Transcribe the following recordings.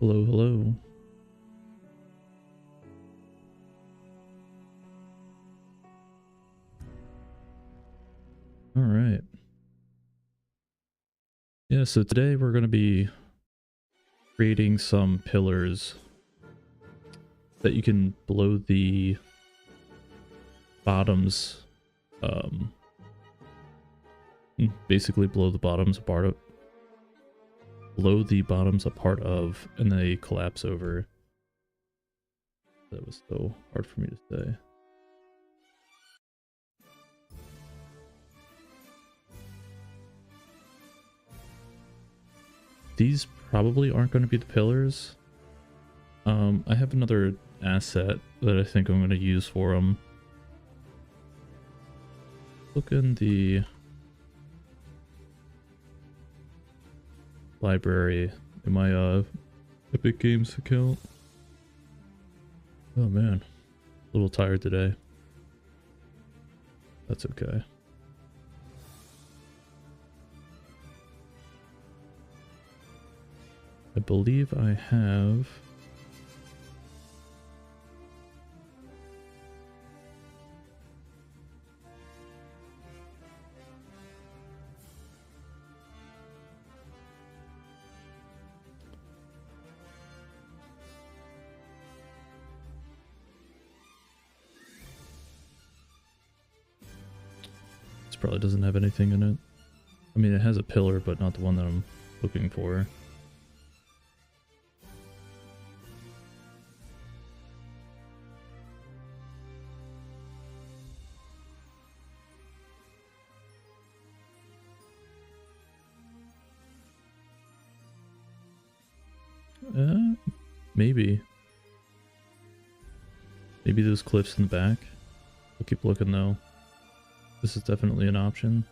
Hello, hello. All right. Yeah, so today we're going to be creating some pillars that you can blow the bottoms, basically blow the bottoms apart of, and they collapse over. That was so hard for me to say. These probably aren't going to be the pillars. I have another asset that I think I'm going to use for them. Look in the library in my Epic Games account. Oh man, a little tired today. That's okay. I believe I have this probably doesn't have anything in it. I mean, it has a pillar, but not the one that I'm looking for. Maybe. Maybe those cliffs in the back. We'll keep looking though. This is definitely an option.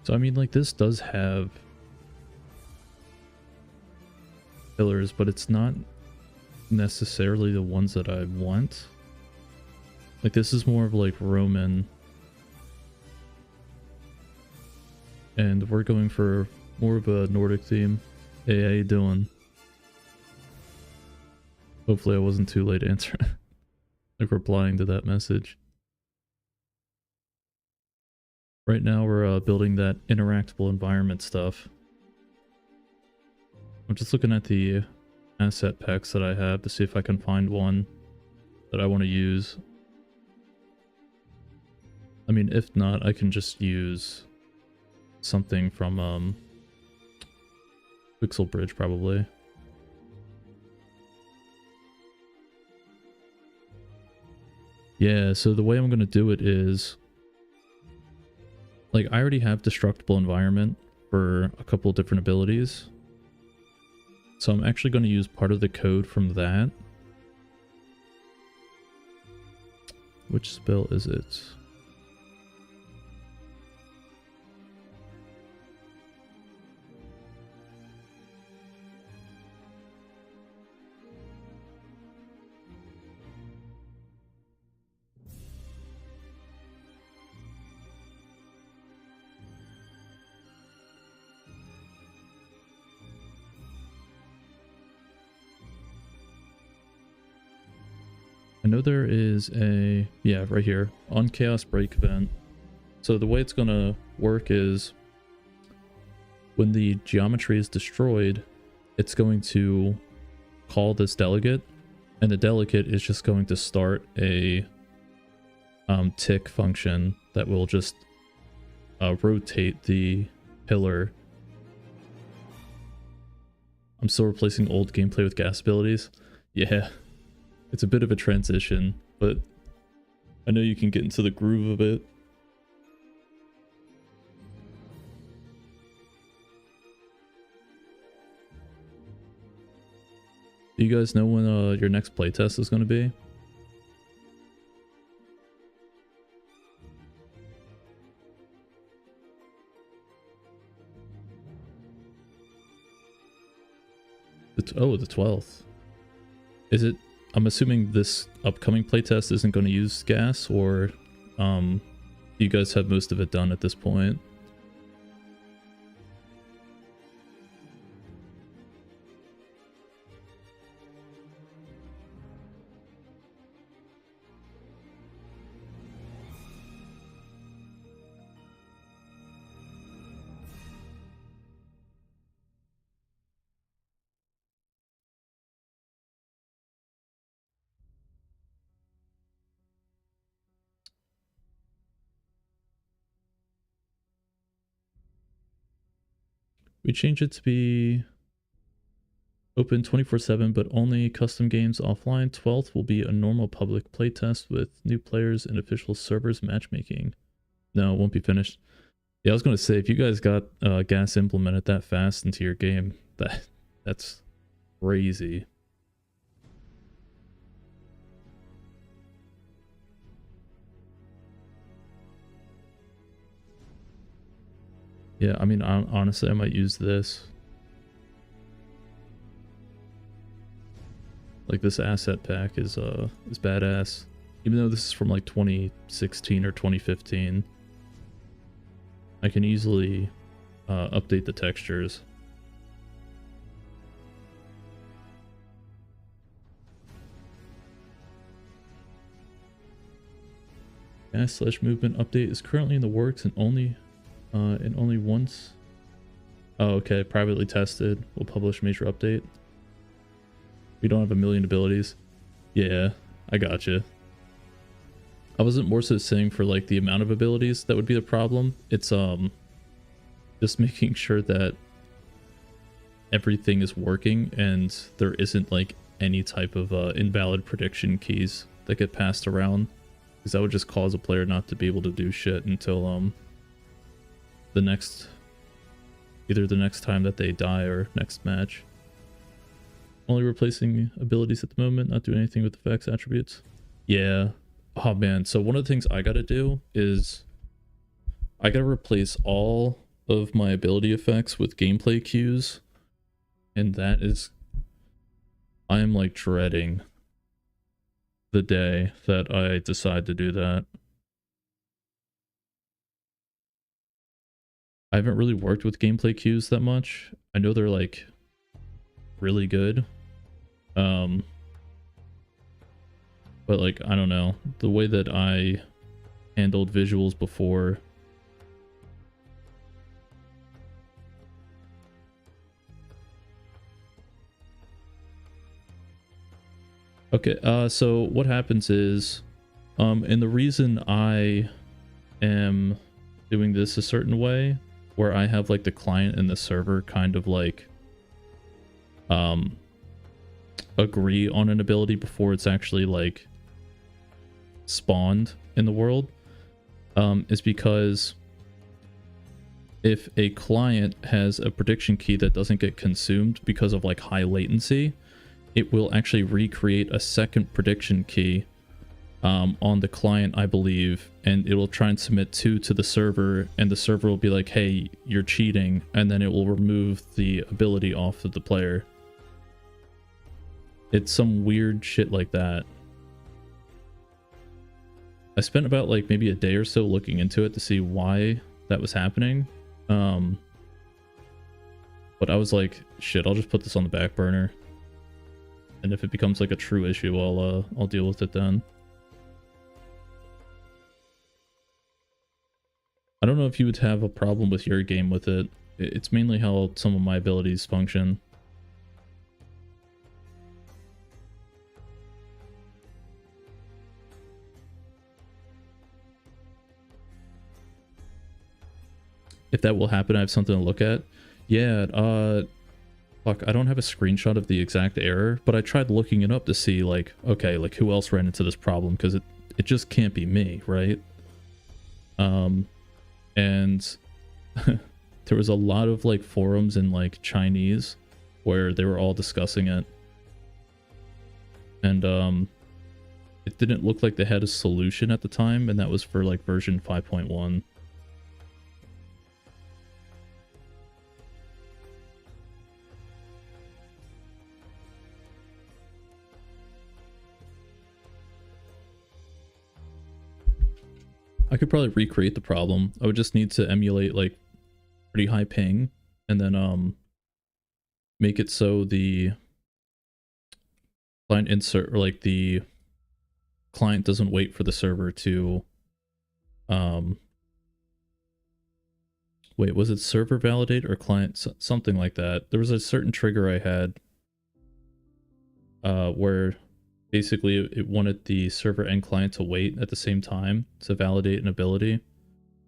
So I mean, like, this does have pillars, but it's not necessarily the ones that I want. Like, this is more of like Roman, and we're going for more of a Nordic theme. Hey, how you doing? Hopefully I wasn't too late answering, like replying to that message. Right now we're building that interactable environment stuff. I'm just looking at the asset packs that I have to see if I can find one that I want to use. I mean, if not, I can just use something from Pixel Bridge probably. Yeah, so the way I'm going to do it is, like, I already have Destructible environment for a couple of different abilities. So I'm actually going to use part of the code from that. Which spell is it? I know there is a, yeah, right here, on Chaos Break event. So the way it's going to work is when the geometry is destroyed, it's going to call this delegate, and the delegate is just going to start a tick function that will just rotate the pillar. I'm still replacing old gameplay with gas abilities. Yeah. It's a bit of a transition, but I know you can get into the groove of it. Do you guys know when your next playtest is going to be? Oh, the 12th. Is it? I'm assuming this upcoming playtest isn't going to use gas, or you guys have most of it done at this point? We change it to be open 24/7, but only custom games offline. 12th will be a normal public playtest with new players and official servers matchmaking. No, it won't be finished. Yeah, I was going to say, if you guys got gas implemented that fast into your game, that's crazy. Yeah, I mean, honestly, I might use this. Like, this asset pack is badass. Even though this is from like 2016 or 2015, I can easily update the textures. Gas/movement update is currently in the works and only once. Oh, okay. Privately tested. We'll publish major update. We don't have a million abilities. Yeah, I gotcha. I wasn't more so saying for like the amount of abilities that would be the problem. It's just making sure that everything is working and there isn't like any type of invalid prediction keys that get passed around, because that would just cause a player not to be able to do shit until either the next time that they die or next match. Only replacing abilities at the moment, not doing anything with effects attributes. Yeah. Oh man, so one of the things I gotta do is I gotta replace all of my ability effects with gameplay cues, and that is, I am like dreading the day that I decide to do that. I haven't really worked with gameplay cues that much. I know they're like really good. But like, I don't know, the way that I handled visuals before. Okay, so what happens is, and the reason I am doing this a certain way, where I have like the client and the server kind of like agree on an ability before it's actually like spawned in the world, is because if a client has a prediction key that doesn't get consumed because of like high latency, it will actually recreate a second prediction key on the client, I believe, and it will try and submit 2 to the server, and the server will be like, hey, you're cheating, and then it will remove the ability off of the player. It's some weird shit like that. I spent about like maybe a day or so looking into it to see why that was happening. But I was like, shit, I'll just put this on the back burner. And if it becomes like a true issue, I'll deal with it then. I don't know if you would have a problem with your game with it. It's mainly how some of my abilities function. If that will happen, I have something to look at. Yeah, fuck, I don't have a screenshot of the exact error, but I tried looking it up to see, like, okay, like, who else ran into this problem, because it just can't be me, right? And there was a lot of, like, forums in, like, Chinese where they were all discussing it. And, it didn't look like they had a solution at the time, and that was for, like, version 5.1. I could probably recreate the problem. I would just need to emulate like pretty high ping and then make it so the client insert, or like the client doesn't wait for the server to wait, was it server validate or client? Something like that. There was a certain trigger I had where basically it wanted the server and client to wait at the same time to validate an ability.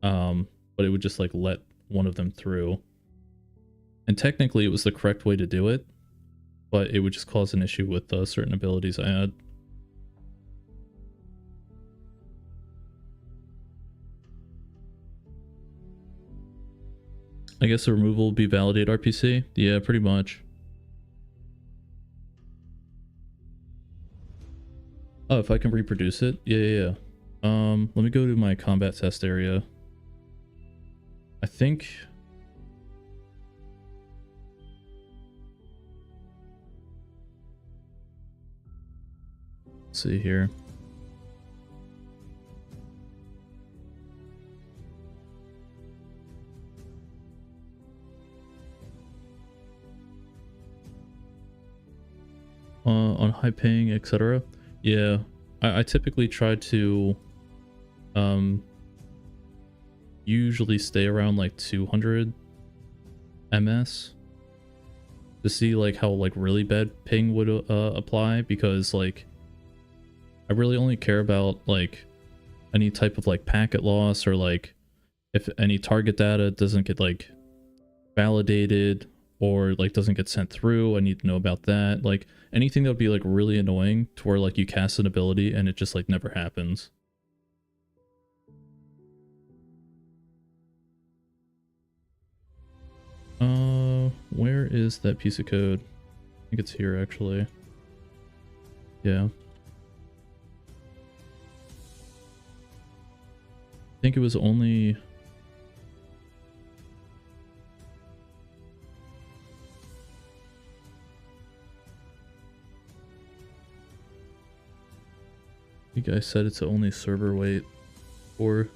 But it would just like let one of them through. And technically it was the correct way to do it, but it would just cause an issue with certain abilities I had. I guess the removal will be validate RPC? Yeah, pretty much. Oh, if I can reproduce it? Yeah. Let me go to my combat test area. I think... Let's see here. On high ping, etc. Yeah, I typically try to usually stay around like 200 ms to see like how like really bad ping would apply, because like I really only care about like any type of like packet loss, or like if any target data doesn't get like validated or like doesn't get sent through. I need to know about that. Like anything that would be like really annoying to where like you cast an ability and it just like never happens. Where is that piece of code? I think it's here actually. Yeah. I think it was only... I think I said it's only server wait, or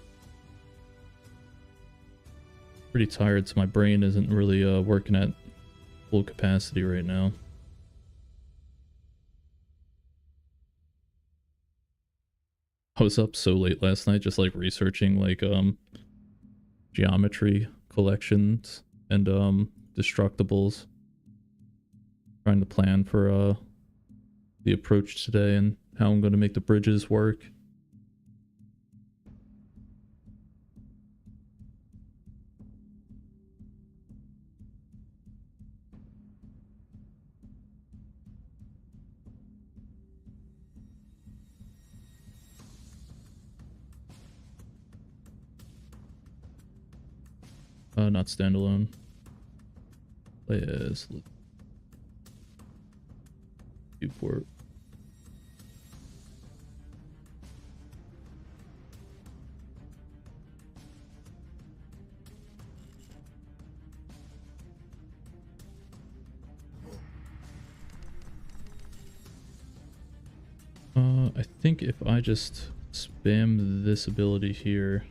pretty tired, so my brain isn't really working at full capacity right now. I was up so late last night just like researching like geometry collections and destructibles, trying to plan for the approach today and how I'm going to make the bridges work. Not standalone. Play as viewport. I think if I just spam this ability here,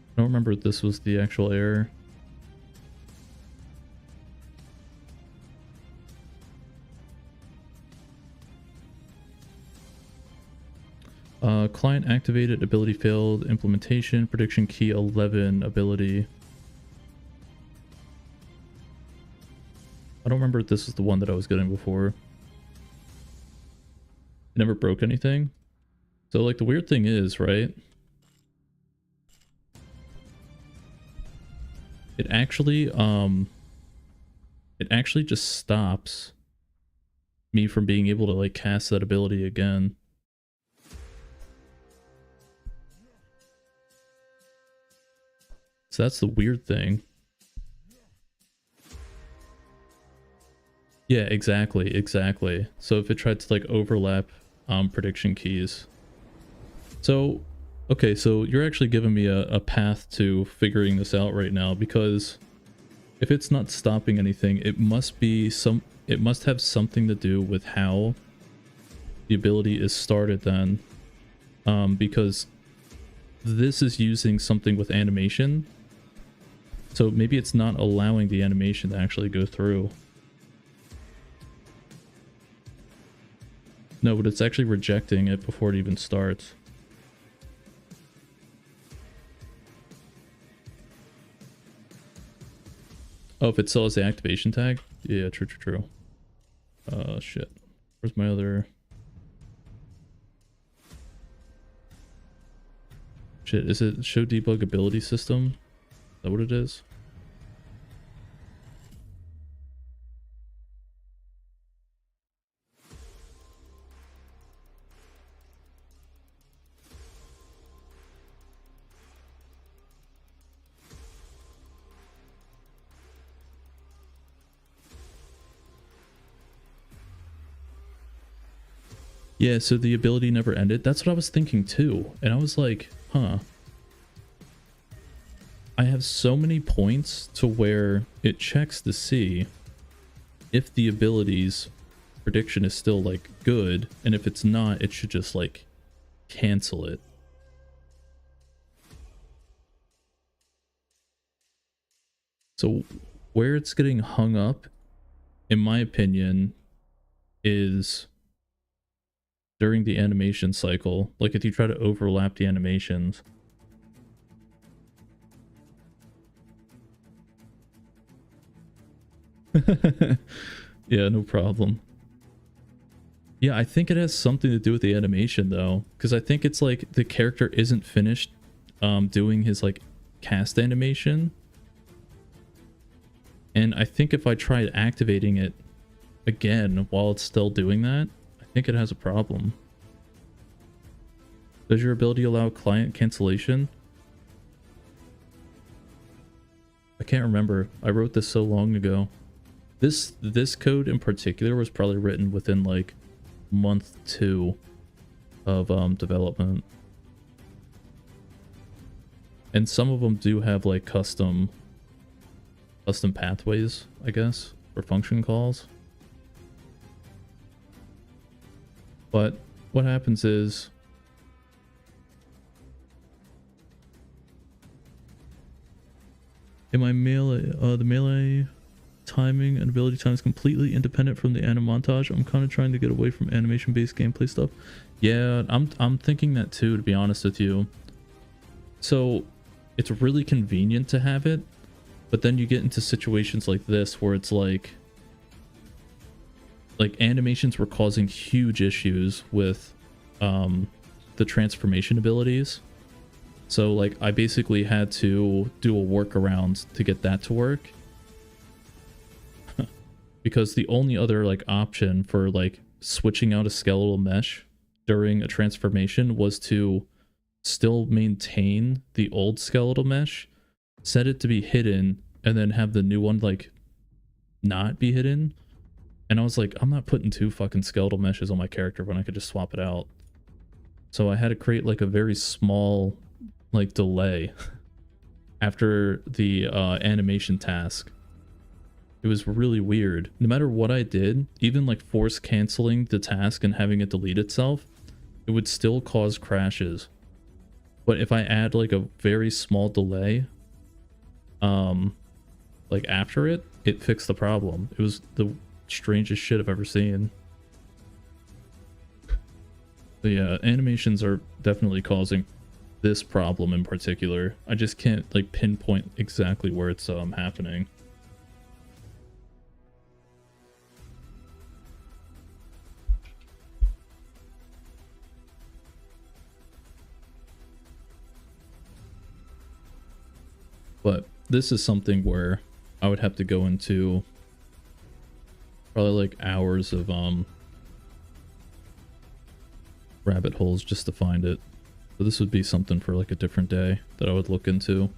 I don't remember if this was the actual error. Client activated, ability failed, implementation, prediction key 11 ability. I don't remember if this is the one that I was getting before. It never broke anything. So like the weird thing is, right? It actually just stops me from being able to like cast that ability again. So that's the weird thing. Yeah, exactly. So if it tried to like overlap prediction keys, So, okay, so you're actually giving me a path to figuring this out right now, because if it's not stopping anything, it must have something to do with how the ability is started then. Because this is using something with animation. So maybe it's not allowing the animation to actually go through. No, but it's actually rejecting it before it even starts. Oh, if it still has the activation tag? Yeah, true, true, true. Shit. Where's my other... Shit, is it show debug ability system? Is that what it is? Yeah, so the ability never ended. That's what I was thinking too. And I was like, huh. I have so many points to where it checks to see if the ability's prediction is still like good, and if it's not, it should just like cancel it. So where it's getting hung up, in my opinion, is during the animation cycle. Like if you try to overlap the animations. Yeah, no problem. Yeah, I think it has something to do with the animation though, because I think it's like the character isn't finished doing his like cast animation. And I think if I try activating it again while it's still doing that, I think it has a problem. Does your ability allow client cancellation? I can't remember. I wrote this so long ago. This code in particular was probably written within like month 2 of development. And some of them do have like custom pathways, I guess, for function calls. But what happens is in my melee, the melee timing and ability time is completely independent from the anim montage. I'm kind of trying to get away from animation-based gameplay stuff. Yeah, I'm thinking that too, to be honest with you. So it's really convenient to have it, but then you get into situations like this where it's like animations were causing huge issues with the transformation abilities. So like I basically had to do a workaround to get that to work. Because the only other like option for like switching out a skeletal mesh during a transformation was to still maintain the old skeletal mesh, set it to be hidden, and then have the new one like not be hidden. And I was like, I'm not putting 2 fucking skeletal meshes on my character when I could just swap it out. So I had to create like a very small like delay after the animation task. It was really weird. No matter what I did, even like force canceling the task and having it delete itself, it would still cause crashes. But if I add like a very small delay, like after it fixed the problem. It was the strangest shit I've ever seen. But yeah, animations are definitely causing this problem in particular. I just can't like pinpoint exactly where it's happening. But this is something where I would have to go into probably like hours of rabbit holes just to find it. So this would be something for like a different day that I would look into.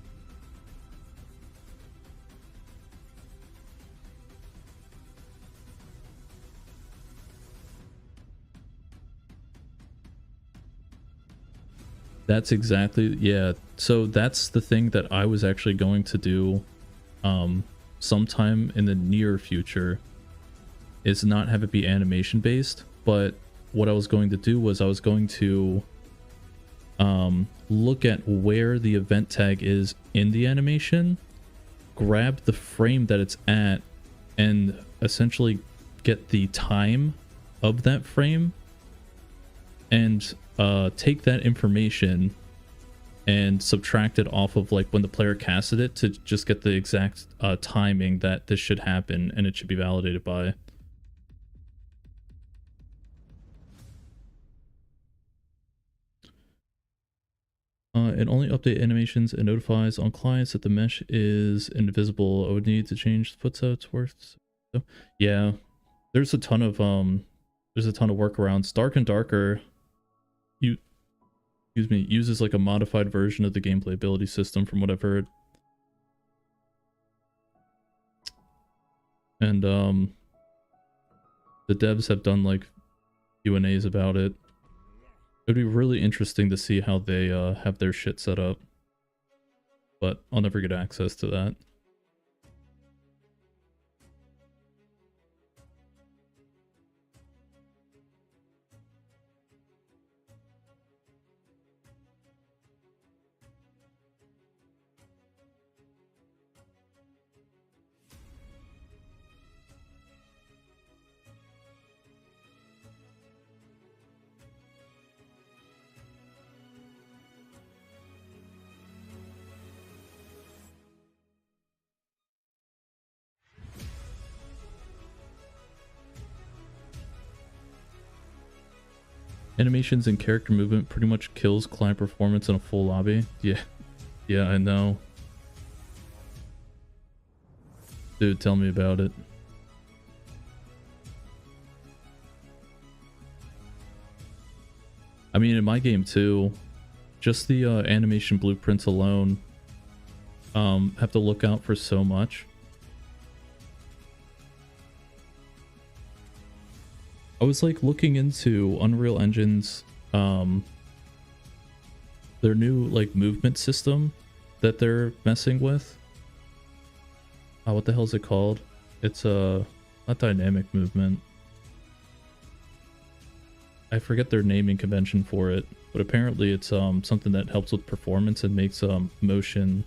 That's exactly, yeah. So that's the thing that I was actually going to do sometime in the near future, is not have it be animation based, but what I was going to do was I was going to look at where the event tag is in the animation, grab the frame that it's at, and essentially get the time of that frame, and take that information and subtract it off of like when the player casted it to just get the exact timing that this should happen and it should be validated by. It only update animations and notifies on clients that the mesh is invisible. I would need to change the footsteps worth. So, yeah, there's a ton of workarounds. Dark and Darker, excuse me, uses like a modified version of the gameplay ability system from what I've heard. And the devs have done like Q&As about it. It'd be really interesting to see how they have their shit set up, but I'll never get access to that. Animations and character movement pretty much kills client performance in a full lobby. Yeah, I know. Dude, tell me about it. I mean, in my game too, just the animation blueprints alone have to look out for so much. I was like looking into Unreal Engine's their new like movement system that they're messing with. What the hell is it called? It's not dynamic movement. I forget their naming convention for it, but apparently it's something that helps with performance and makes motion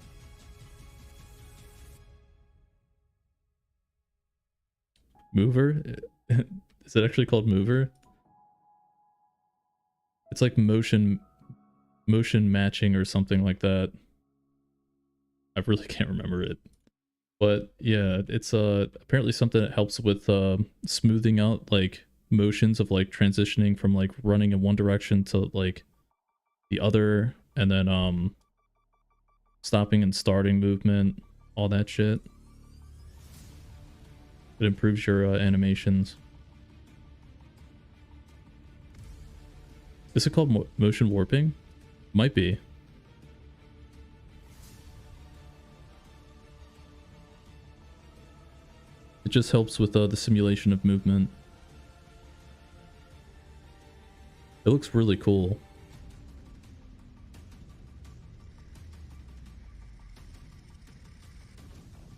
mover. Is it actually called mover? It's like motion matching or something like that. I really can't remember it. But yeah, it's apparently something that helps with smoothing out like motions of like transitioning from like running in one direction to like the other, and then stopping and starting movement, all that shit. It improves your animations. Is it called motion warping? Might be. It just helps with the simulation of movement. It looks really cool.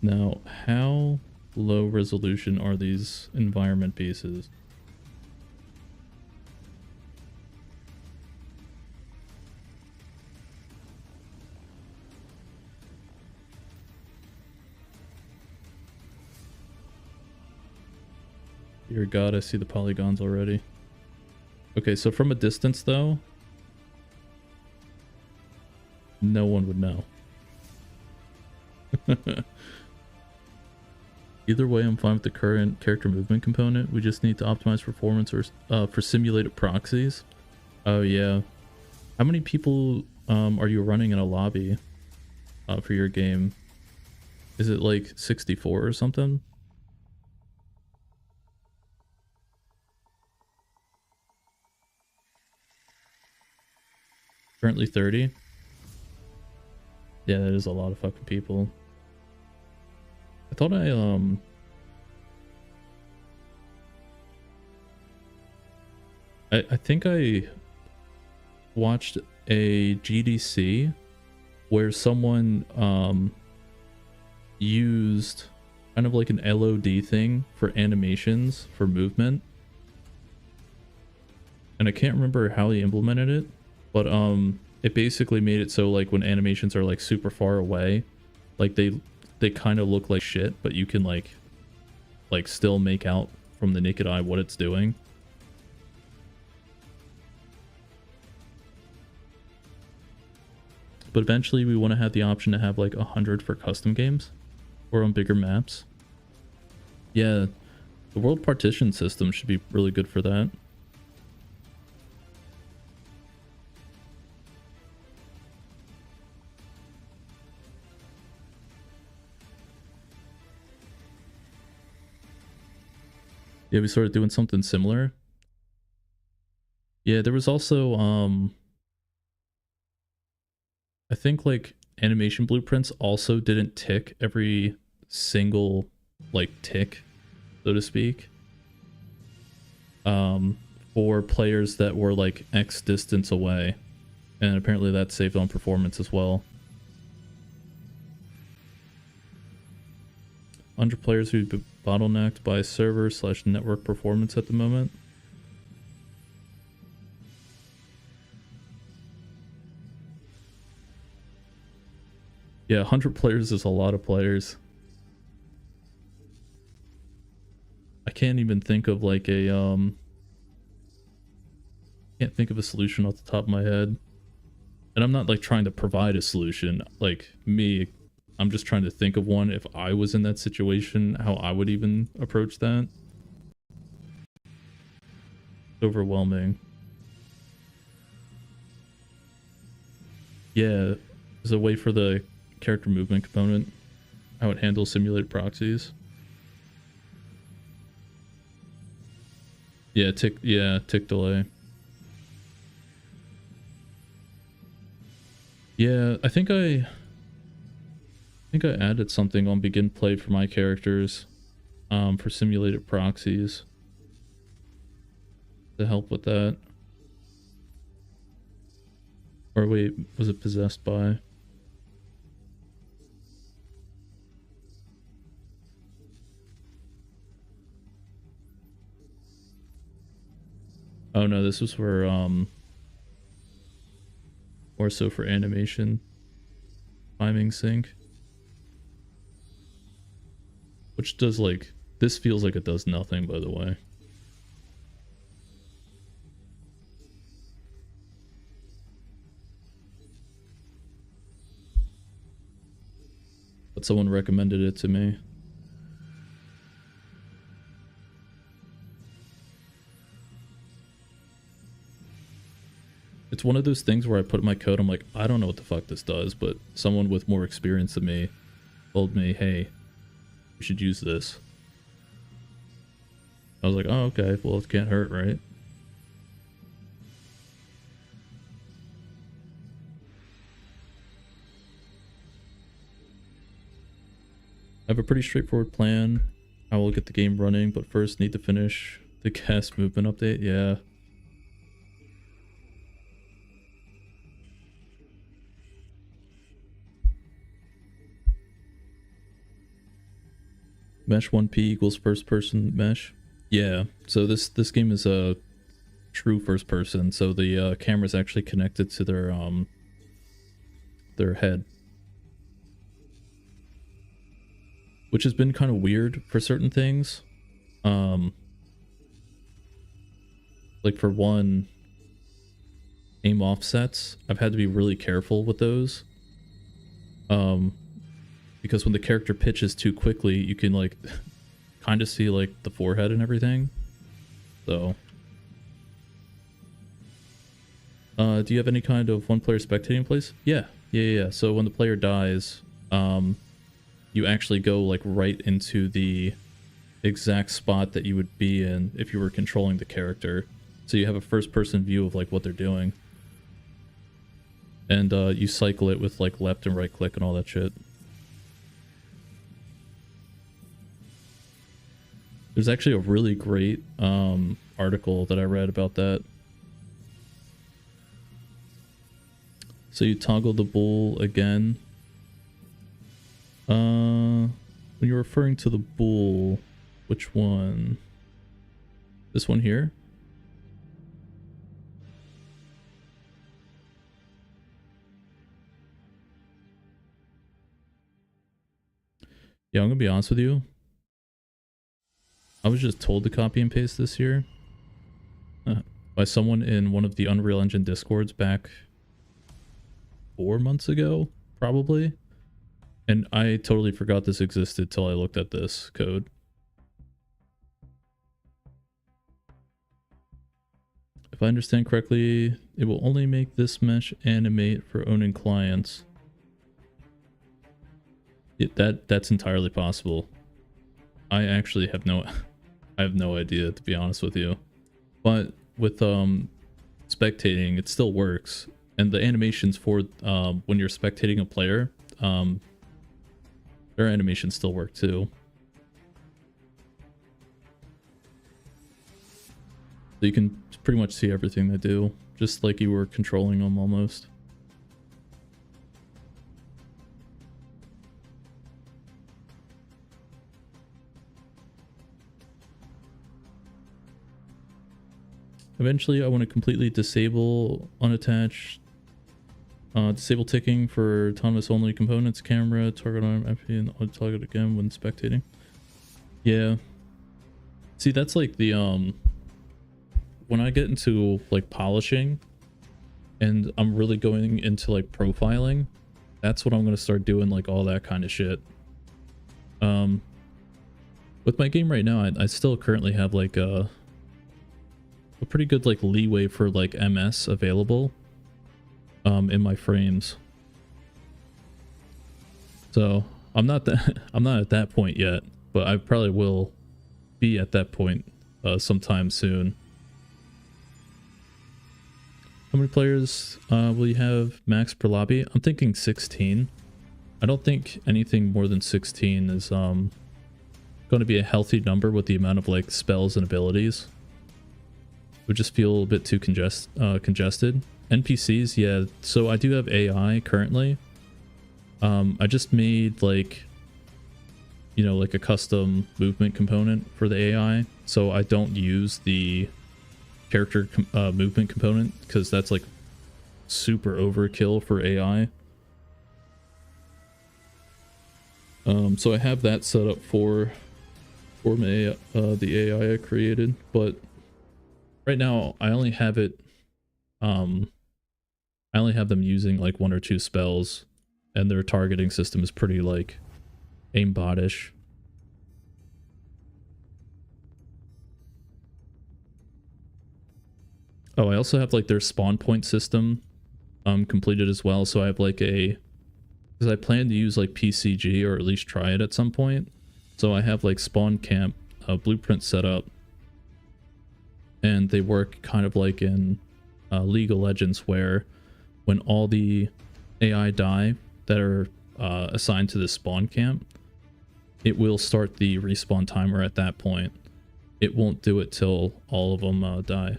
Now, how low resolution are these environment pieces? Dear God, I see the polygons already. Okay, so from a distance though, no one would know. Either way, I'm fine with the current character movement component. We just need to optimize performance or for simulated proxies. Oh yeah. How many people are you running in a lobby for your game? Is it like 64 or something? Currently 30. Yeah, that is a lot of fucking people. I thought I think I watched a GDC where someone used kind of like an LOD thing for animations for movement. And I can't remember how he implemented it, but it basically made it so like when animations are like super far away, like they kind of look like shit, but you can like still make out from the naked eye what it's doing. But eventually we want to have the option to have like 100 for custom games or on bigger maps. Yeah, the world partition system should be really good for that. Yeah, we started doing something similar. Yeah, there was also I think like animation blueprints also didn't tick every single like tick, so to speak. For players that were like X distance away. And apparently that saved on performance as well. 100 players who've been bottlenecked by server/network performance at the moment. Yeah, 100 players is a lot of players. I can't even think of like a can't think of a solution off the top of my head. And I'm not like trying to provide a solution. Like me, I'm just trying to think of one if I was in that situation, how I would even approach that. Overwhelming. Yeah, there's a way for the character movement component, how it handles simulated proxies. Yeah, tick delay. Yeah, I think I added something on begin play for my characters for simulated proxies to help with that. Or wait, was it possessed by? Oh no, this was for more so for animation timing sync. Which does like, this feels like it does nothing, by the way. But someone recommended it to me. It's one of those things where I put in my code, I'm like, I don't know what the fuck this does, but someone with more experience than me told me, hey, you should use this. I was like, oh, okay, well, it can't hurt, right? I have a pretty straightforward plan. I will get the game running, but first need to finish the cast movement update. Yeah. Mesh 1P equals first person mesh. Yeah, so this game is a true first person, so the camera's actually connected to their head. Which has been kind of weird for certain things. Like for one, aim offsets, I've had to be really careful with those. Because when the character pitches too quickly, you can like kind of see like the forehead and everything. So do you have any kind of one player spectating place? Yeah. So when the player dies, you actually go like right into the exact spot that you would be in if you were controlling the character. So you have a first person view of like what they're doing. And you cycle it with like left and right click and all that shit. There's actually a really great article that I read about that. So you toggle the bool again. When you're referring to the bool, which one? This one here? Yeah, I'm gonna be honest with you. I was just told to copy and paste this here by someone in one of the Unreal Engine Discords back 4 months ago, probably. And I totally forgot this existed till I looked at this code. If I understand correctly, it will only make this mesh animate for owning clients. That's entirely possible. I actually have no I have no idea, to be honest with you. But with spectating, it still works. And the animations for when you're spectating a player, their animations still work too. So you can pretty much see everything they do, just like you were controlling them almost. Eventually, I want to completely disable unattached, disable ticking for autonomous only components, camera, target arm, FP, and auto target again when spectating. Yeah. See, that's like the, when I get into like polishing and I'm really going into like profiling, that's what I'm going to start doing, like all that kind of shit. With my game right now, I still currently have like a pretty good like leeway for like MS available in my frames. So I'm not at that point yet, but I probably will be at that point sometime soon. How many players will you have max per lobby? I'm thinking 16. I don't think anything more than 16 is going to be a healthy number with the amount of like spells and abilities. It would just feel a bit too congested. NPCs, yeah. So I do have AI currently. I just made like, you know, like a custom movement component for the AI. So I don't use the character movement component because that's like super overkill for AI. So I have that set up for my, the AI I created, but right now, I only have it, I only have them using like 1 or 2 spells, and their targeting system is pretty like aimbot-ish. Oh, I also have like their spawn point system completed as well, so I have like a, because I plan to use like PCG or at least try it at some point, so I have like spawn camp blueprint set up. And they work kind of like in League of Legends, where when all the AI die that are assigned to the spawn camp, it will start the respawn timer at that point. It won't do it till all of them die.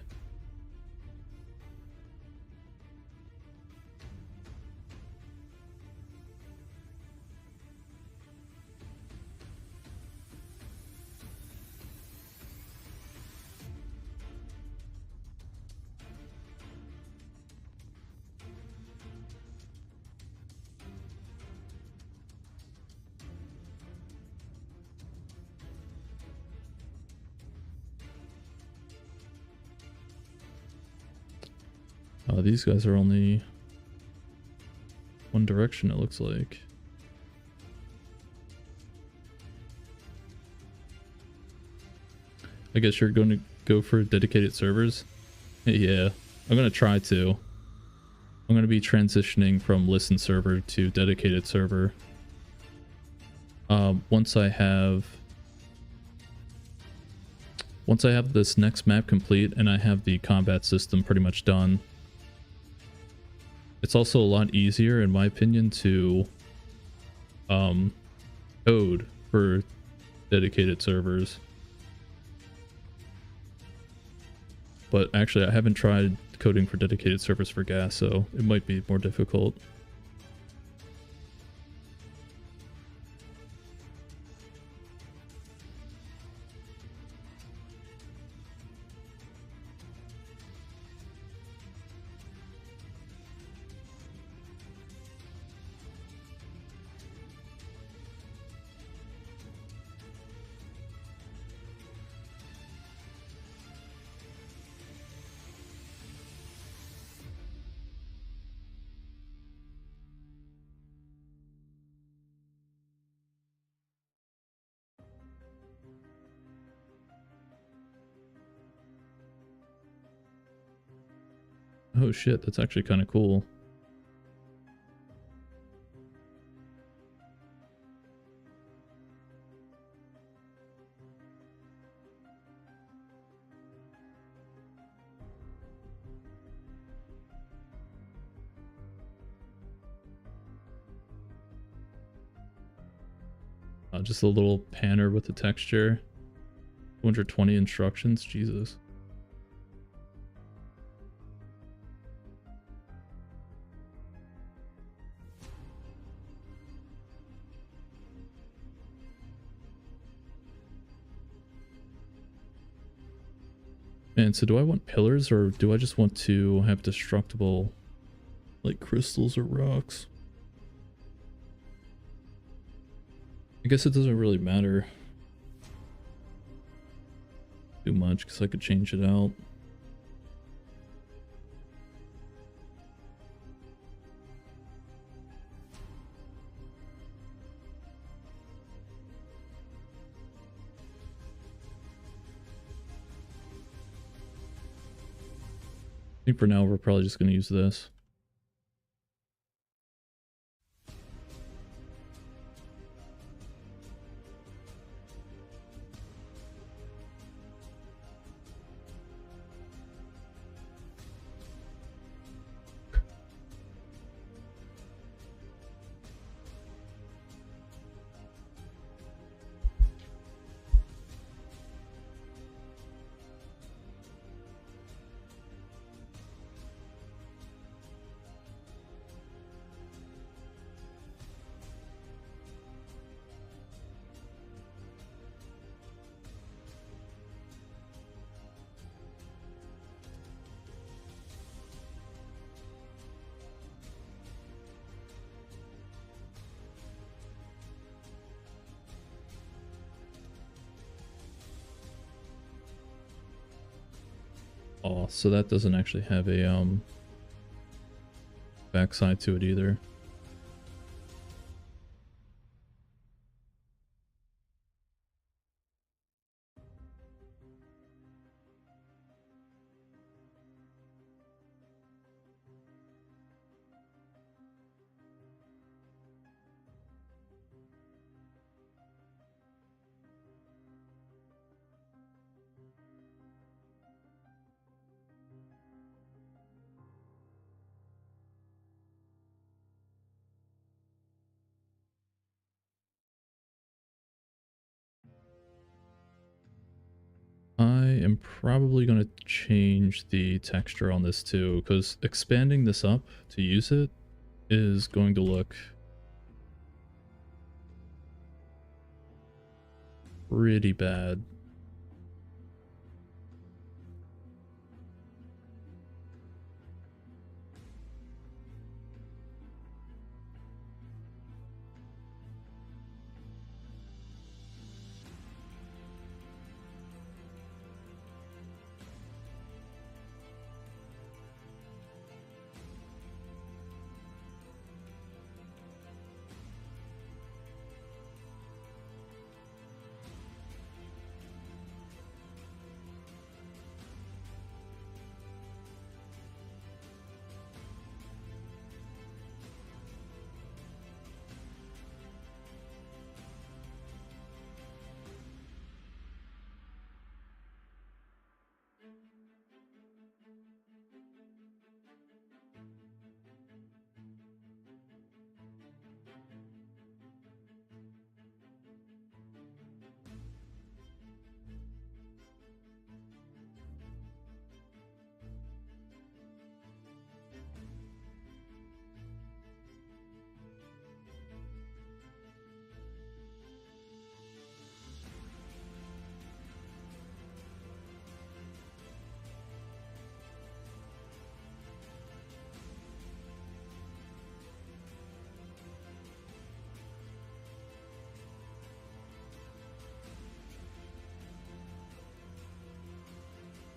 These guys are only one direction, it looks like. I guess you're going to go for dedicated servers? Yeah, I'm going to try to. I'm going to be transitioning from listen server to dedicated server. Once I have this next map complete and I have the combat system pretty much done, it's also a lot easier, in my opinion, to code for dedicated servers. But actually, I haven't tried coding for dedicated servers for gas, so it might be more difficult. Oh shit, that's actually kind of cool. Just a little panner with the texture. 220 instructions, Jesus. And so do I want pillars, or do I just want to have destructible, like crystals or rocks? I guess it doesn't really matter too much, because I could change it out. I think for now we're probably just going to use this. Oh, so that doesn't actually have a backside to it either. I am probably going to change the texture on this too, because expanding this up to use it is going to look pretty bad.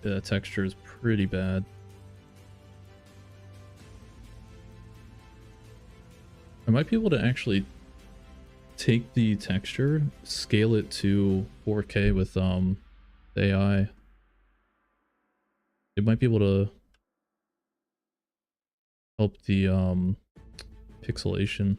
Yeah, the texture is pretty bad. I might be able to actually take the texture, scale it to 4K with AI. It might be able to help the pixelation.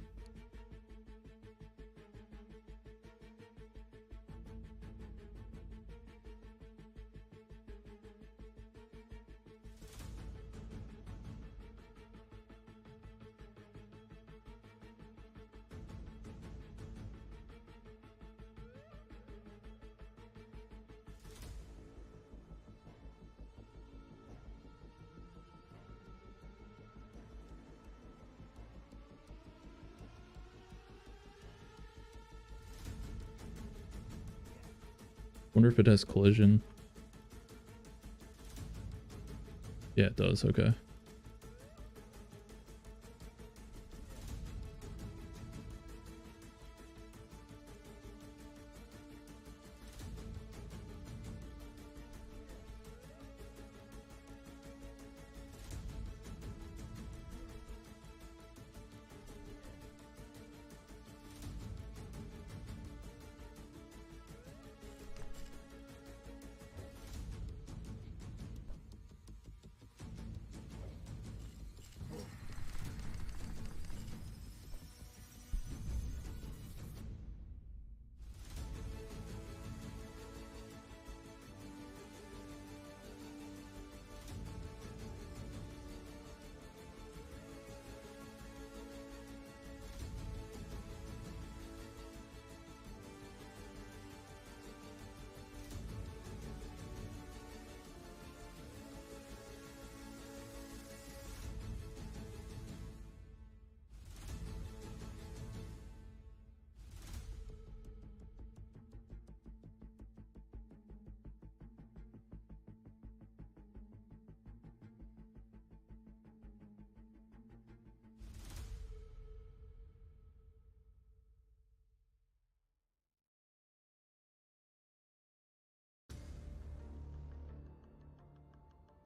Wonder if it has collision. Yeah, it does. Okay.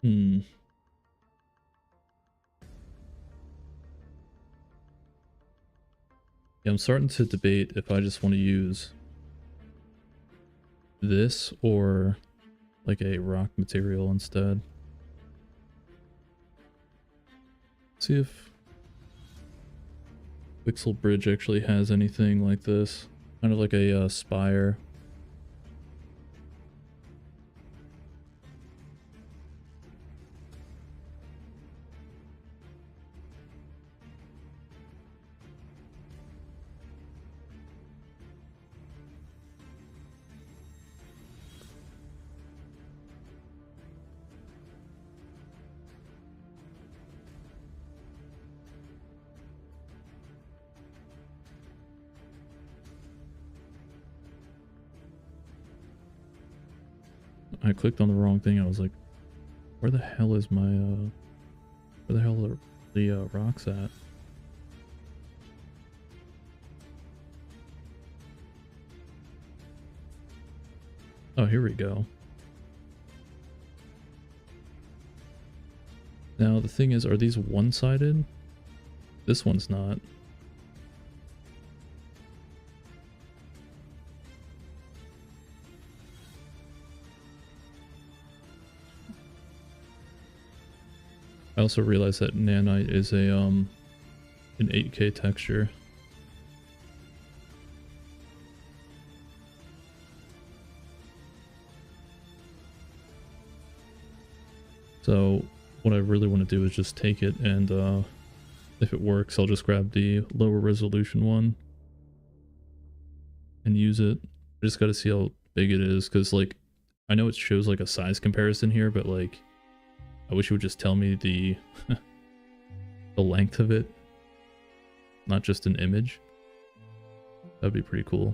Hmm. Yeah, I'm starting to debate if I just want to use this or like a rock material instead. See if Pixel Bridge actually has anything like this. Kind of like a spire. I clicked on the wrong thing. I was like, where the hell is my, where the hell are the rocks at? Oh, here we go. Now, the thing is, are these one-sided? This one's not. I also realized that nanite is a an 8K texture. So what I really want to do is just take it and if it works, I'll just grab the lower resolution one and use it. I just got to see how big it is because like I know it shows like a size comparison here, but like I wish it would just tell me the the length of it, not just an image. That'd be pretty cool.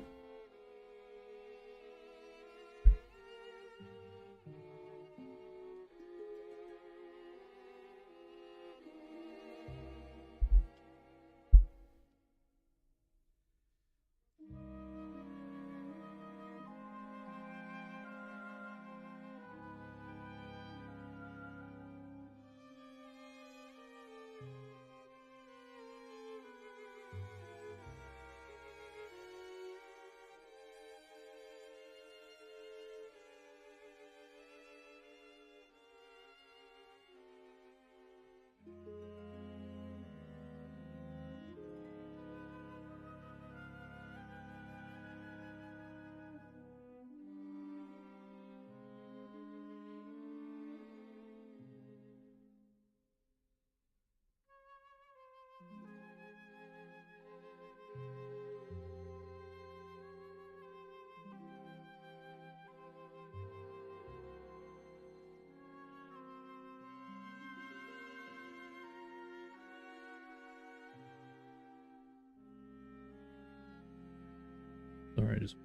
Alright, just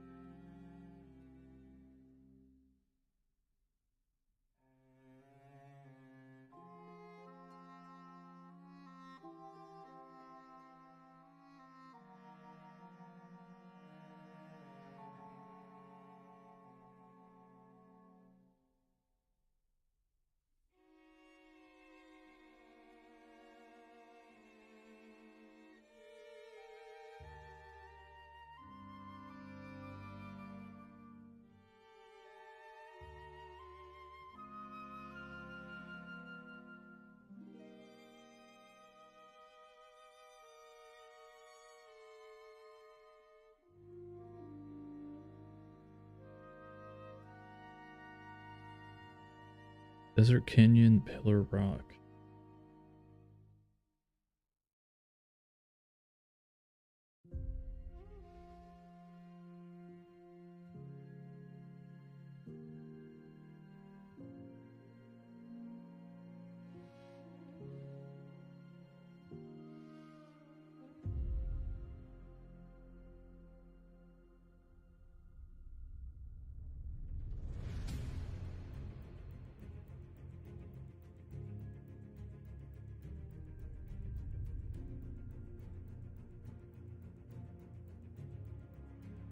Desert Canyon Pillar Rock.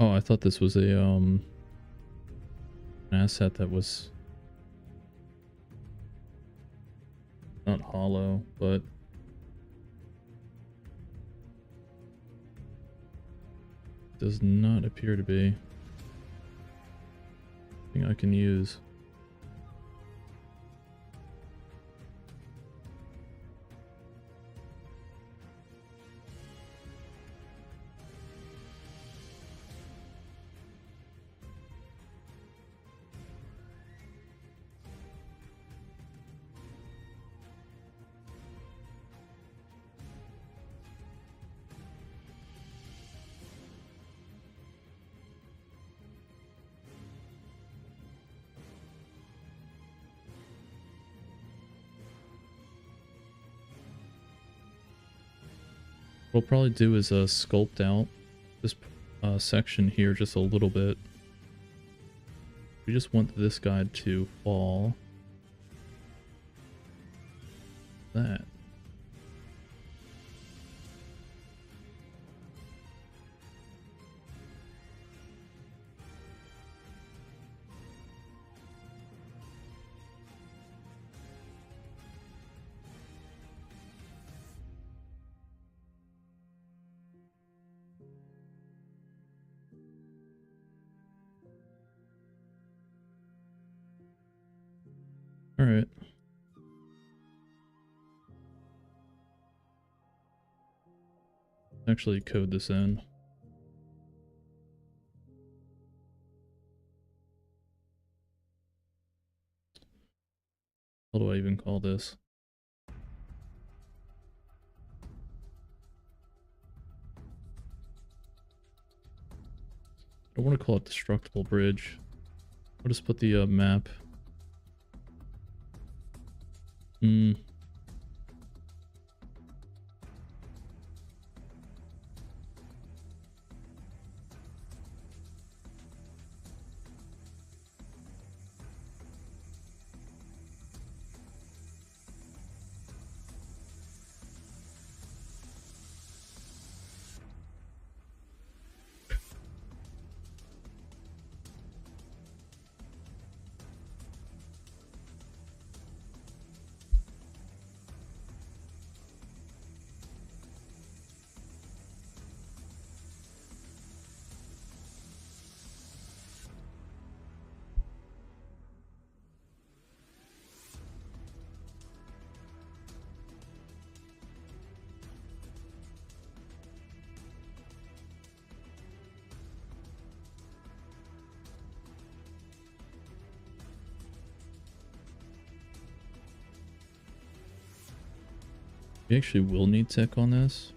Oh, I thought this was a an asset that was not hollow, but does not appear to be. Thing I can use. What we'll probably do is sculpt out this section here just a little bit. We just want this guy to fall. That. All right. Actually code this in. What do I even call this? I don't want to call it Destructible Bridge. I'll just put the map. We actually will need tech on this.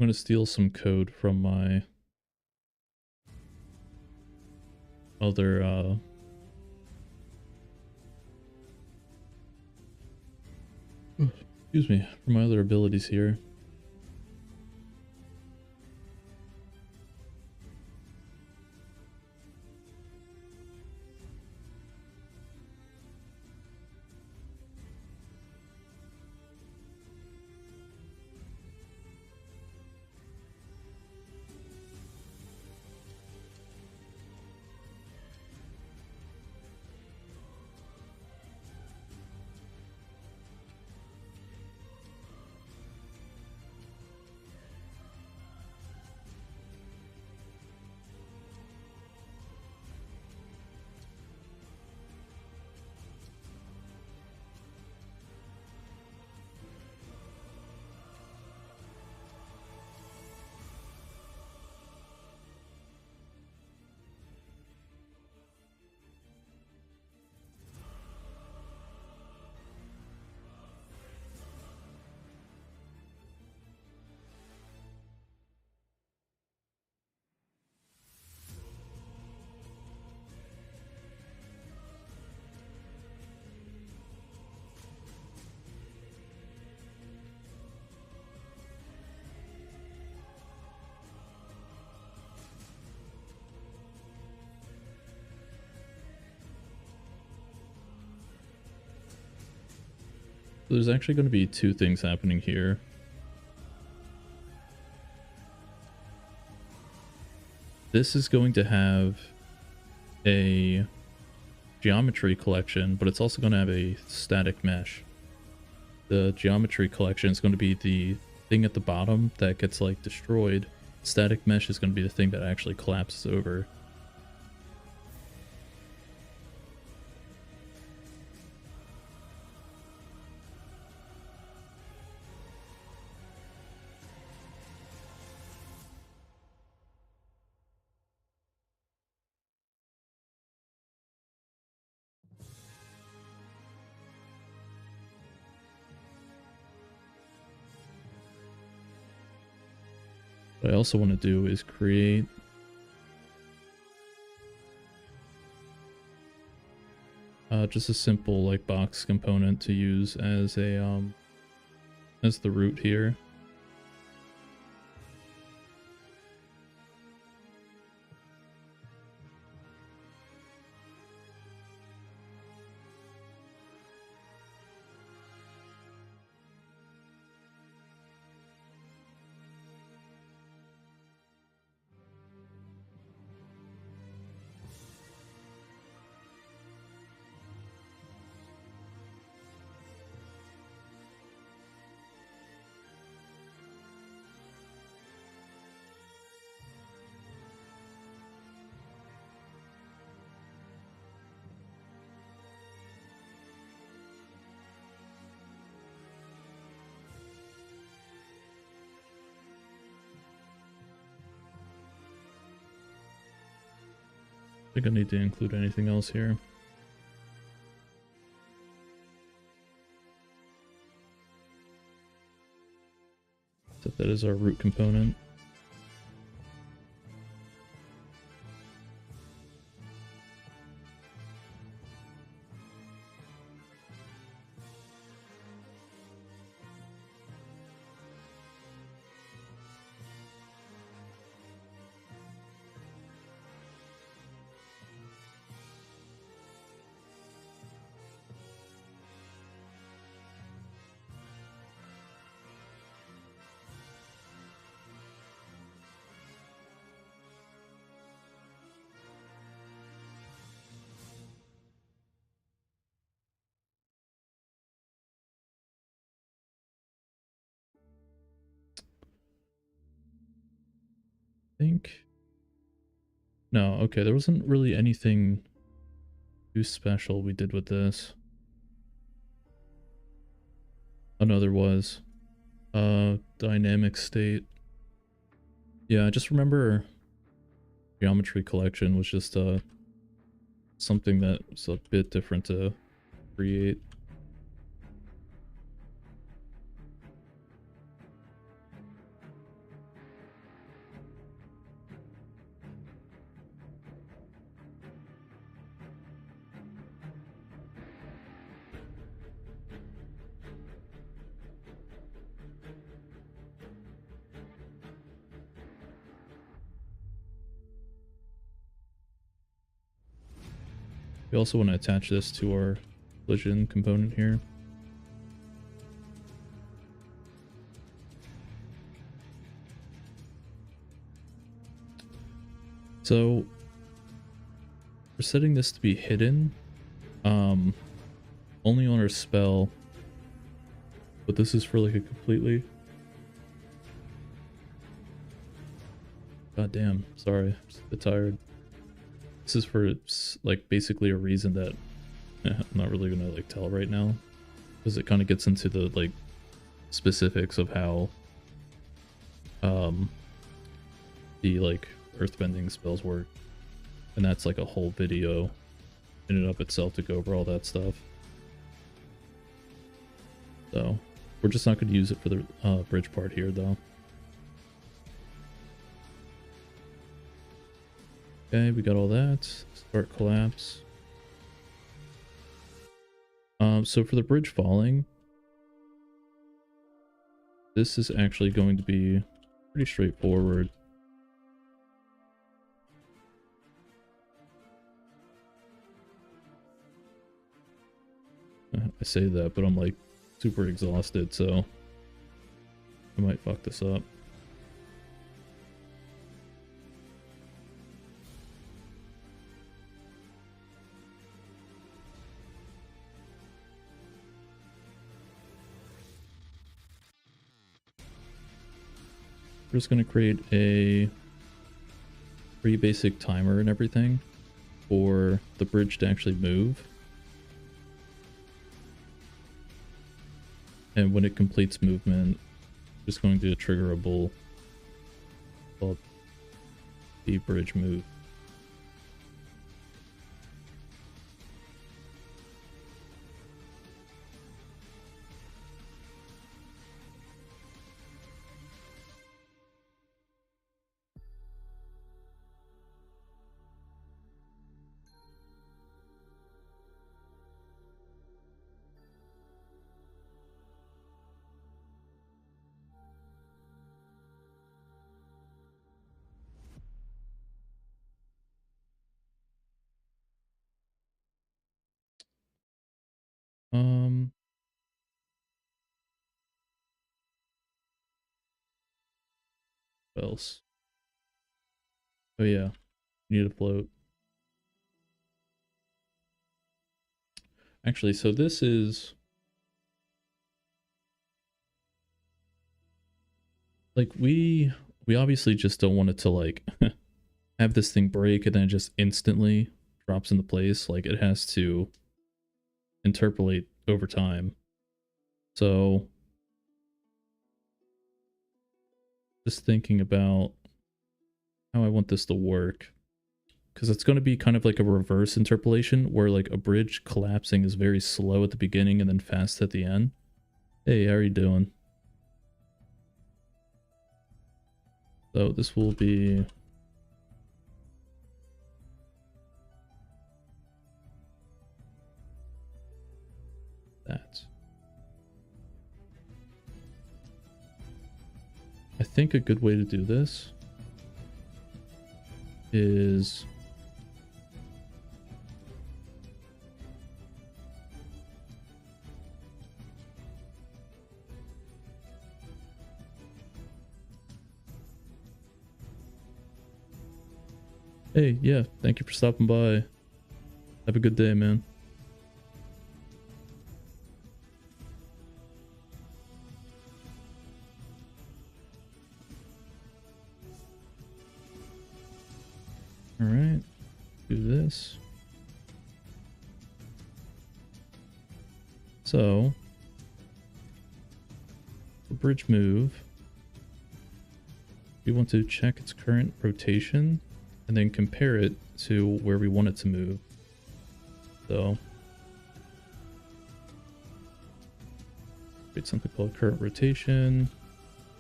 I'm gonna steal some code from my other excuse me, from my other abilities here. There's actually going to be two things happening here. This is going to have a geometry collection, but it's also going to have a static mesh. The geometry collection is going to be the thing at the bottom that gets like destroyed. Static mesh is going to be the thing that actually collapses over. What I also want to do is create just a simple like box component to use as a as the root here. I think I need to include anything else here. Set that as our root component. Think no, okay, there wasn't really anything too special we did with this. Oh no, there was dynamic state. Yeah, I just remember geometry collection was just something that was a bit different to create. We also want to attach this to our collision component here. So we're setting this to be hidden, only on our spell, but this is for like a completely, god damn, sorry, I'm just a bit tired. This is for like basically a reason that I'm not really gonna like tell right now, because it kind of gets into the like specifics of how the like earthbending spells work, and that's like a whole video in and of itself to go over all that stuff. So we're just not going to use it for the bridge part here though. Okay, we got all that. Start collapse. So for the bridge falling, this is actually going to be pretty straightforward. I say that, but I'm like super exhausted, so I might fuck this up. We're just going to create a pretty basic timer and everything for the bridge to actually move. And when it completes movement, just going to trigger a bull called the bridge move. What else? Oh yeah, need a float. Actually, so this is like we obviously just don't want it to like have this thing break and then it just instantly drops into place. Like it has to interpolate over time. So just thinking about how I want this to work, because it's going to be kind of like a reverse interpolation where like a bridge collapsing is very slow at the beginning and then fast at the end. Hey, how are you doing? So this will be that. I think a good way to do this is hey, yeah, thank you for stopping by. Have a good day, man. All right, do this. So, for bridge move, we want to check its current rotation and then compare it to where we want it to move. So, create something called current rotation,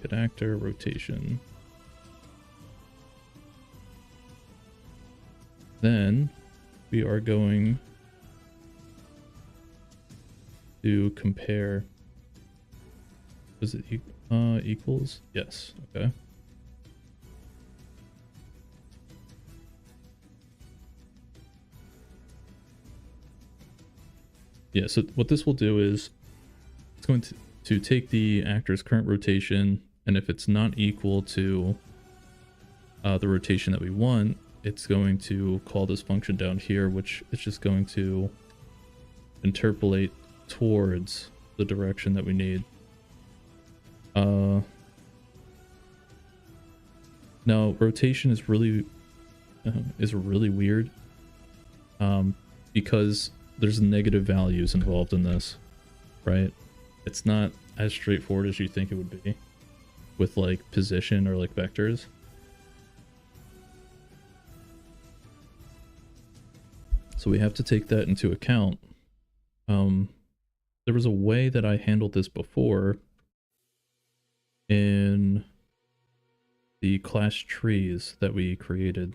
get actor rotation. Then we are going to compare. Was it equals? Yes. Okay. Yeah, so what this will do is it's going to take the actor's current rotation, and if it's not equal to the rotation that we want, it's going to call this function down here, which is just going to interpolate towards the direction that we need. Now rotation is really weird because there's negative values involved in this, right? It's not as straightforward as you think it would be with like position or like vectors. So we have to take that into account. There was a way that I handled this before in the class trees that we created.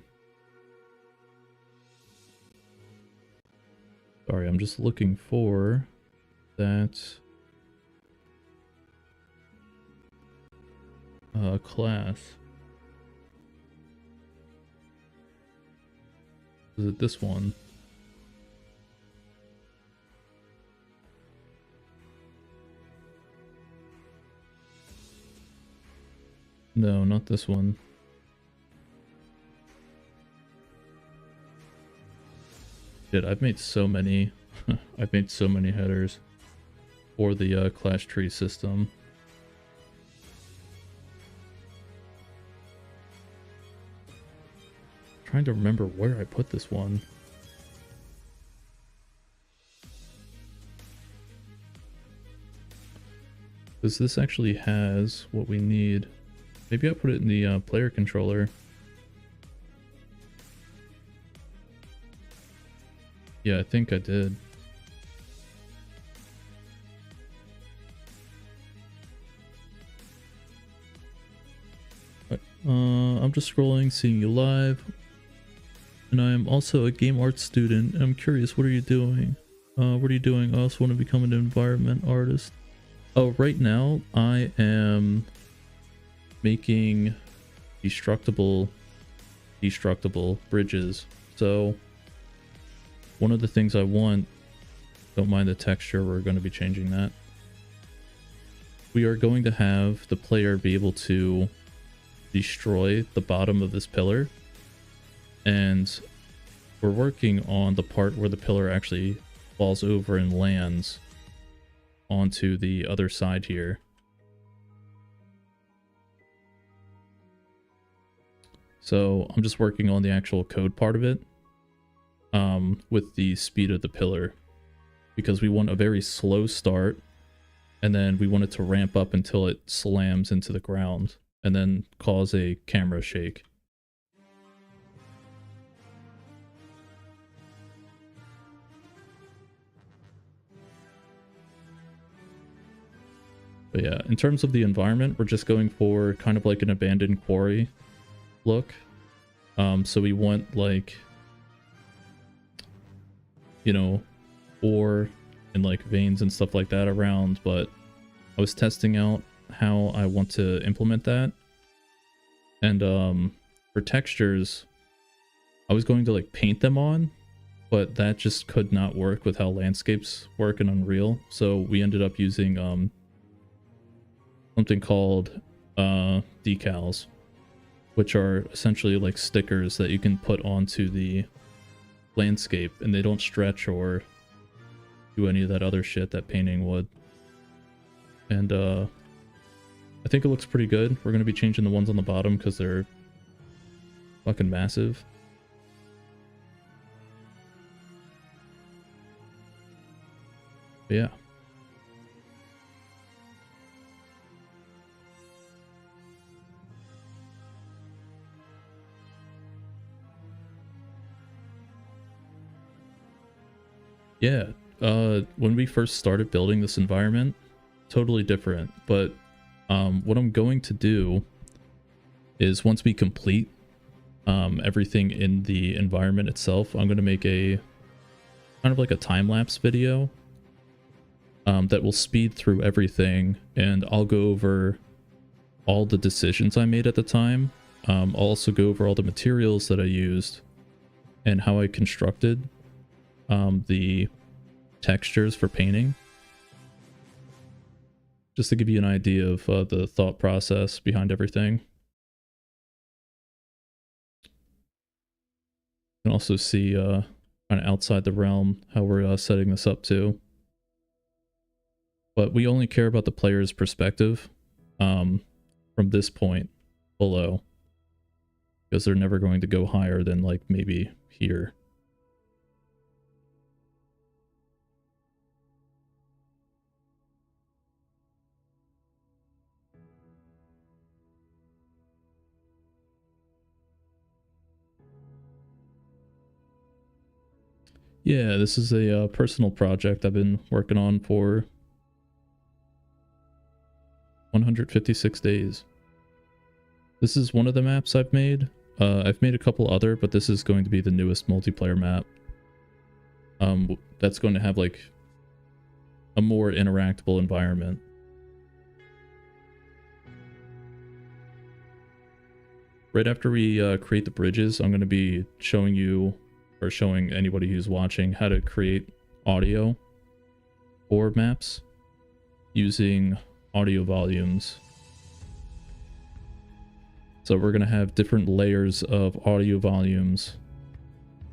Sorry, I'm just looking for that class. Is it this one? No, not this one. Shit, I've made so many. I've made so many headers for the class tree system. Trying to remember where I put this one. Because this actually has what we need. Maybe I'll put it in the player controller. Yeah, I think I did. I'm just scrolling, seeing you live. And I am also a game art student. I'm curious, what are you doing? What are you doing? I also want to become an environment artist. Oh, right now I am making destructible bridges. So one of the things I want, don't mind the texture, we're going to be changing that. We are going to have the player be able to destroy the bottom of this pillar, and we're working on the part where the pillar actually falls over and lands onto the other side here. So I'm just working on the actual code part of it with the speed of the pillar, because we want a very slow start and then we want it to ramp up until it slams into the ground and then cause a camera shake. But yeah, in terms of the environment, we're just going for kind of like an abandoned quarry look. So we want like, you know, ore and like veins and stuff like that around, but I was testing out how I want to implement that. And for textures, I was going to like paint them on, but that just could not work with how landscapes work in Unreal. So we ended up using something called decals, which are essentially like stickers that you can put onto the landscape, and they don't stretch or do any of that other shit that painting would. And I think it looks pretty good. We're going to be changing the ones on the bottom because they're fucking massive. But yeah. Yeah, when we first started building this environment, totally different. But what I'm going to do is, once we complete everything in the environment itself, I'm going to make a kind of like a time-lapse video that will speed through everything, and I'll go over all the decisions I made at the time. I'll also go over all the materials that I used and how I constructed the textures for painting. Just to give you an idea of the thought process behind everything. You can also see kind of outside the realm how we're setting this up too. But we only care about the player's perspective from this point below, because they're never going to go higher than like maybe here. Yeah, this is a personal project I've been working on for 156 days. This is one of the maps I've made. I've made a couple other, but this is going to be the newest multiplayer map. That's going to have like a more interactable environment. Right after we create the bridges, I'm going to be showing you, or showing anybody who's watching, how to create audio for maps using audio volumes. So we're going to have different layers of audio volumes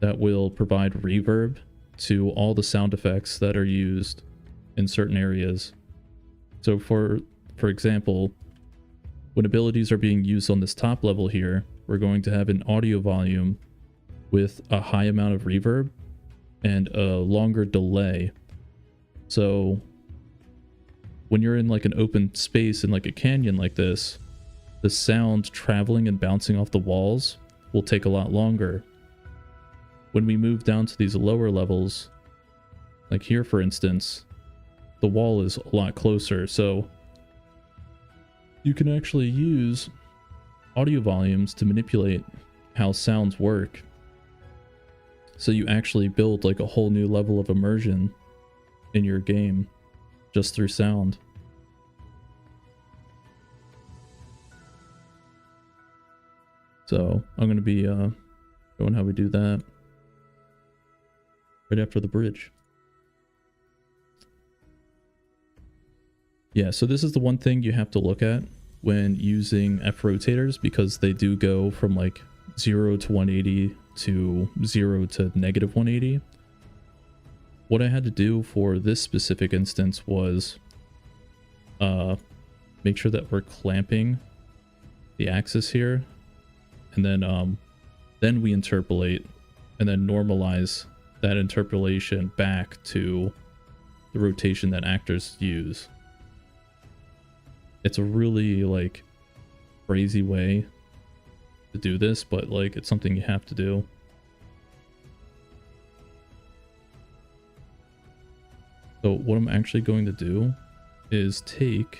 that will provide reverb to all the sound effects that are used in certain areas. So for example, when abilities are being used on this top level here, we're going to have an audio volume with a high amount of reverb and a longer delay. So when you're in like an open space in like a canyon like this, the sound traveling and bouncing off the walls will take a lot longer. When we move down to these lower levels, like here for instance, the wall is a lot closer, so you can actually use audio volumes to manipulate how sounds work. So you actually build like a whole new level of immersion in your game just through sound. So I'm going to be showing how we do that right after the bridge. Yeah, so this is the one thing you have to look at when using F rotators, because they do go from like 0 to 180 to 0 to negative 180. What I had to do for this specific instance was make sure that we're clamping the axis here, and then we interpolate and then normalize that interpolation back to the rotation that actors use. It's a really like crazy way to do this, but like it's something you have to do. So what I'm actually going to do is take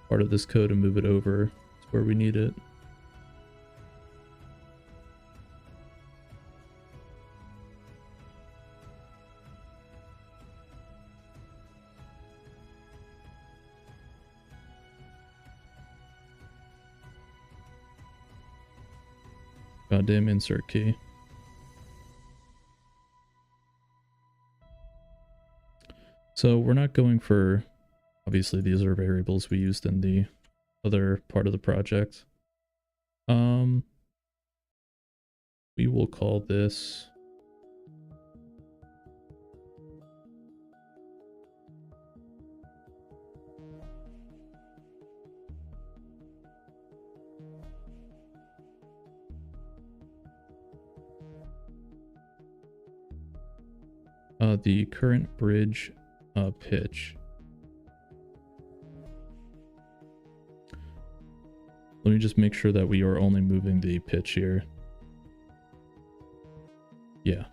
part of this code and move it over to where we need it. Goddamn insert key. So we're not going for, obviously these are variables we used in the other part of the project. We will call this the current bridge pitch. Let me just make sure that we are only moving the pitch here. Yeah.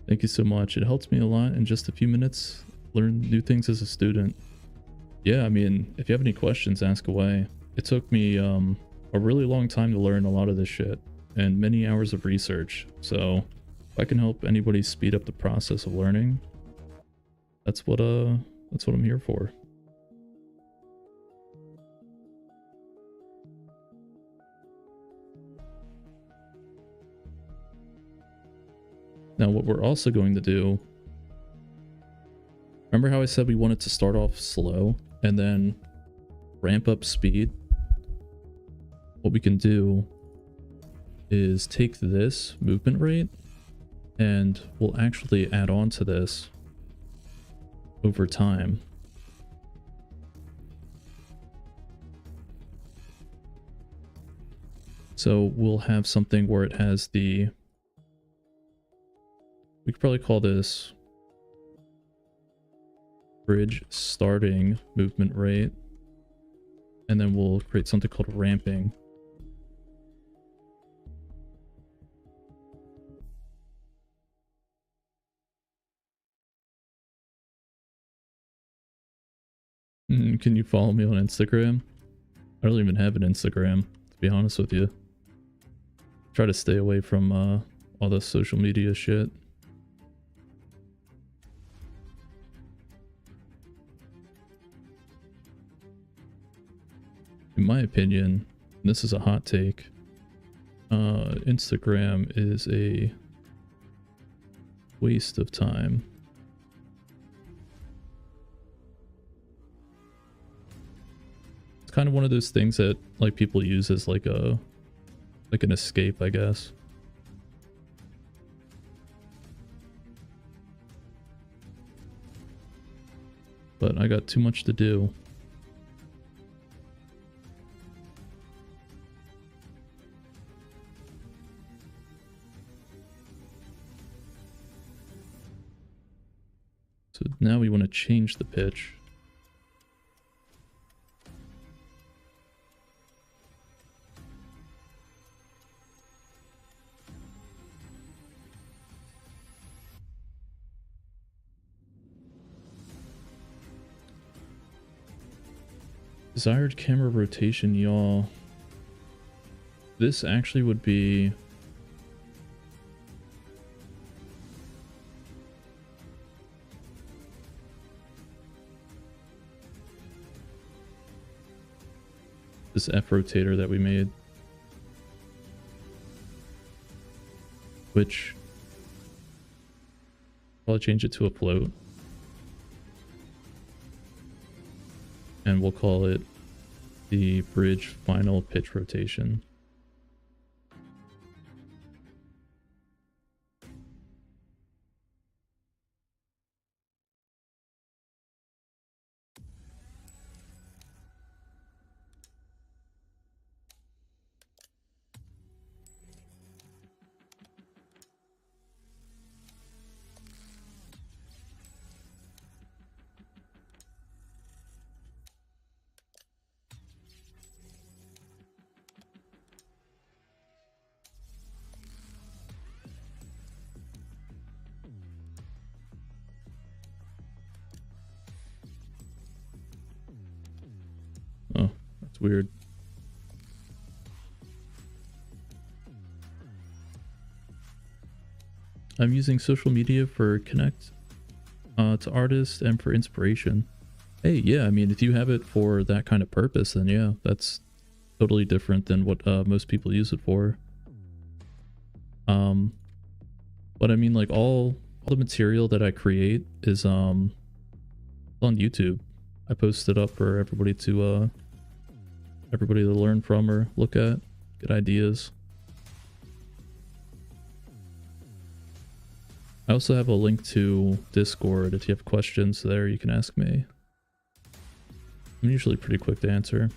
Thank you so much. It helps me a lot in just a few minutes. Learn new things as a student. Yeah, I mean, if you have any questions, ask away. It took me a really long time to learn a lot of this shit. and many hours of research. So if I can help anybody speed up the process of learning, that's what I'm here for. Now what we're also going to do, remember how I said we wanted to start off slow and then ramp up speed? What we can do is take this movement rate and we'll actually add on to this over time. So we'll have something where it has the, we could probably call this bridge starting movement rate, and then we'll create something called ramping. Can you follow me on Instagram? I don't even have an Instagram, to be honest with you. Try to stay away from all the social media shit. In my opinion, and this is a hot take, Instagram is a waste of time. It's kind of one of those things that like people use as like an escape, I guess. But I got too much to do. So now we want to change the pitch. Desired camera rotation, y'all. This actually would be this F rotator that we made, which I'll change it to a float, and we'll call it the bridge final pitch rotation. Oh, that's weird. I'm using social media for connect to artists and for inspiration. Hey, yeah, I mean, if you have it for that kind of purpose, then yeah, that's totally different than what most people use it for. But I mean, like all the material that I create is on YouTube. I post it up for everybody to learn from or look at, get ideas. I also have a link to Discord. If you have questions there, you can ask me. I'm usually pretty quick to answer.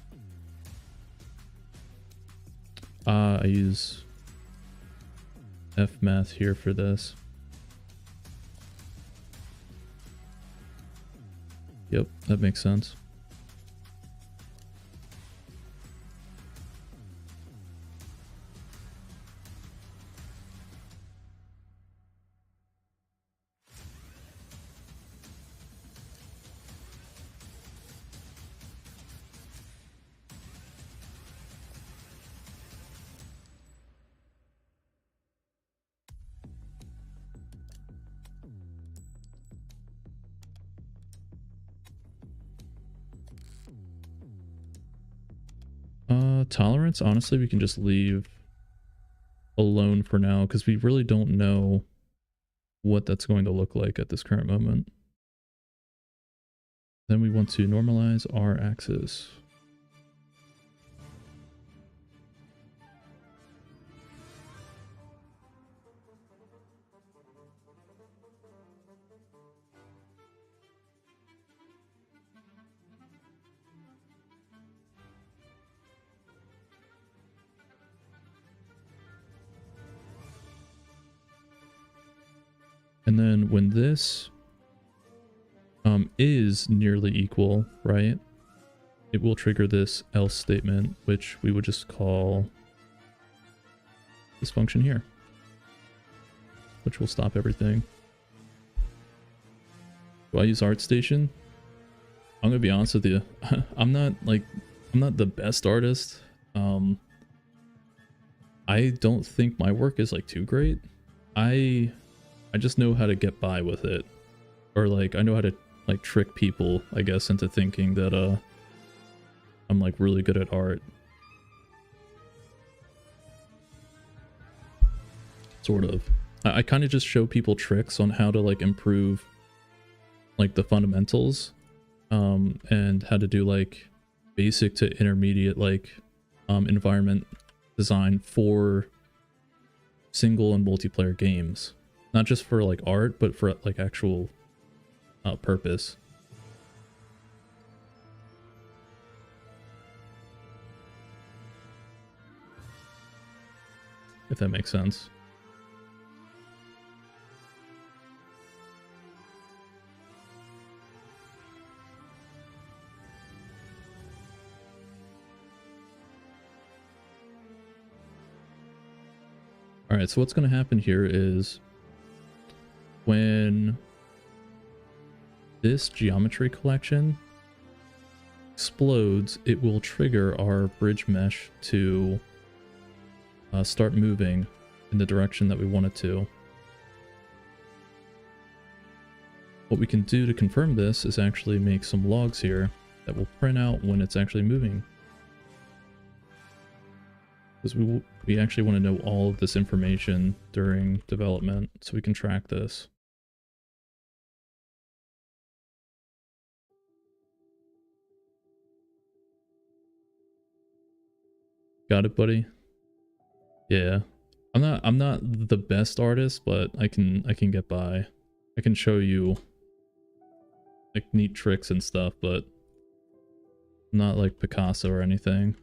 I use FMath here for this. Yep, that makes sense. Tolerance, honestly, we can just leave alone for now because we really don't know what that's going to look like at this current moment. Then we want to normalize our axis. And then when this is nearly equal, right, it will trigger this else statement, which we would just call this function here, which will stop everything. Do I use ArtStation? I'm gonna be honest with you. I'm not the best artist. I don't think my work is like too great. I just know how to get by with it. Or like I know how to like trick people, I guess, into thinking that I'm like really good at art. Sort of. I kind of just show people tricks on how to like improve like the fundamentals and how to do like basic to intermediate like environment design for single and multiplayer games. Not just for like art, but for like actual purpose. If that makes sense. All right, so what's going to happen here is when this geometry collection explodes, it will trigger our bridge mesh to start moving in the direction that we want it to. What we can do to confirm this is actually make some logs here that will print out when it's actually moving. Because we actually want to know all of this information during development so we can track this. Got it, buddy? Yeah. I'm not the best artist, but I can get by. I can show you like neat tricks and stuff, but I'm not like Picasso or anything.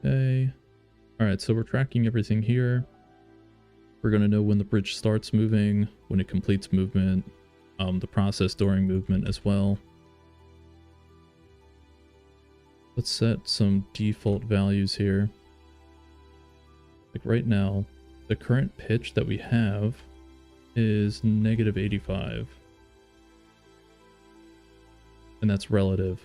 Okay. Alright, so we're tracking everything here. We're going to know when the bridge starts moving, when it completes movement, the process during movement as well. Let's set some default values here. Like right now, the current pitch that we have is -85. And that's relative.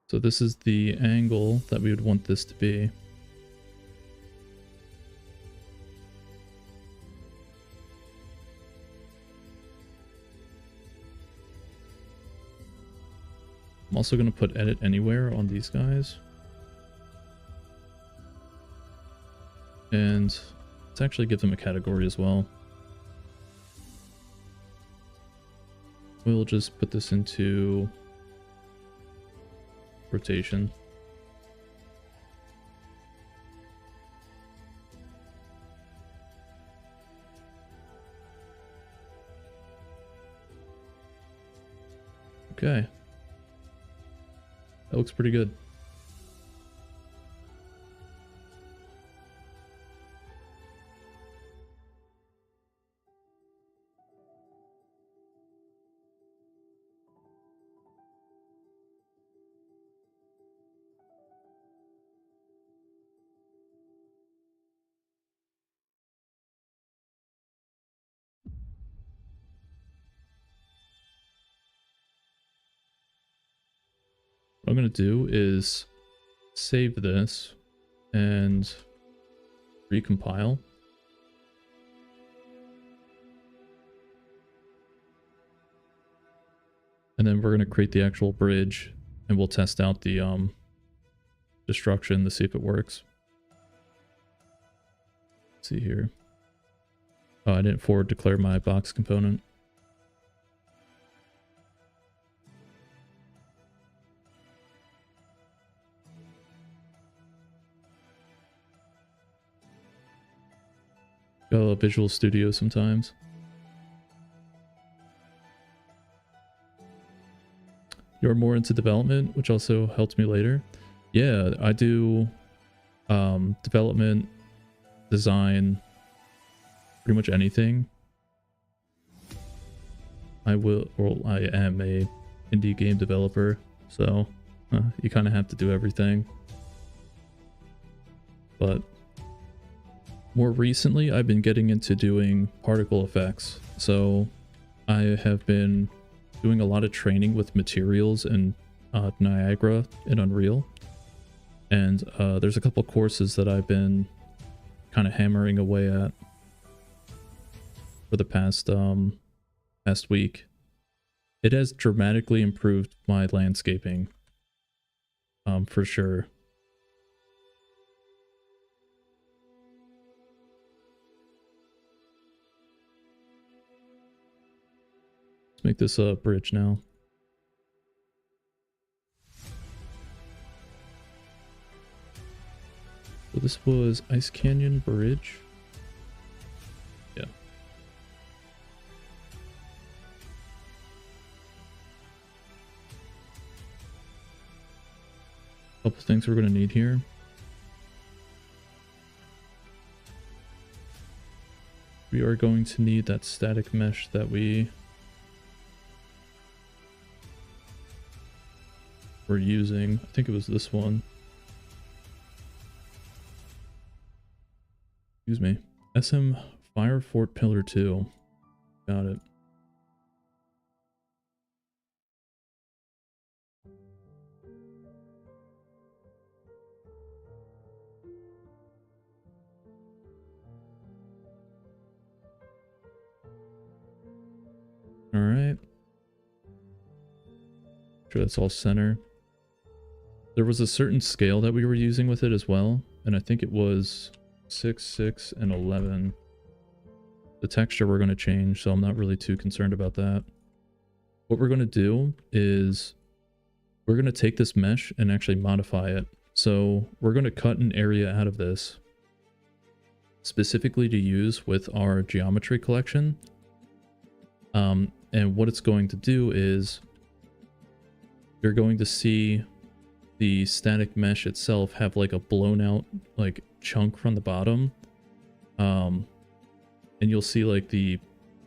So this is the angle that we would want this to be. I'm also going to put edit anywhere on these guys. And let's actually give them a category as well. We'll just put this into rotation. Okay. That looks pretty good. What I'm going to do is save this and recompile. And then we're going to create the actual bridge and we'll test out the destruction to see if it works. Let's see here. Oh, I didn't forward declare my box component. Got a Visual Studio sometimes. You're more into development, which also helps me later. Yeah, I do development, design, pretty much anything. I am a indie game developer, so you kind of have to do everything. But more recently, I've been getting into doing particle effects. So I have been doing a lot of training with materials and Niagara in Unreal. And there's a couple courses that I've been kind of hammering away at for the past week. It has dramatically improved my landscaping, for sure. Let's make this a bridge now. So this was Ice Canyon Bridge. Yeah. Couple things we're going to need here. We are going to need that static mesh that we were using. I think it was this one. Excuse me. SM Fire Fort Pillar 2. Got it. All right. Sure, that's all center. There was a certain scale that we were using with it as well, and I think it was 6, 6, and 11. The texture we're going to change, so I'm not really too concerned about that. What we're going to do is we're going to take this mesh and actually modify it. So we're going to cut an area out of this specifically to use with our geometry collection. And what it's going to do is you're going to see the static mesh itself have like a blown out like chunk from the bottom. And you'll see like the,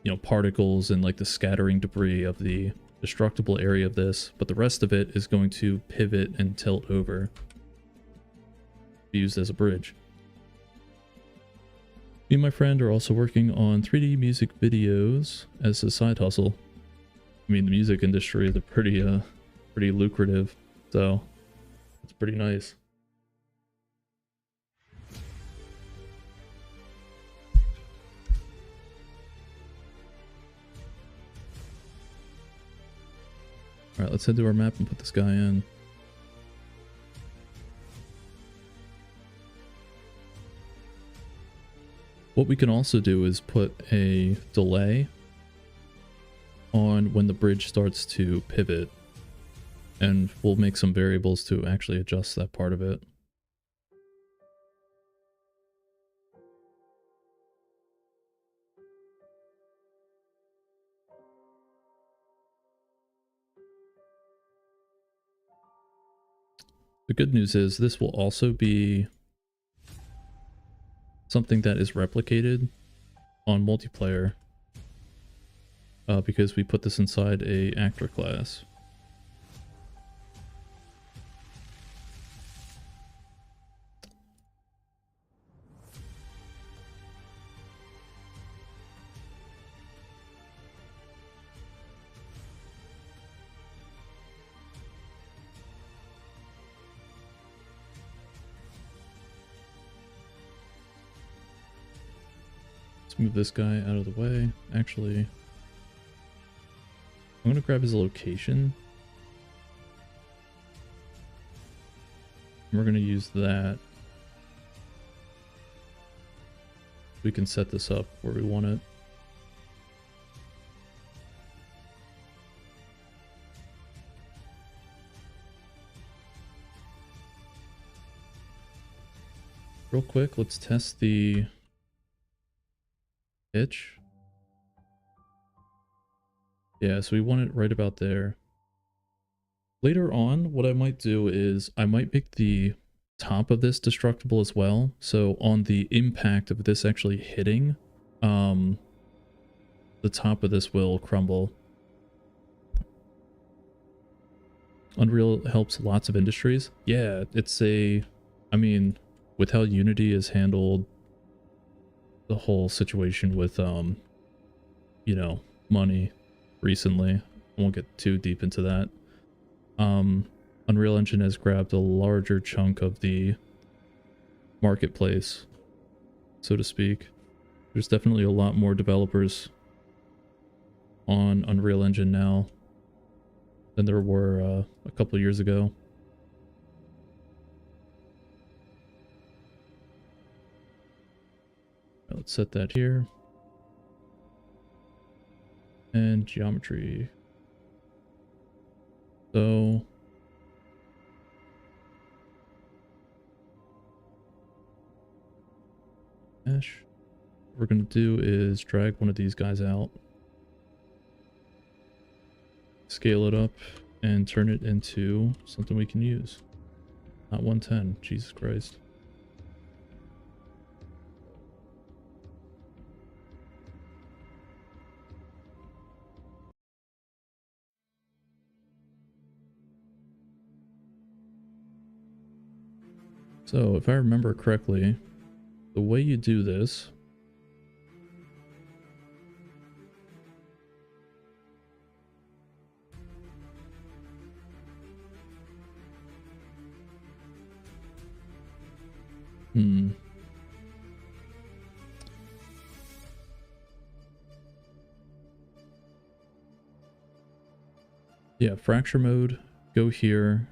you know, particles and like the scattering debris of the destructible area of this, but the rest of it is going to pivot and tilt over, be used as a bridge. Me and my friend are also working on 3D music videos as a side hustle. I mean, the music industry is pretty lucrative, so it's pretty nice. All right, let's head to our map and put this guy in. What we can also do is put a delay on when the bridge starts to pivot, and we'll make some variables to actually adjust that part of it. The good news is this will also be something that is replicated on multiplayer because we put this inside a actor class. Move this guy out of the way. Actually, I'm gonna grab his location. We're gonna use that. We can set this up where we want it. Real quick, let's test the pitch. Yeah, so we want it right about there. Later on, what I might do is I might make the top of this destructible as well. So on the impact of this actually hitting, the top of this will crumble. Unreal helps lots of industries. Yeah, it's I mean, with how Unity has handled the whole situation with, you know, money recently. I won't get too deep into that. Unreal Engine has grabbed a larger chunk of the marketplace, so to speak. There's definitely a lot more developers on Unreal Engine now than there were a couple years ago. Let's set that here. And geometry. So mesh. What we're gonna do is drag one of these guys out, scale it up, and turn it into something we can use. Not 110, Jesus Christ. So if I remember correctly, the way you do this yeah, fracture mode, go here,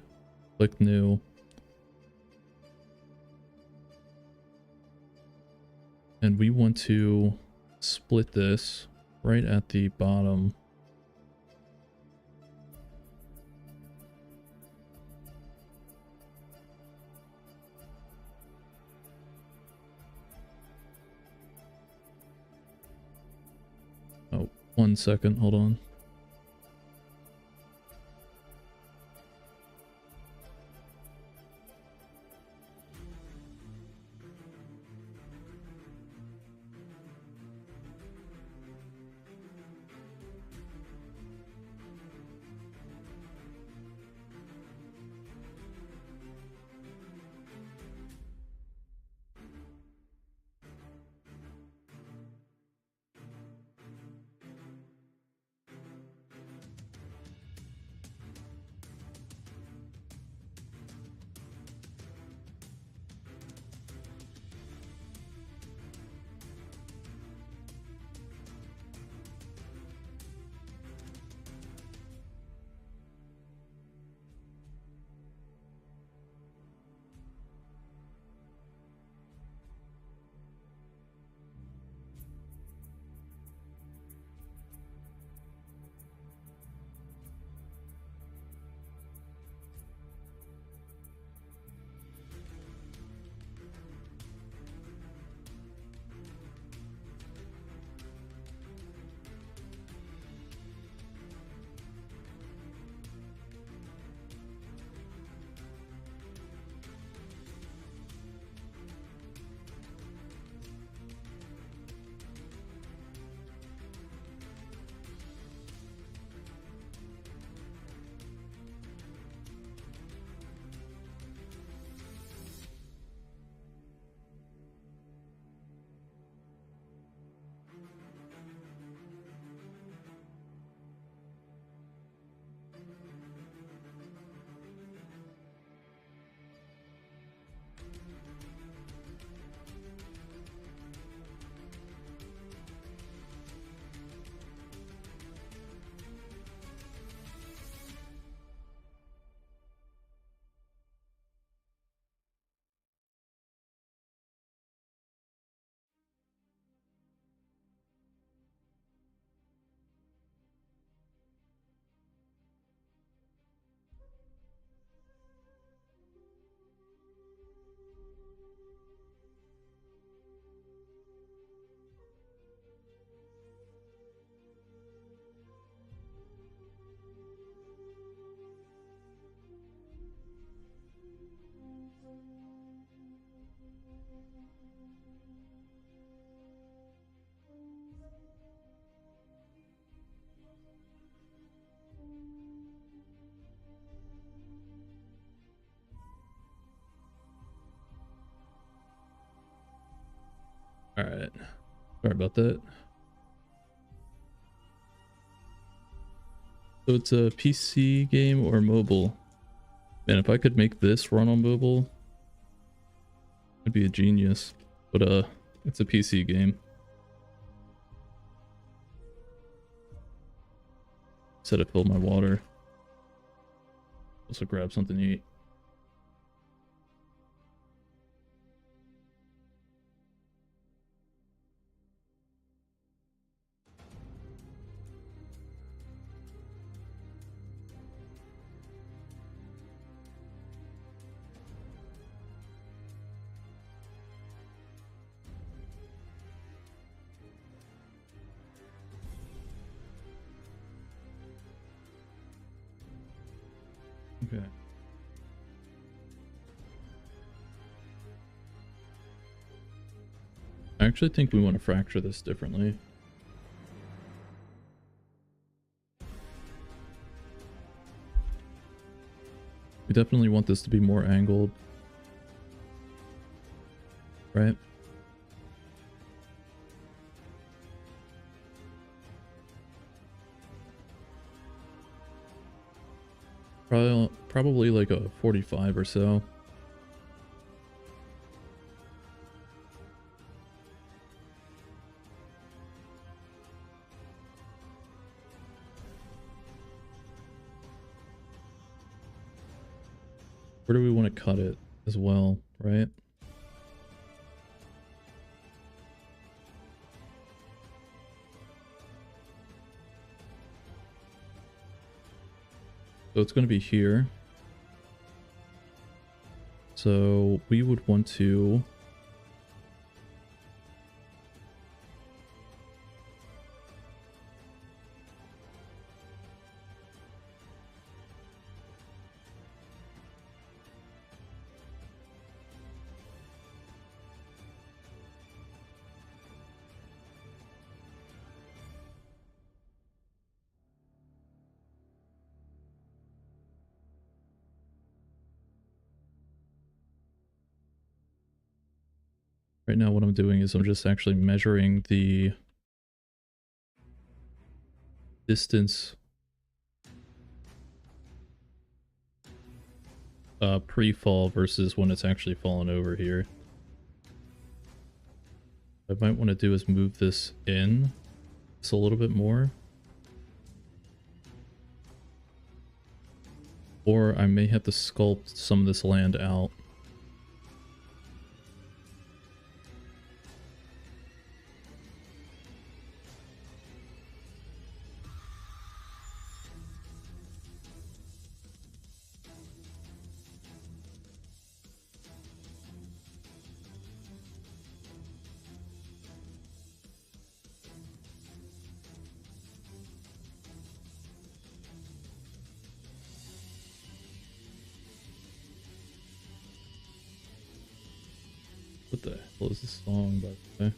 click new. And we want to split this right at the bottom. Oh, 1 second, hold on. Alright. Sorry about that. So it's a PC game or mobile? Man, if I could make this run on mobile, I'd be a genius. But it's a PC game. Said I filled my water. Also grab something to eat. Okay. I actually think we want to fracture this differently. We definitely want this to be more angled. Right? Probably like a 45 or so. Where do we want to cut it as well, right? So it's going to be here. So we would want to right now what I'm doing is I'm just actually measuring the distance pre-fall versus when it's actually fallen over here. What I might want to do is move this in just a little bit more. Or I may have to sculpt some of this land out. What the hell is this song, by the way?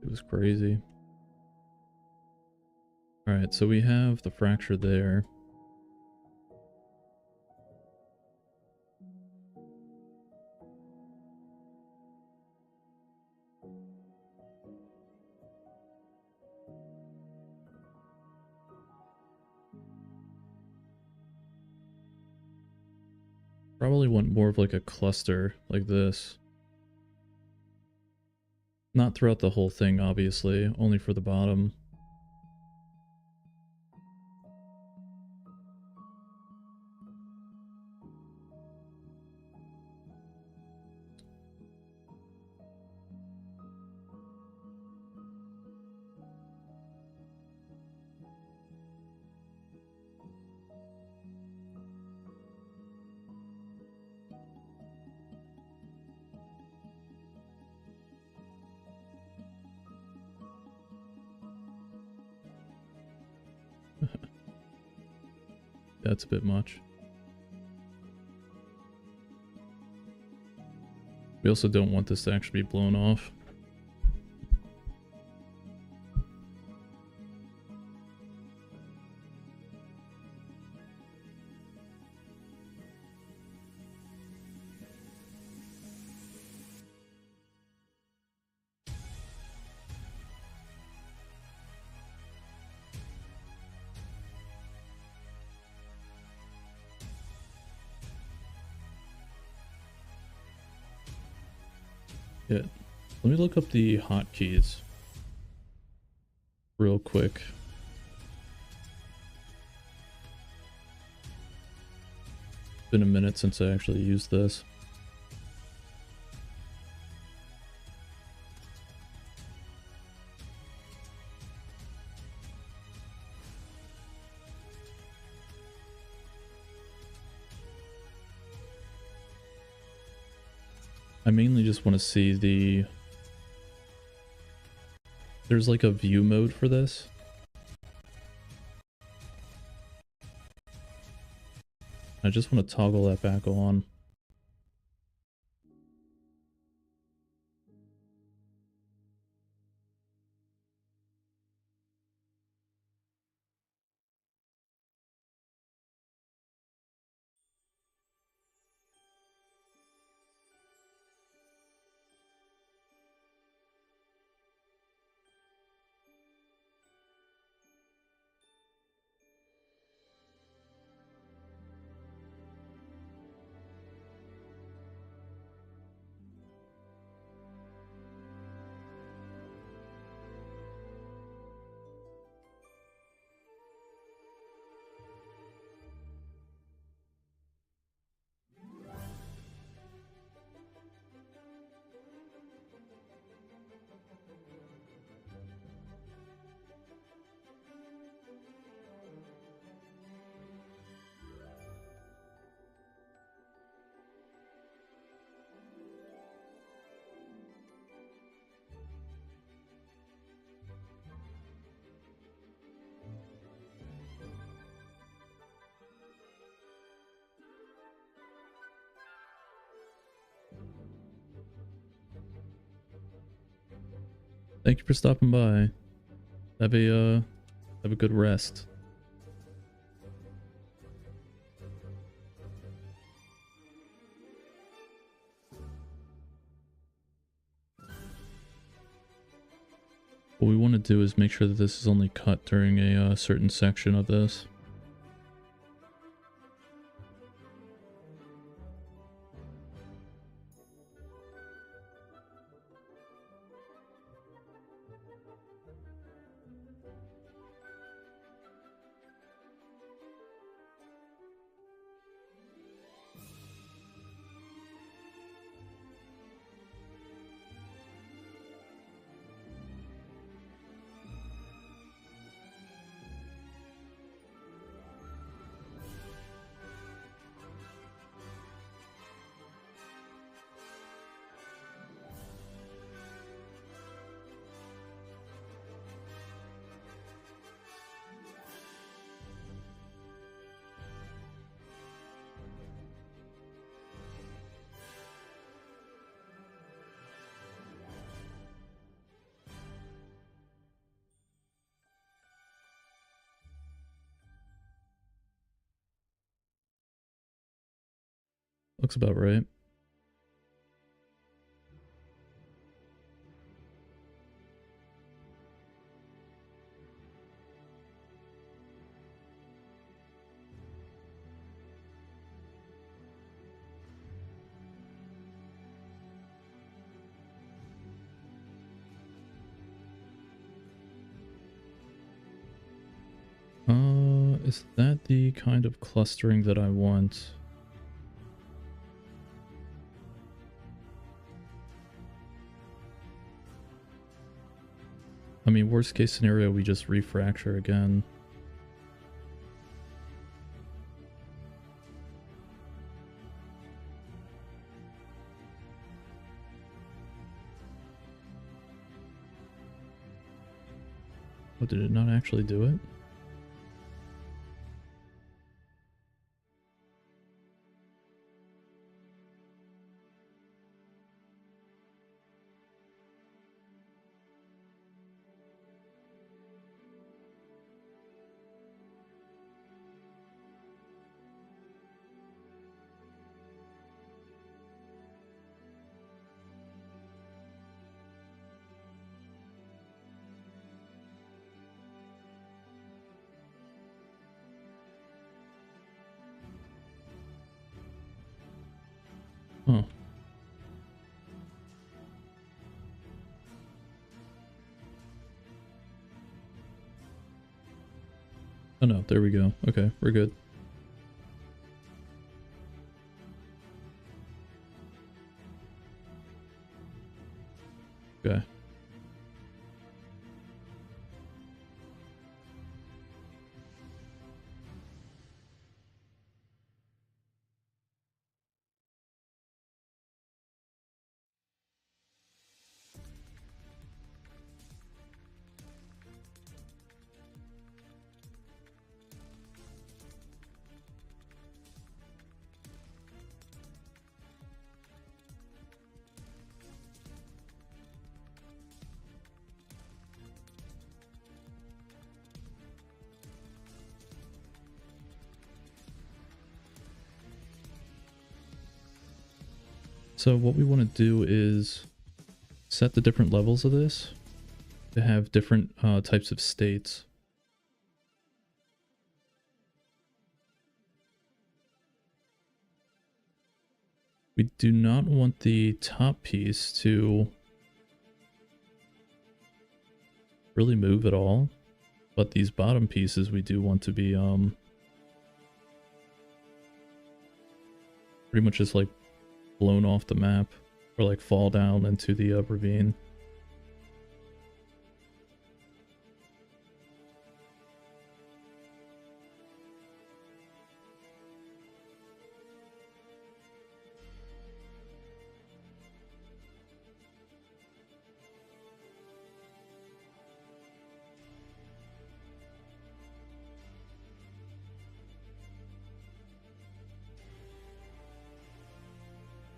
It was crazy. Alright, so we have the fracture there. Probably want more of like a cluster like this. Not throughout the whole thing, obviously, only for the bottom. That's a bit much. We also don't want this to actually be blown off. Yeah, let me look up the hotkeys real quick. It's been a minute since I actually used this. I mainly just want to see the... There's like a view mode for this. I just want to toggle that back on. Thank you for stopping by. Have a good rest. What we want to do is make sure that this is only cut during a certain section of this. Looks about right. Is that the kind of clustering that I want? I mean, worst case scenario, we just refracture again. Oh, did it not actually do it? Oh no, there we go. Okay, we're good. Okay. So what we want to do is set the different levels of this to have different types of states. We do not want the top piece to really move at all, but these bottom pieces we do want to be pretty much just like blown off the map or like fall down into the ravine.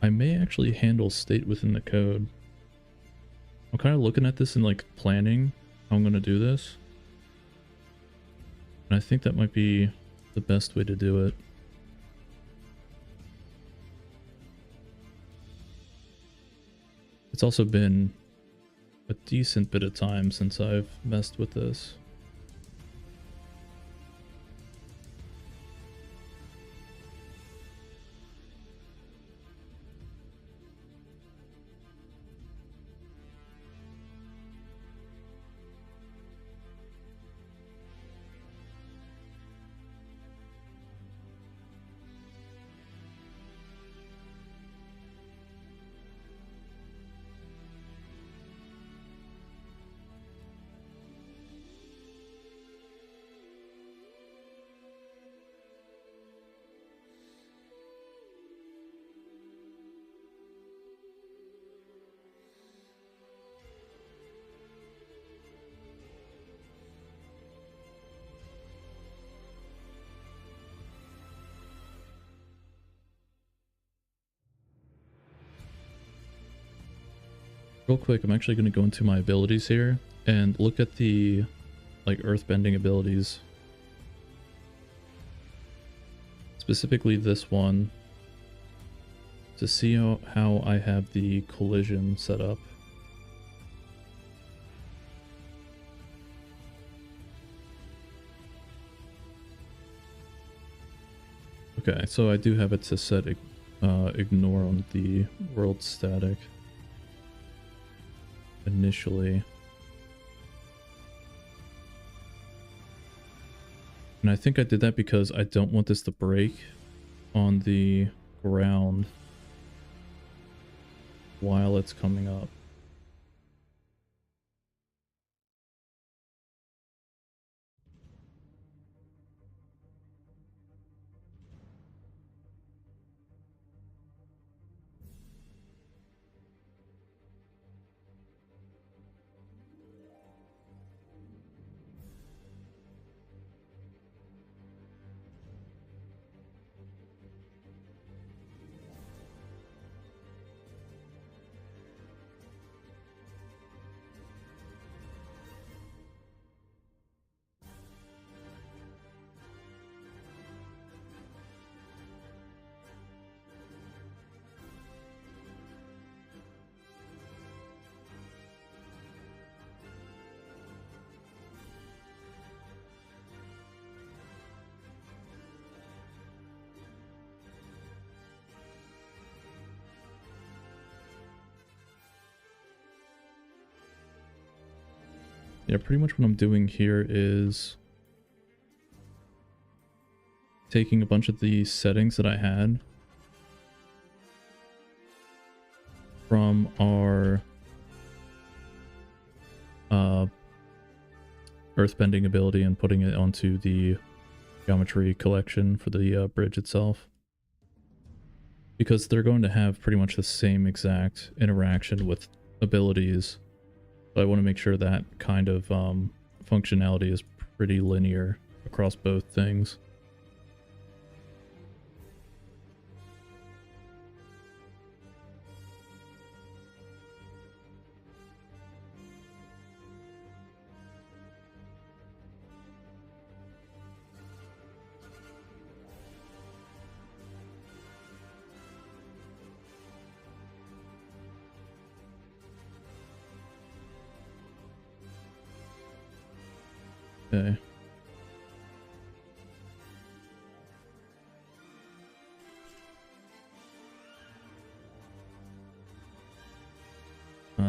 I may actually handle state within the code. I'm kind of looking at this and like planning how I'm going to do this. And I think that might be the best way to do it. It's also been a decent bit of time since I've messed with this. Real quick, I'm actually going to go into my abilities here and look at the like earthbending abilities. Specifically this one to see how I have the collision set up. Okay, so I do have it to set ignore on the world static initially. And I think I did that because I don't want this to break on the ground while it's coming up. Yeah, pretty much what I'm doing here is taking a bunch of the settings that I had from our earthbending ability and putting it onto the geometry collection for the bridge itself. Because they're going to have pretty much the same exact interaction with abilities. But I want to make sure that kind of functionality is pretty linear across both things. Okay.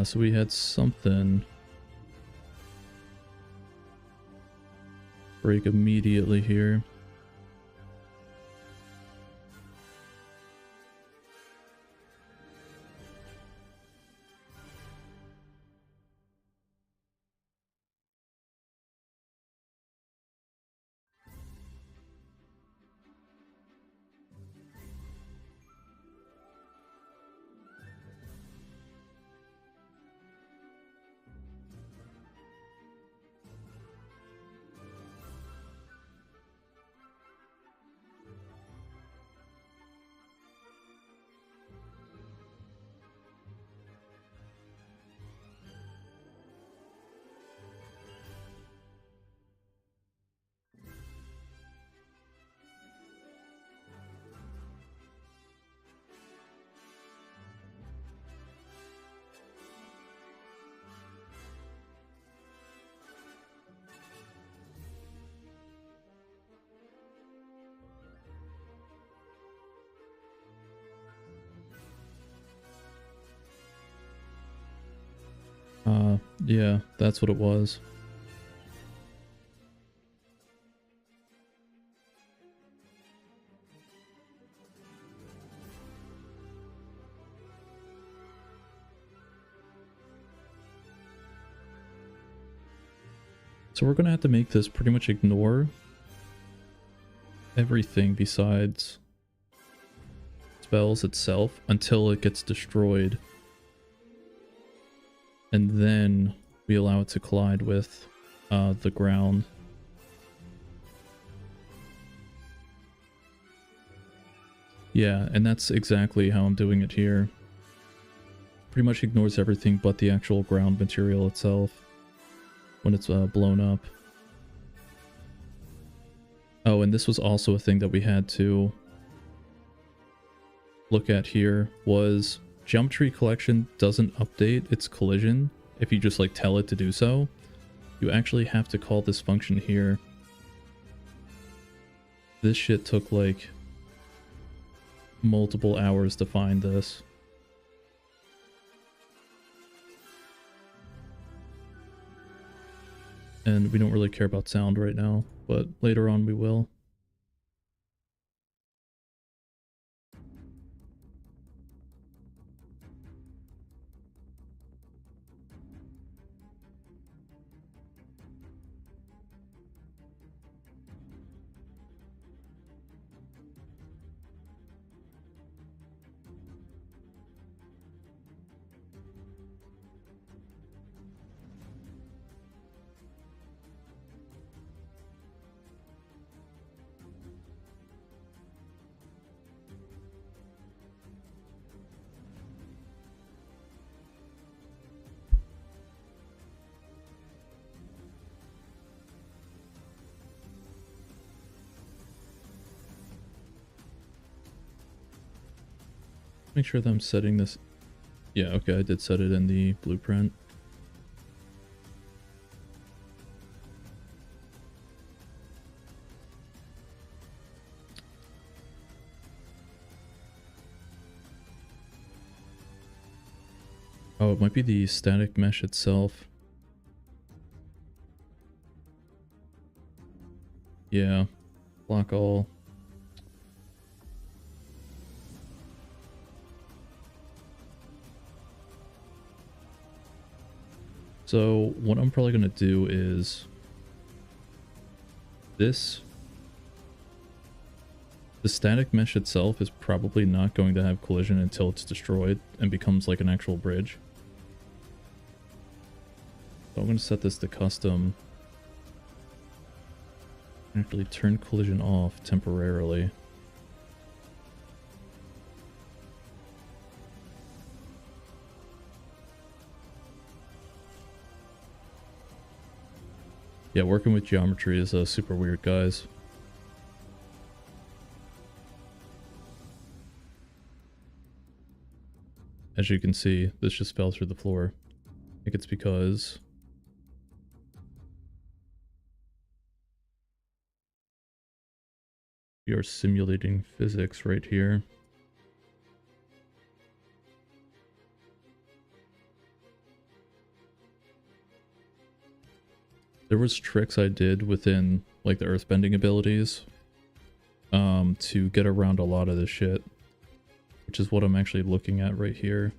So we had something break immediately here. Yeah, that's what it was. So we're going to have to make this pretty much ignore everything besides spells itself until it gets destroyed. And then we allow it to collide with the ground. Yeah, and that's exactly how I'm doing it here. Pretty much ignores everything but the actual ground material itself when it's blown up. Oh, and this was also a thing that we had to look at here, was geometry collection doesn't update its collision if you just like tell it to do so. You actually have to call this function here. This shit took like multiple hours to find this. And we don't really care about sound right now, but later on we will. Make sure that I'm setting this. Yeah, okay, I did set it in the blueprint. Oh, it might be the static mesh itself. Yeah, block all. So what I'm probably going to do is this. The static mesh itself is probably not going to have collision until it's destroyed and becomes like an actual bridge. So I'm going to set this to custom. Actually turn collision off temporarily. Yeah, working with geometry is super weird, guys. As you can see, this just fell through the floor. I think it's because we are simulating physics right here. There was tricks I did within like the earthbending abilities to get around a lot of this shit, which is what I'm actually looking at right here.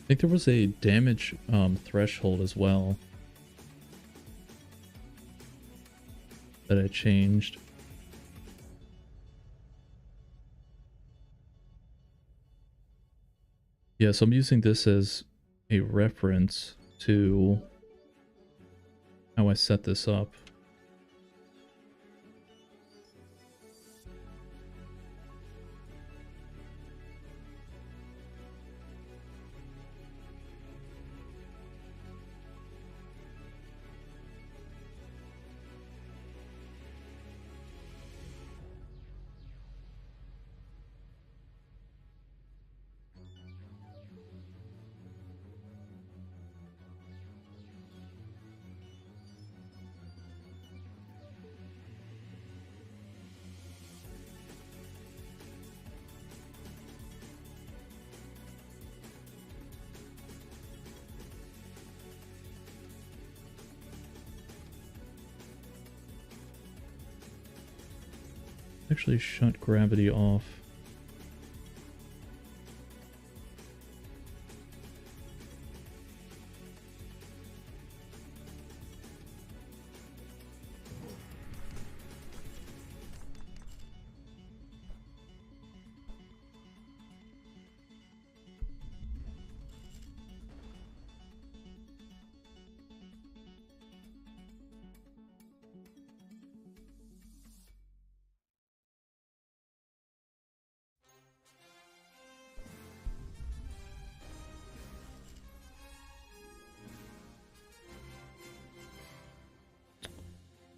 I think there was a damage threshold as well that I changed. Yeah, so I'm using this as a reference to how I set this up. Actually shut gravity off.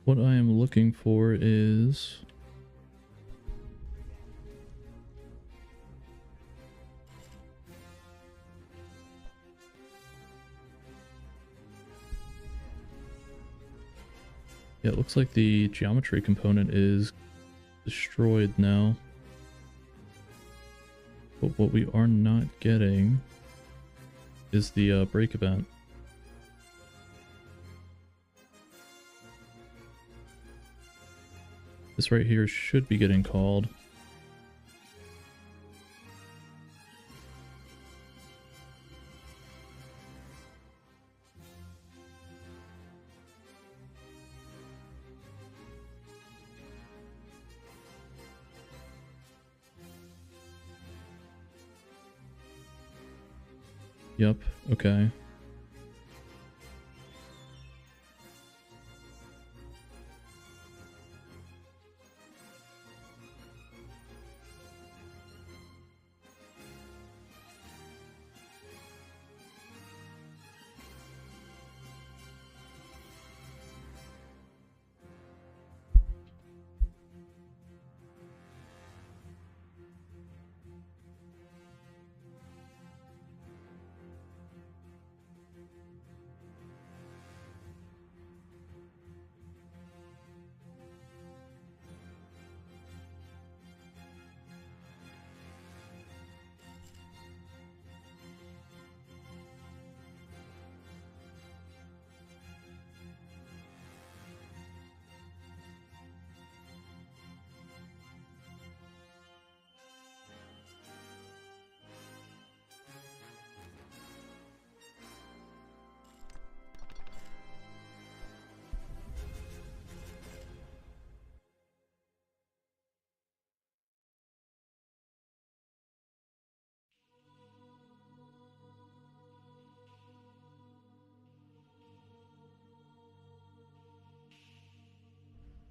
What I am looking for is... yeah, it looks like the geometry component is destroyed now. But what we are not getting is the break event. This right here should be getting called. Yep, okay.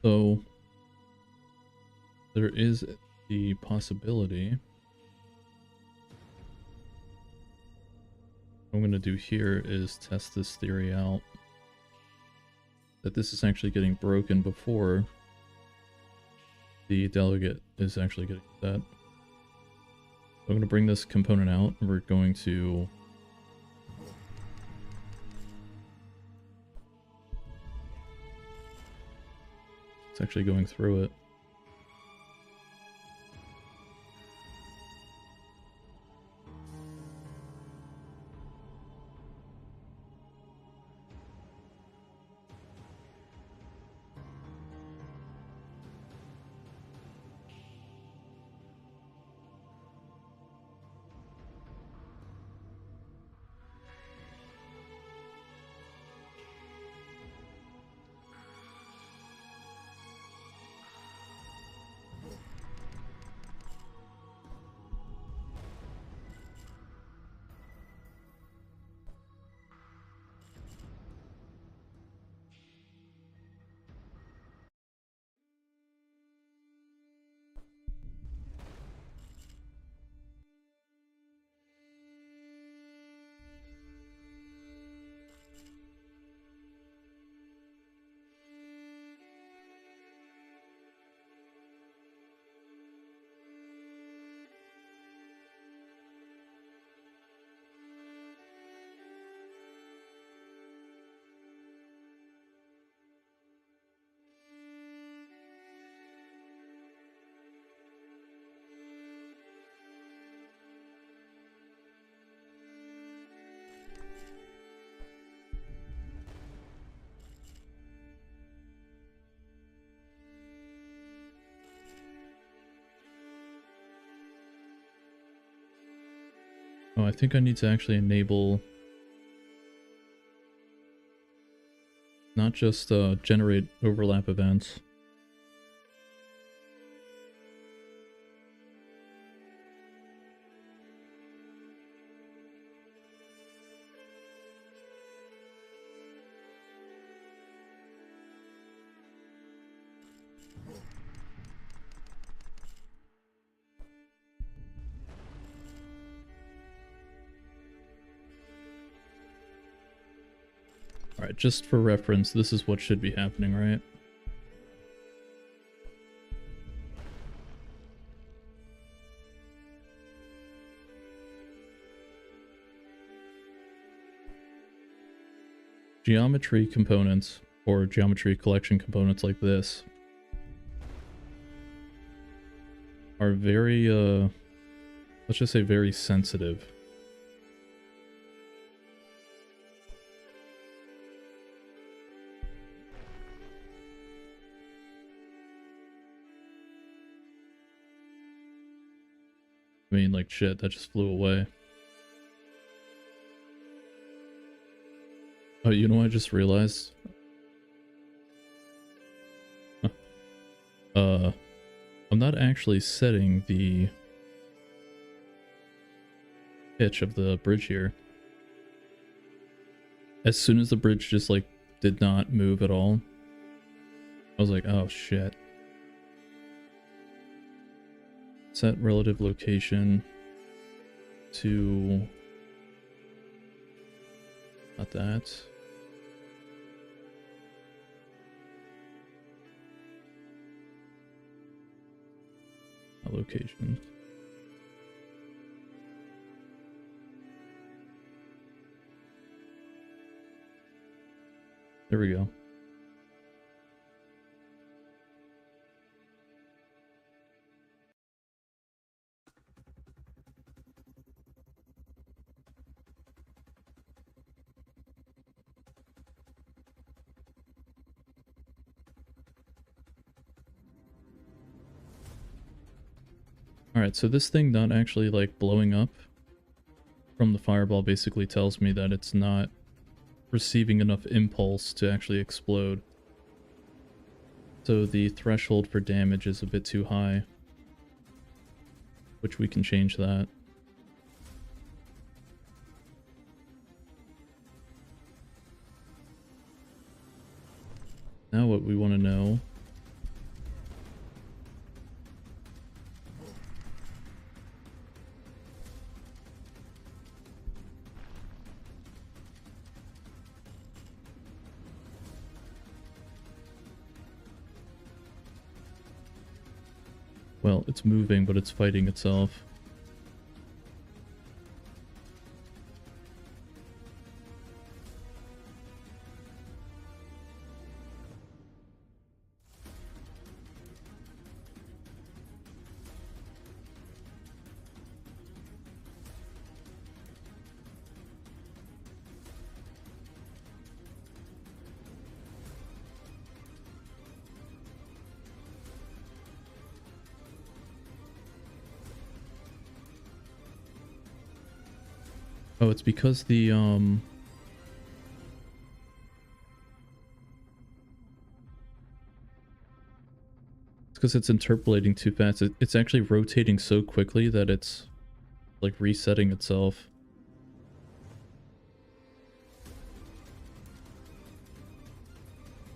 So there is the possibility. What I'm going to do here is test this theory out, that this is actually getting broken before the delegate is actually getting set. I'm going to bring this component out, and we're going to it's actually going through it. Oh, I think I need to actually enable not just generate overlap events. Alright, just for reference, this is what should be happening, right? geometry components or geometry collection components like this are very, let's just say very sensitive. I mean, like, shit, that just flew away. Oh, you know what I just realized? I'm not actually setting the pitch of the bridge here. As soon as the bridge just, like, did not move at all, I was like, oh, shit. Set relative location to... not that. Not location. There we go. Alright, so this thing not actually, like, blowing up from the fireball basically tells me that it's not receiving enough impulse to actually explode. So the threshold for damage is a bit too high, which we can change that. Now what we want to know well, it's moving, but it's fighting itself. Oh, it's because the, it's because it's interpolating too fast. It's actually rotating so quickly that it's, like, resetting itself.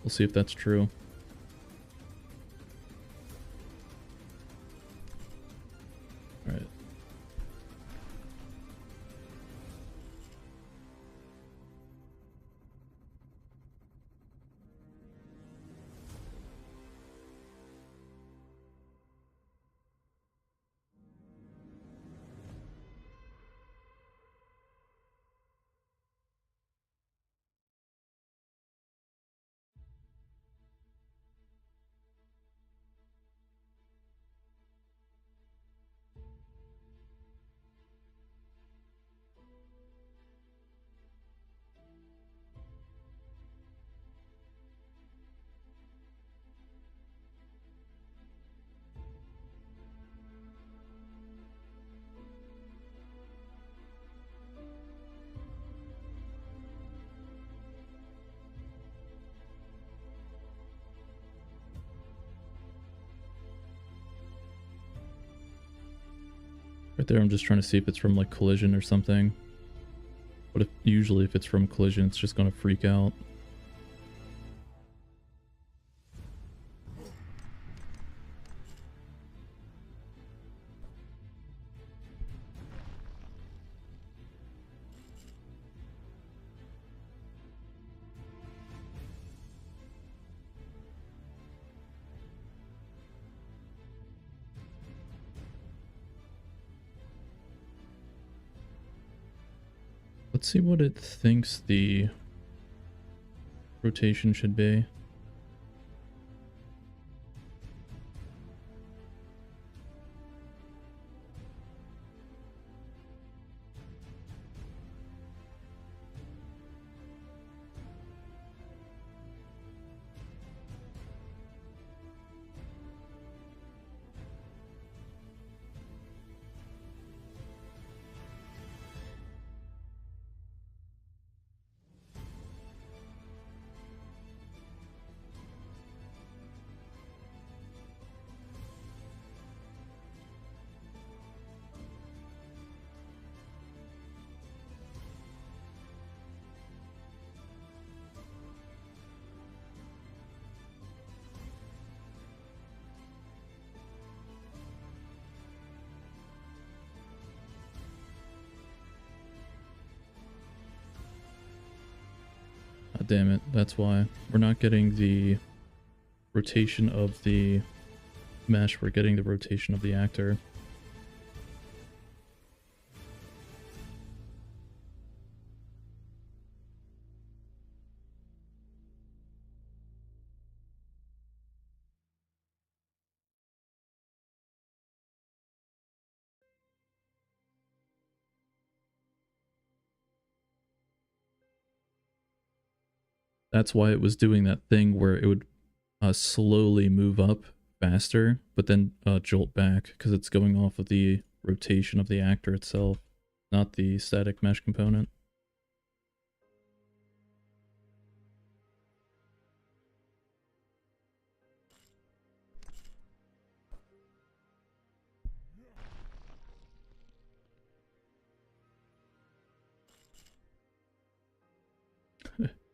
We'll see if that's true. Alright. Right there, I'm just trying to see if it's from, like, collision or something. But usually if it's from collision, it's just gonna freak out. Let's see what it thinks the rotation should be. God damn it, that's why. We're not getting the rotation of the mesh, we're getting the rotation of the actor. That's why it was doing that thing where it would slowly move up faster, but then jolt back, because it's going off of the rotation of the actor itself, not the static mesh component.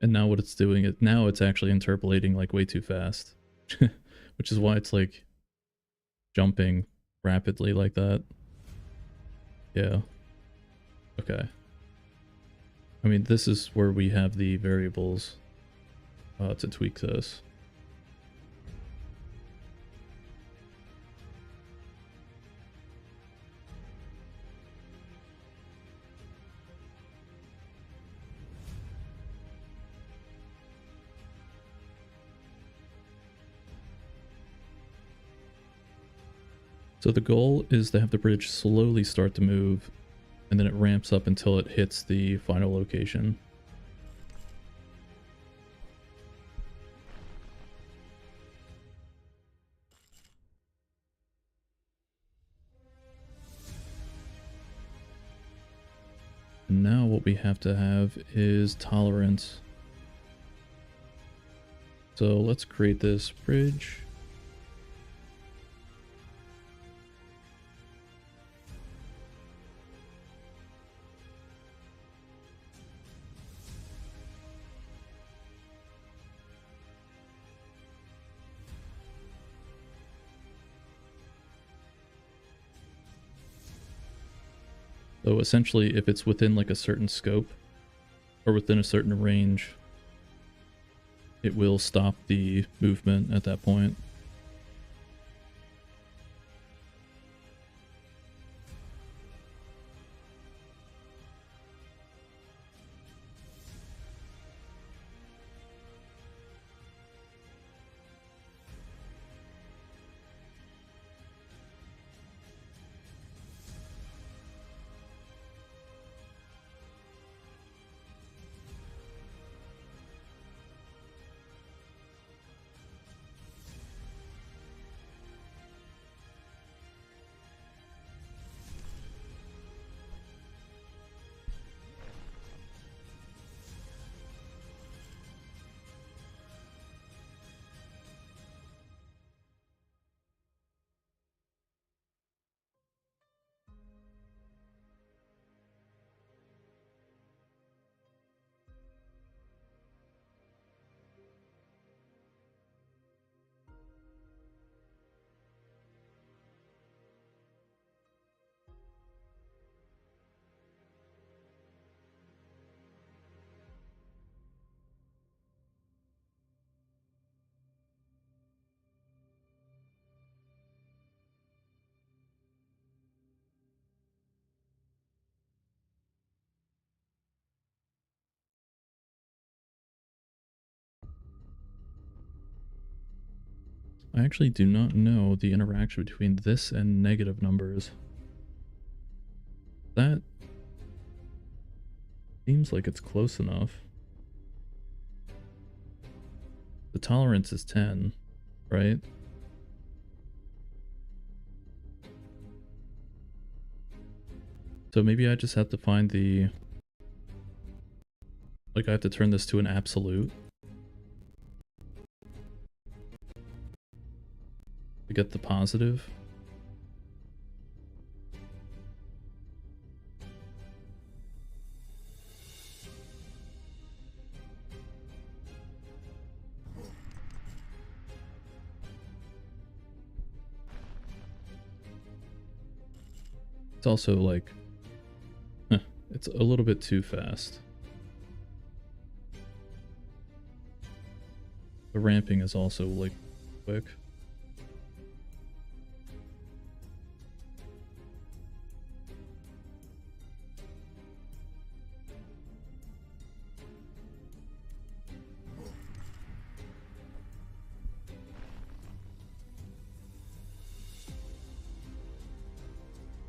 And now what it's doing, now it's actually interpolating like way too fast. Which is why it's like jumping rapidly like that. Yeah. Okay. I mean, this is where we have the variables to tweak this. So the goal is to have the bridge slowly start to move, and then it ramps up until it hits the final location. And now what we have to have is tolerance. So let's create this bridge. So essentially, if it's within like a certain scope or within a certain range, it will stop the movement at that point. I actually do not know the interaction between this and negative numbers. That seems like it's close enough. The tolerance is 10, right? So maybe I just have to find the... Like I have to turn this to an absolute to get the positive. It's also like, it's a little bit too fast. The ramping is also like quick.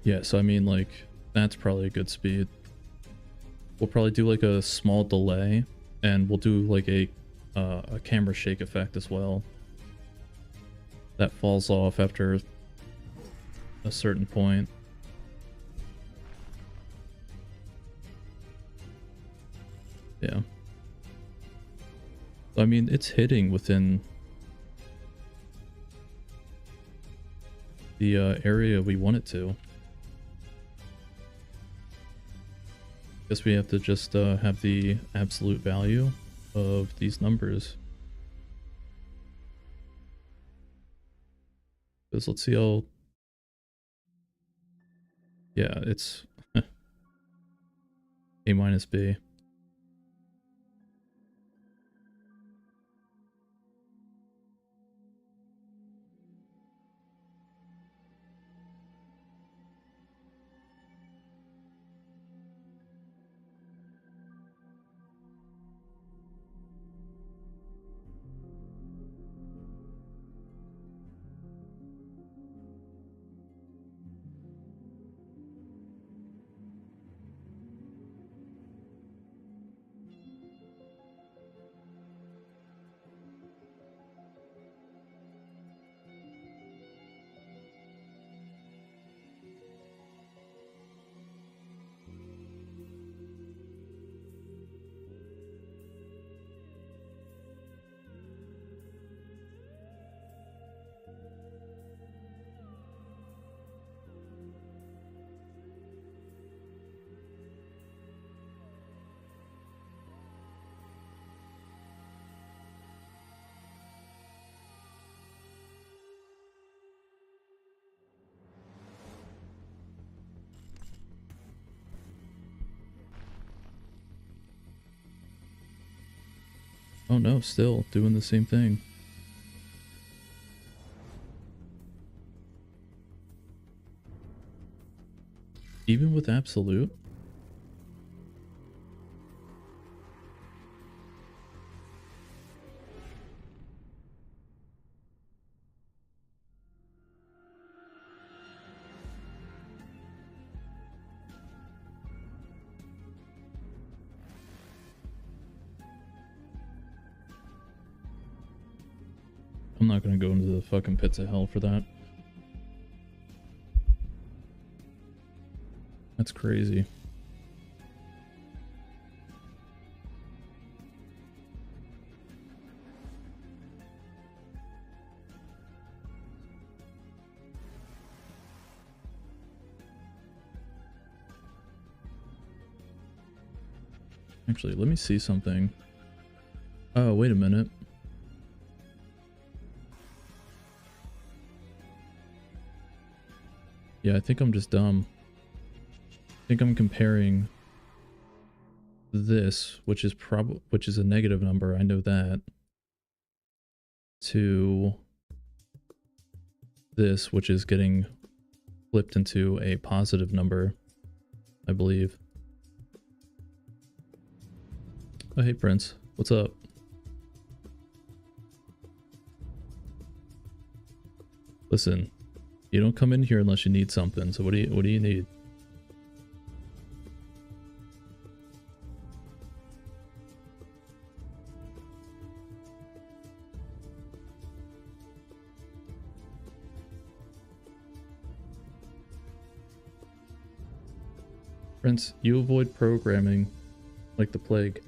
Yeah, so I mean, like, that's probably a good speed. We'll probably do like a small delay, and we'll do like a camera shake effect as well. That falls off after a certain point. Yeah. I mean, it's hitting within the area we want it to. Guess we have to just have the absolute value of these numbers. Because let's see how... Yeah, it's A minus B. Oh no, still doing the same thing. Even with absolute? I'm not gonna go into the fucking pits of hell for that. That's crazy. Actually, let me see something. Oh, wait a minute. Yeah, I think I'm just dumb. I think I'm comparing this, which is a negative number, I know that, to this, which is getting flipped into a positive number, I believe. Oh, hey Prince, what's up? Listen, you don't come in here unless you need something. So what do you need? Prince, you avoid programming like the plague.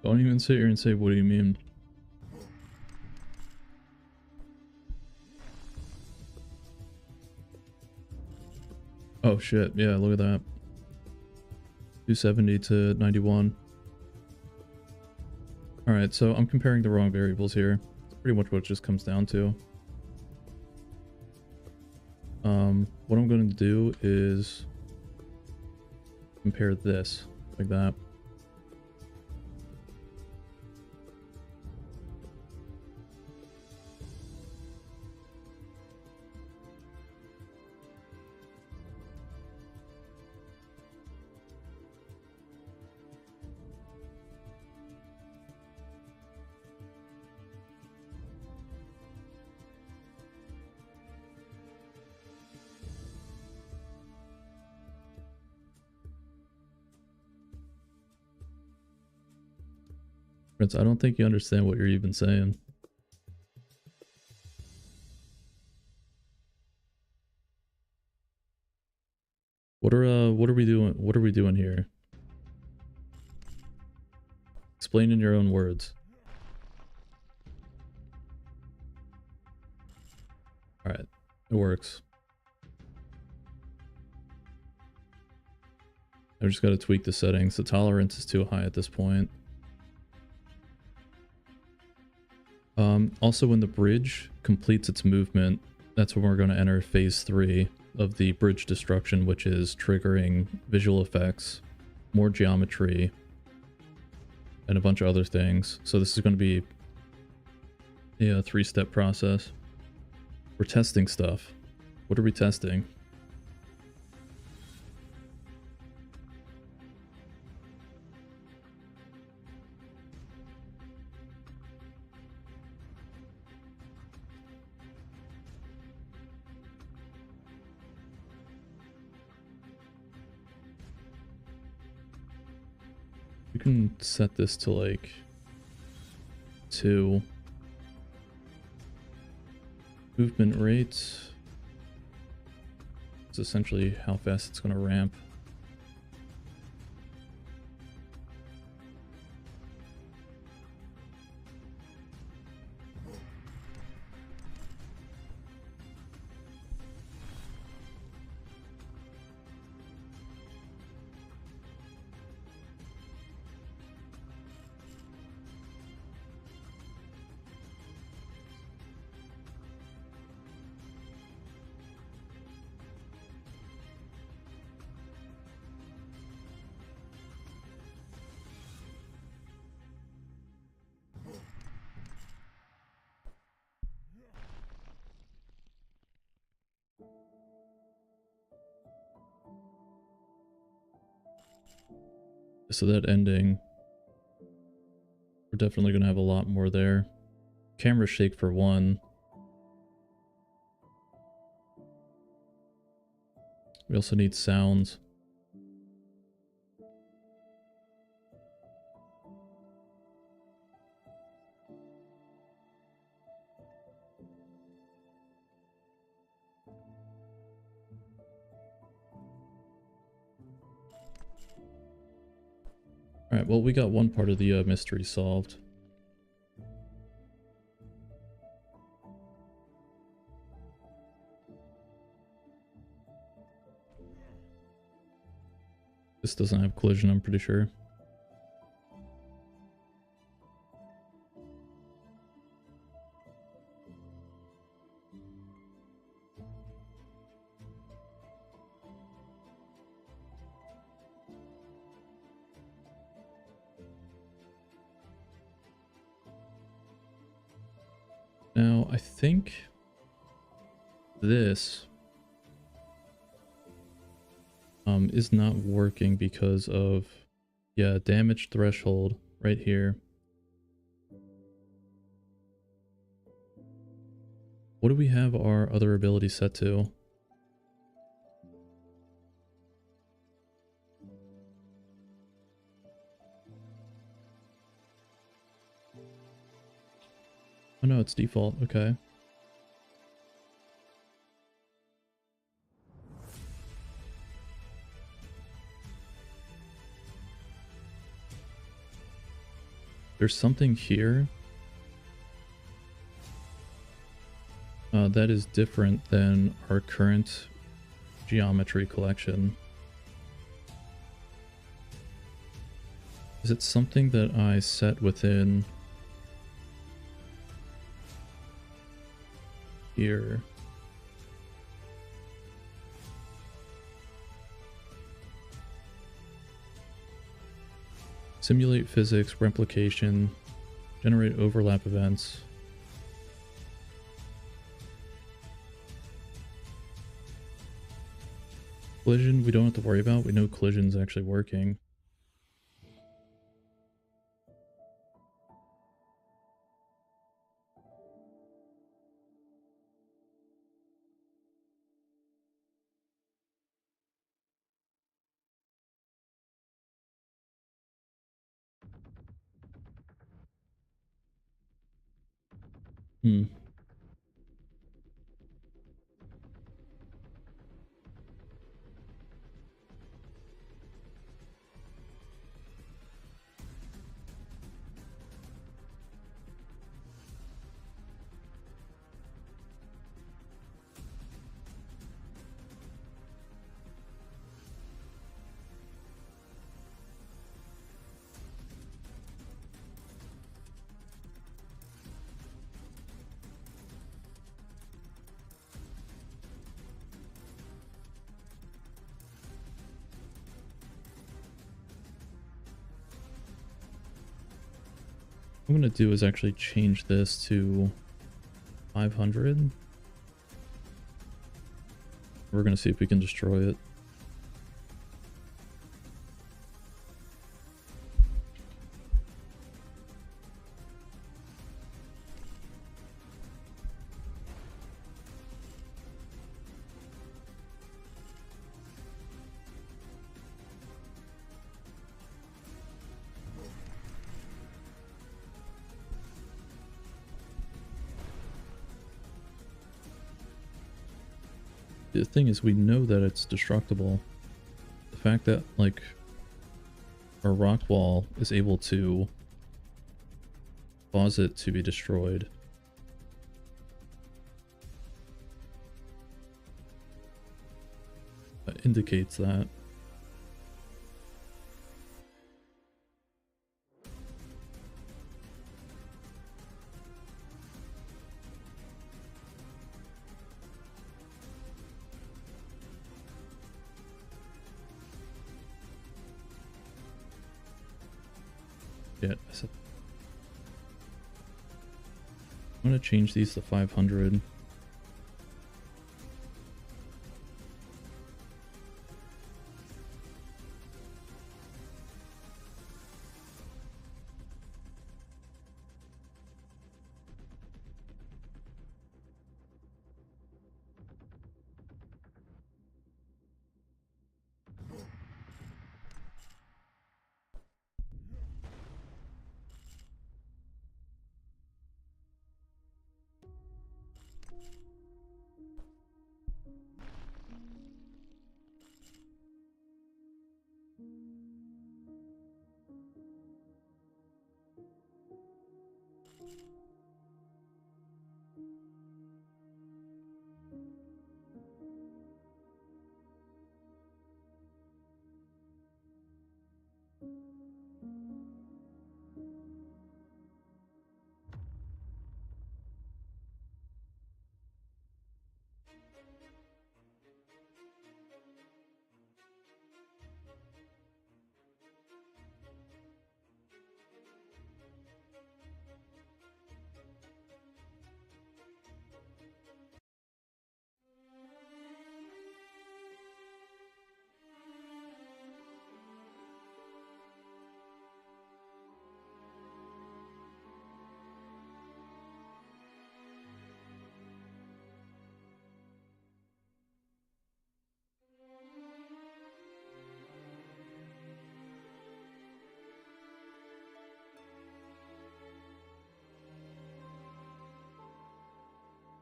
Don't even sit here and say, what do you mean? Oh shit, yeah, look at that. 270 to 91. Alright, so I'm comparing the wrong variables here. It's pretty much what it just comes down to. What I'm going to do is compare this, like that. Prince, I don't think you understand what you're even saying. What are we doing? What are we doing here? Explain in your own words. Alright, it works. I just gotta tweak the settings. The tolerance is too high at this point. Also, when the bridge completes its movement, that's when we're going to enter phase 3 of the bridge destruction, which is triggering visual effects, more geometry, and a bunch of other things. So this is going to be a 3-step process. We're testing stuff. What are we testing? We can set this to like 2. Movement rates. It's essentially how fast it's going to ramp. So that ending, we're definitely going to have a lot more there. Camera shake for 1. We also need sounds. Alright, well, we got one part of the mystery solved. This doesn't have collision, I'm pretty sure. think this is not working because of, yeah, damage threshold right here. What do we have our other ability set to? Oh no, it's default. Okay. There's something here that is different than our current geometry collection. Is it something that I set within here? Simulate physics, replication, generate overlap events. Collision, we don't have to worry about. We know collision's actually working. Hmm. What I'm going to do is actually change this to 500. We're going to see if we can destroy it. The thing is, we know that it's destructible. The fact that, like, our rock wall is able to cause it to be destroyed indicates that. Yeah, I'm gonna change these to 500.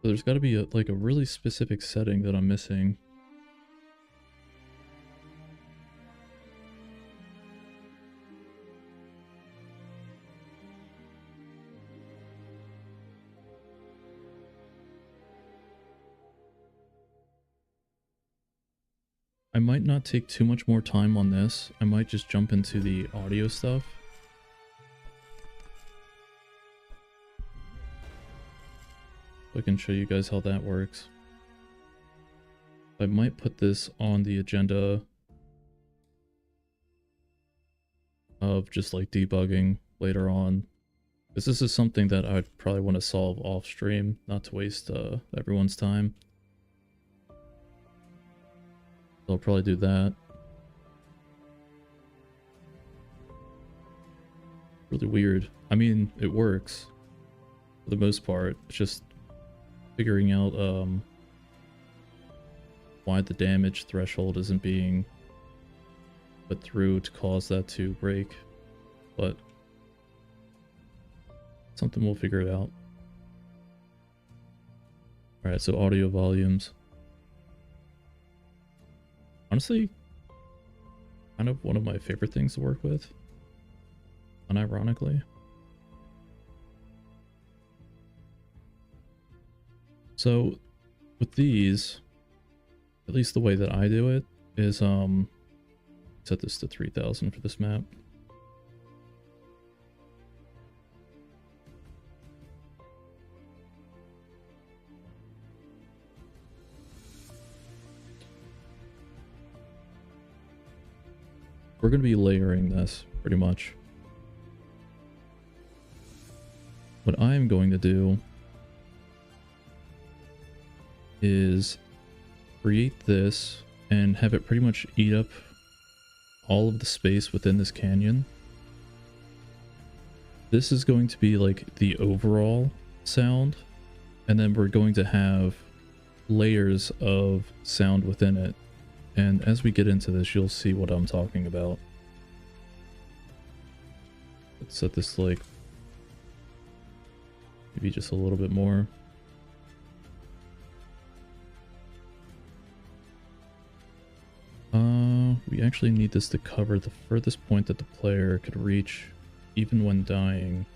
there's got to be like a really specific setting that I'm missing. I might not take too much more time on this. I might just jump into the audio stuff. I can show you guys how that works. I might put this on the agenda of just like debugging later on, because this is something that I'd probably want to solve off stream, not to waste everyone's time. So I'll probably do that. Really weird. I mean, it works for the most part. It's just figuring out why the damage threshold isn't being put through to cause that to break, but something we'll figure it out. Alright, so audio volumes. Honestly, kind of one of my favorite things to work with, unironically. So with these, at least the way that I do it is set this to 3000 for this map. We're going to be layering this pretty much. What I am going to do is create this and have it pretty much eat up all of the space within this canyon. This is going to be like the overall sound, and then we're going to have layers of sound within it. And as we get into this, you'll see what I'm talking about. Let's set this to like maybe just a little bit more. We actually need this to cover the furthest point that the player could reach even when dying.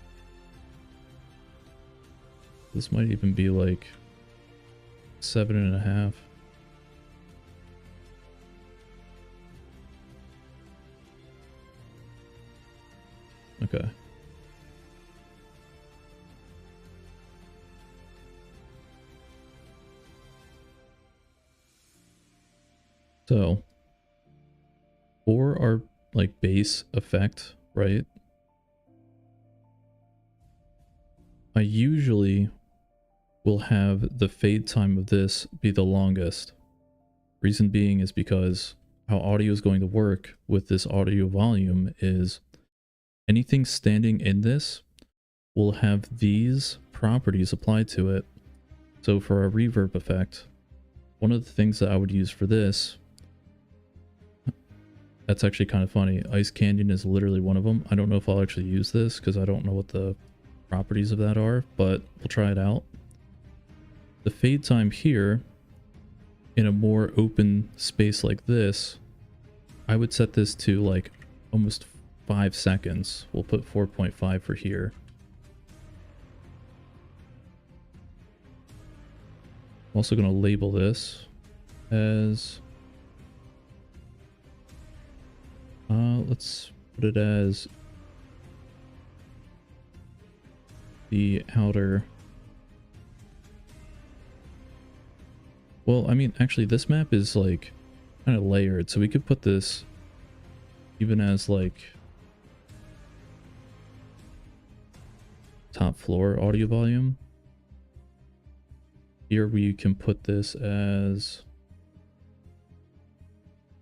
This might even be like 7.5. Okay. So for our like base effect, right? I usually will have the fade time of this be the longest. Reason being is because how audio is going to work with this audio volume is anything standing in this will have these properties applied to it. So for a reverb effect, one of the things that I would use for this, that's actually kind of funny. Ice Canyon is literally one of them. I don't know if I'll actually use this because I don't know what the properties of that are, but we'll try it out. The fade time here in a more open space like this, I would set this to like almost 5 seconds. We'll put 4.5 for here. I'm also going to label this as let's put it as the outer. Well, I mean, actually this map is like kind of layered, so we could put this even as like top floor audio volume. Here we can put this as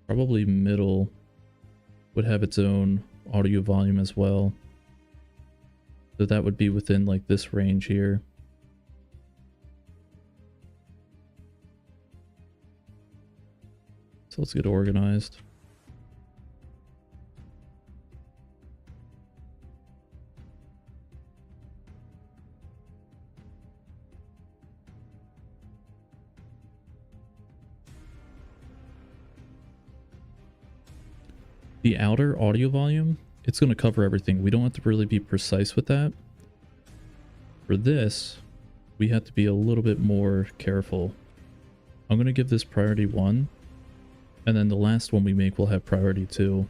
probably middle would have its own audio volume as well. So that would be within like this range here. So let's get organized. The outer audio volume, it's going to cover everything. We don't have to really be precise with that. For this, we have to be a little bit more careful. I'm going to give this priority 1, and then the last one we make will have priority 2.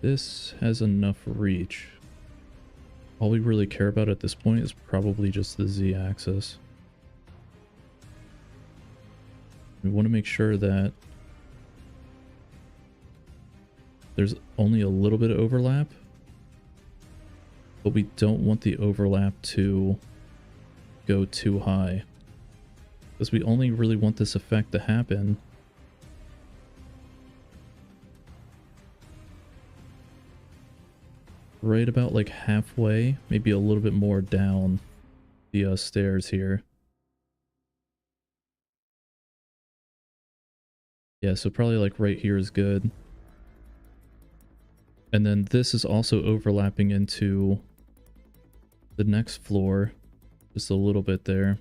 This has enough reach. All we really care about at this point is probably just the Z-axis. We want to make sure that there's only a little bit of overlap, but we don't want the overlap to go too high, because we only really want this effect to happen right about like halfway, maybe a little bit more down the stairs here. Yeah, so probably like right here is good. And then this is also overlapping into the next floor, just a little bit there.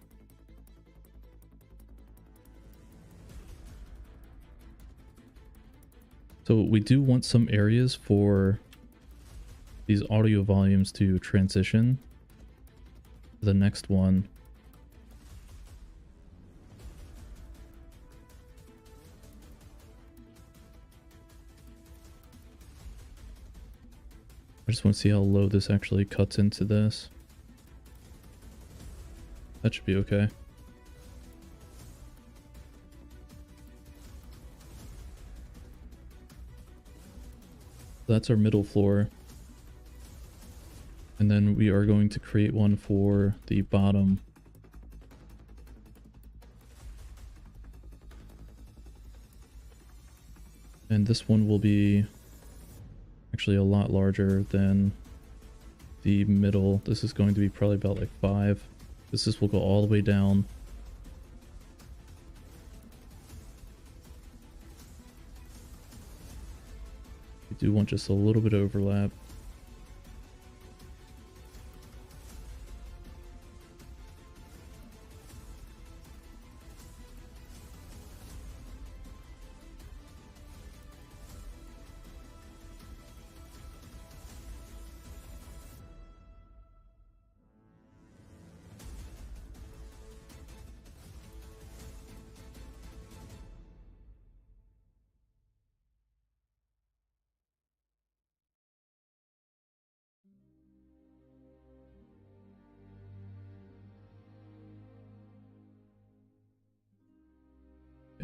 So we do want some areas for these audio volumes to transition to the next one. I just want to see how low this actually cuts into this. That should be okay. That's our middle floor. And then we are going to create one for the bottom. And this one will be actually a lot larger than the middle. This is going to be probably about like 5. This will go all the way down. We do want just a little bit of overlap.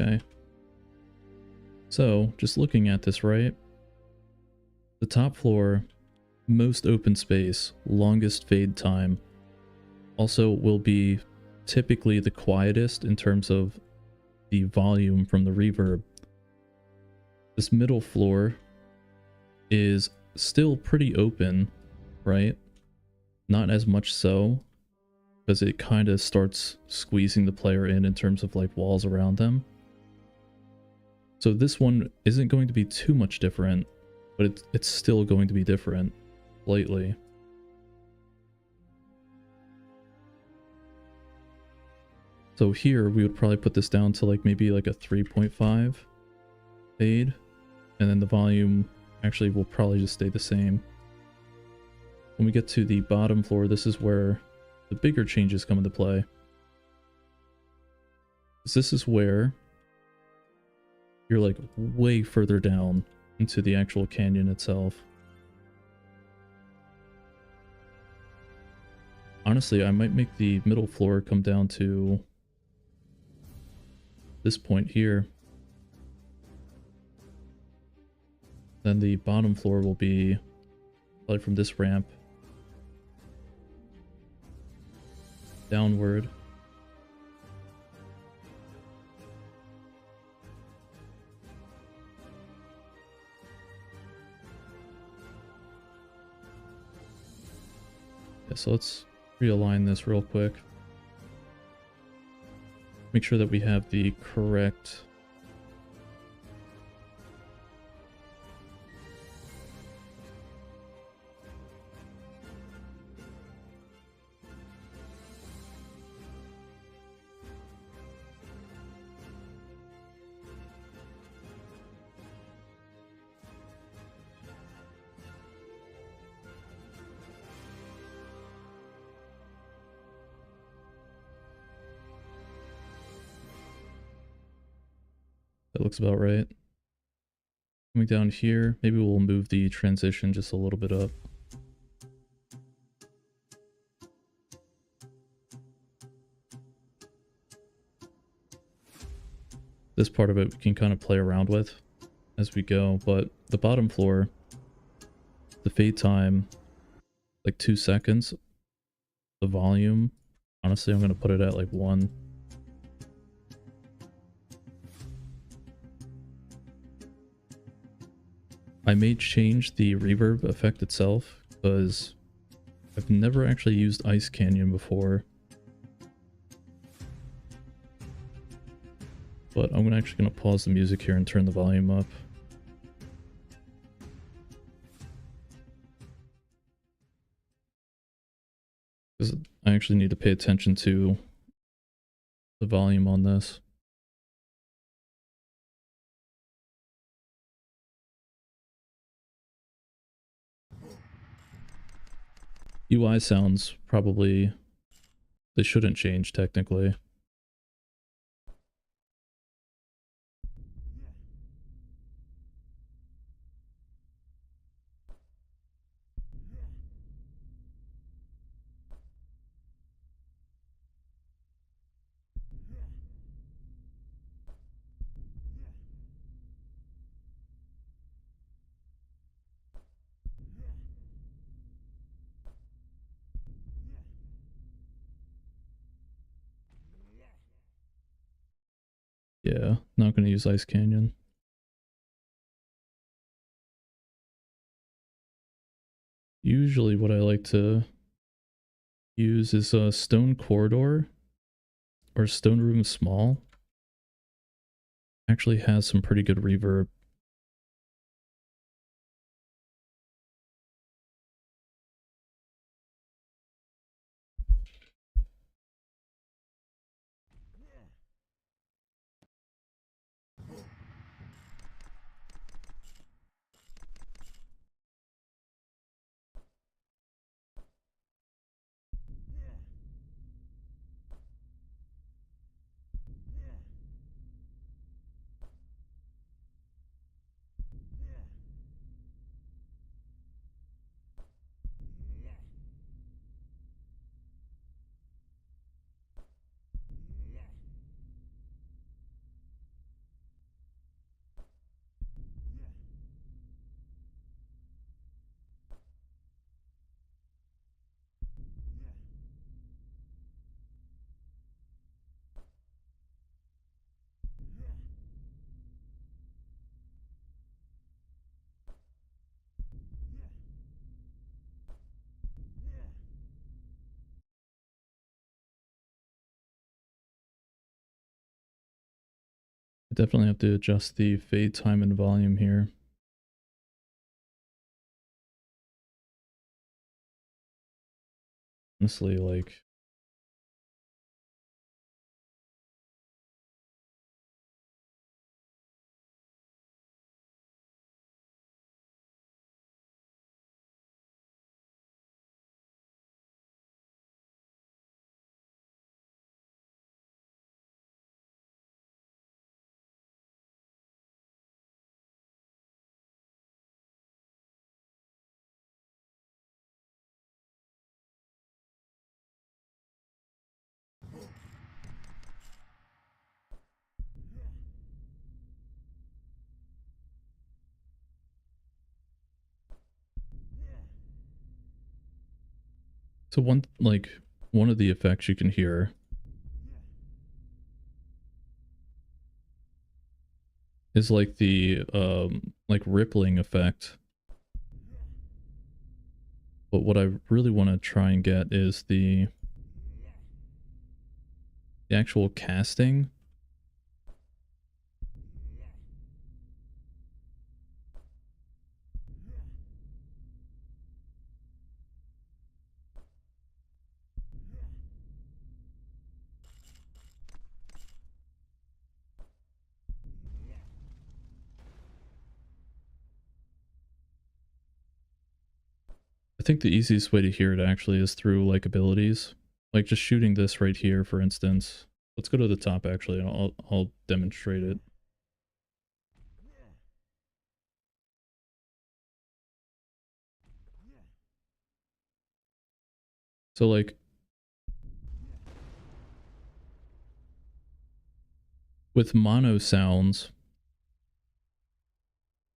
Okay. So, just looking at this, right? The top floor, most open space, longest fade time. Also will be typically the quietest in terms of the volume from the reverb. This middle floor is still pretty open, right? Not as much so, because it kind of starts squeezing the player in terms of like walls around them. So this one isn't going to be too much different, but it's still going to be different, slightly. So here we would probably put this down to like maybe like a 3.5 fade, and then the volume actually will probably just stay the same. When we get to the bottom floor, this is where the bigger changes come into play. This is where you're like way further down into the actual canyon itself. Honestly, I might make the middle floor come down to this point here. Then the bottom floor will be probably from this ramp downward. Yeah, so let's realign this real quick. Make sure that we have the correct That looks about right. Coming down here, maybe we'll move the transition just a little bit up. This part of it we can kind of play around with as we go, but the bottom floor, the fade time, like 2 seconds. The volume, honestly, I'm going to put it at like 1. I may change the reverb effect itself because I've never actually used Ice Canyon before. But I'm actually going to pause the music here and turn the volume up. Because I actually need to pay attention to the volume on this. UI sounds probably, they shouldn't change technically. Yeah, not going to use Ice Canyon. Usually what I like to use is a Stone Corridor or Stone Room Small. Actually has some pretty good reverb. I definitely have to adjust the fade time and volume here. Honestly, like, so one of the effects you can hear is like the like rippling effect. But what I really want to try and get is the actual casting. I think the easiest way to hear it actually is through like abilities. Like just shooting this right here, for instance. Let's go to the top actually, and I'll demonstrate it. So like with mono sounds,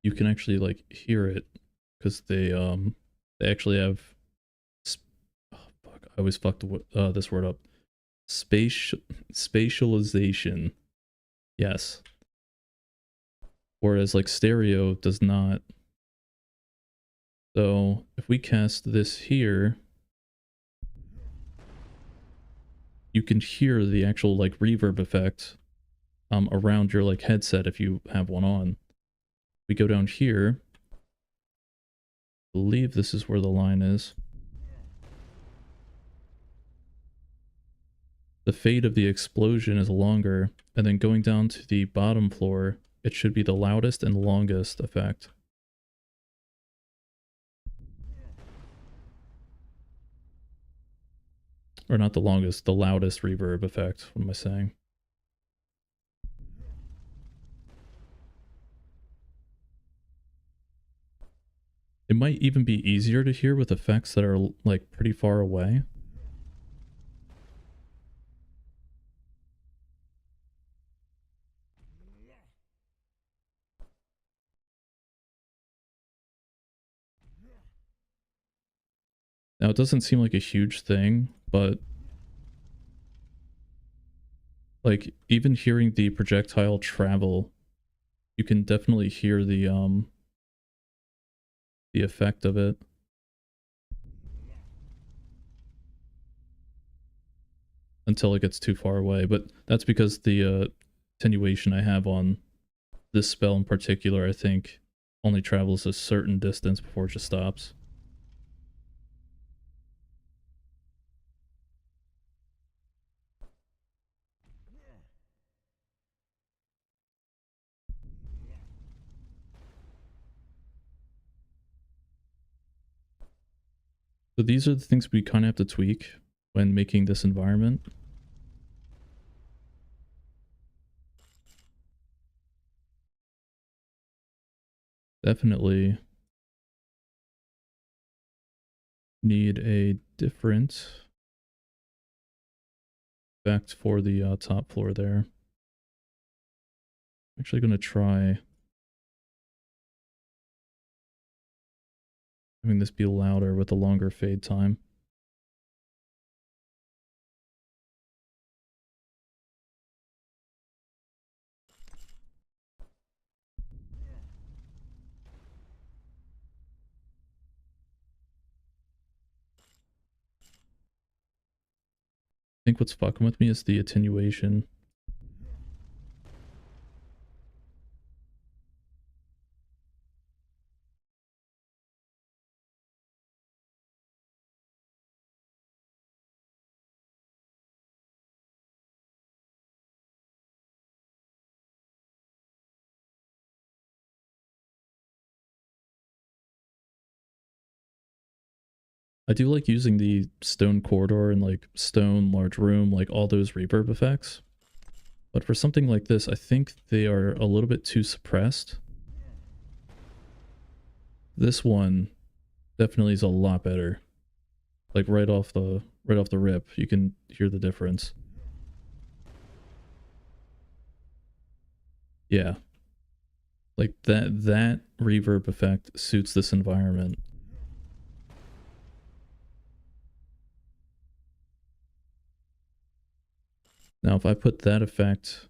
you can actually like hear it because they actually have oh fuck, I always fucked this word up. Spatialization. Yes. Whereas like stereo does not. So if we cast this here, you can hear the actual like reverb effect around your like headset if you have one on. We go down here. I believe this is where the line is. The fade of the explosion is longer, and then going down to the bottom floor, it should be the loudest and longest effect. Or not the longest, the loudest reverb effect. What am I saying? It might even be easier to hear with effects that are like pretty far away. Now it doesn't seem like a huge thing, but like even hearing the projectile travel, you can definitely hear the effect of it. Until it gets too far away, but that's because the attenuation I have on this spell in particular, I think, only travels a certain distance before it just stops. So these are the things we kind of have to tweak when making this environment. Definitely need a different effect for the top floor there. I'm actually going to try having this be louder with a longer fade time. I think what's fucking with me is the attenuation. I do like using the stone corridor and like stone large room, like all those reverb effects. But for something like this, I think they are a little bit too suppressed. This one definitely is a lot better. Like right off the rip, you can hear the difference. Yeah. Like that reverb effect suits this environment. Now if I put that effect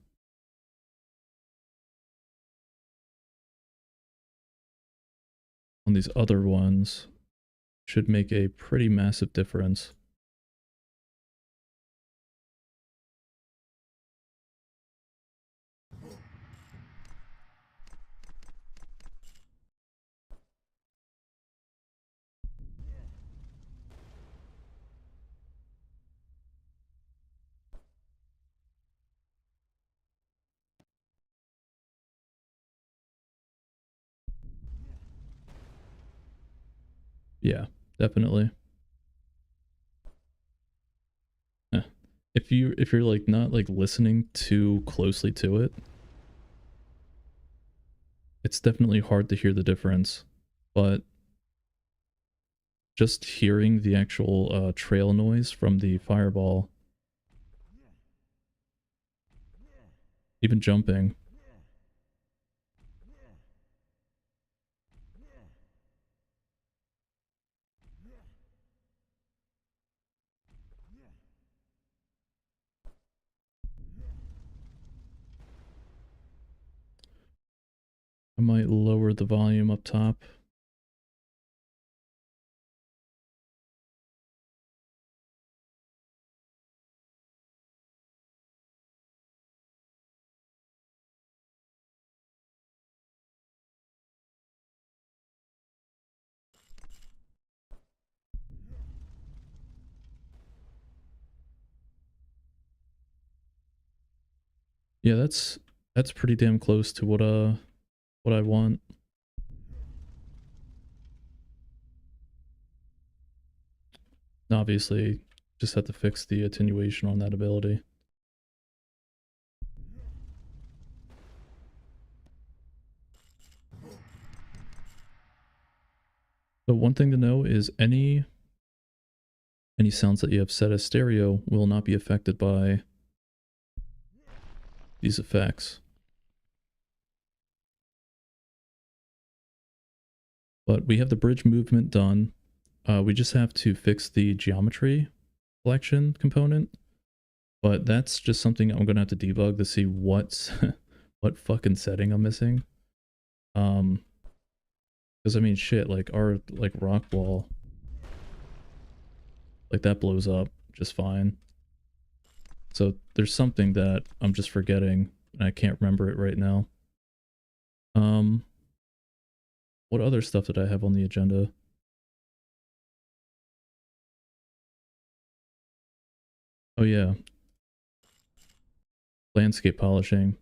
on these other ones, should make a pretty massive difference. Yeah, definitely. If you're like not like listening too closely to it, it's definitely hard to hear the difference. But just hearing the actual trail noise from the fireball, even jumping. I might lower the volume up top. Yeah, that's pretty damn close to what I want. Obviously, just have to fix the attenuation on that ability. But one thing to know is any sounds that you have set as stereo will not be affected by these effects. But we have the bridge movement done. We just have to fix the geometry collection component. But that's just something I'm gonna have to debug to see what fucking setting I'm missing. Because I mean, shit, like our rock wall, like that blows up just fine. So there's something that I'm just forgetting, and I can't remember it right now. What other stuff did I have on the agenda? Oh yeah, landscape polishing.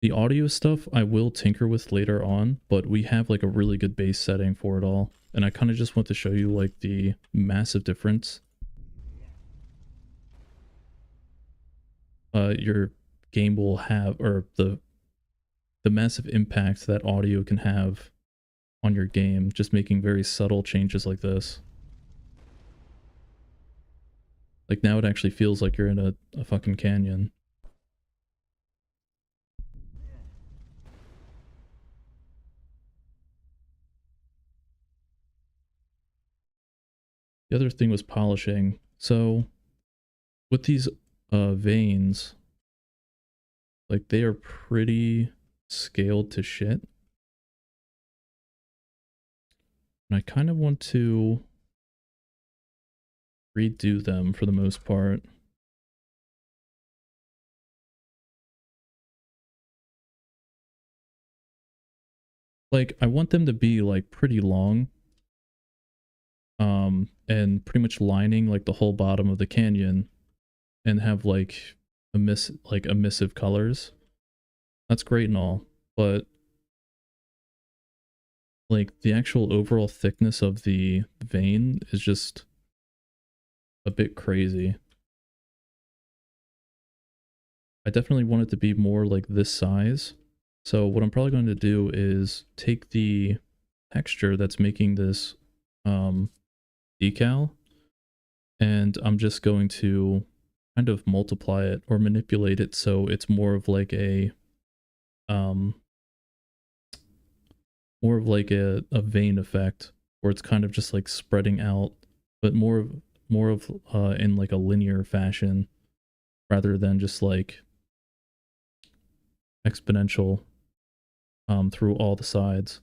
The audio stuff I will tinker with later on, but we have like a really good base setting for it all. And I kind of just want to show you like the massive difference your game will have, or the massive impact that audio can have on your game, just making very subtle changes like this. Like now it actually feels like you're in a fucking canyon. The other thing was polishing. So with these veins, like they are pretty scaled to shit. And I kind of want to redo them for the most part. Like I want them to be like pretty long. And pretty much lining like the whole bottom of the canyon and have like emissive colors. That's great and all, but like the actual overall thickness of the vein is just a bit crazy. I definitely want it to be more like this size. So what I'm probably going to do is take the texture that's making this decal, and I'm just going to kind of multiply it or manipulate it so it's more of like a vein effect, where it's kind of just like spreading out, but more of in like a linear fashion rather than just like exponential through all the sides.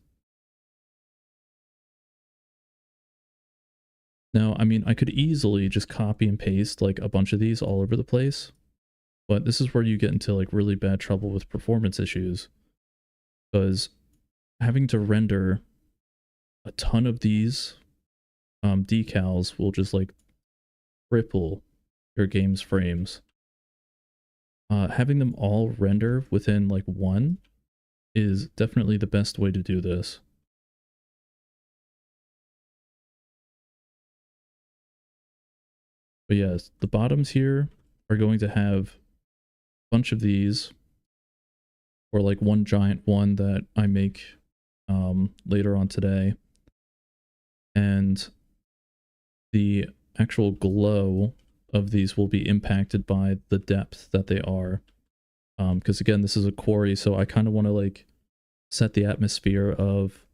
Now, I mean, I could easily just copy and paste like a bunch of these all over the place, but this is where you get into like really bad trouble with performance issues, because having to render a ton of these decals will just like cripple your game's frames. Having them all render within like one is definitely the best way to do this. But yes, the bottoms here are going to have a bunch of these, or like one giant one that I make later on today. And the actual glow of these will be impacted by the depth that they are. Because again, this is a quarry, so I kind of want to like set the atmosphere of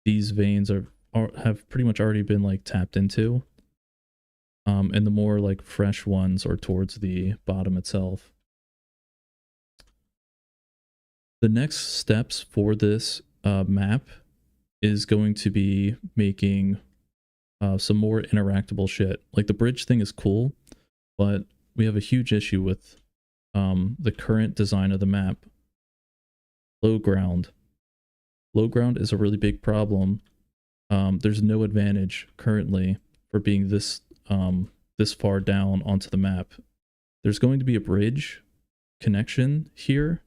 these veins have pretty much already been like tapped into. And the more like fresh ones are towards the bottom itself. The next steps for this map is going to be making some more interactable shit. Like the bridge thing is cool, but we have a huge issue with the current design of the map. Low ground. Low ground is a really big problem. There's no advantage currently for being this far down onto the map. There's going to be a bridge connection here.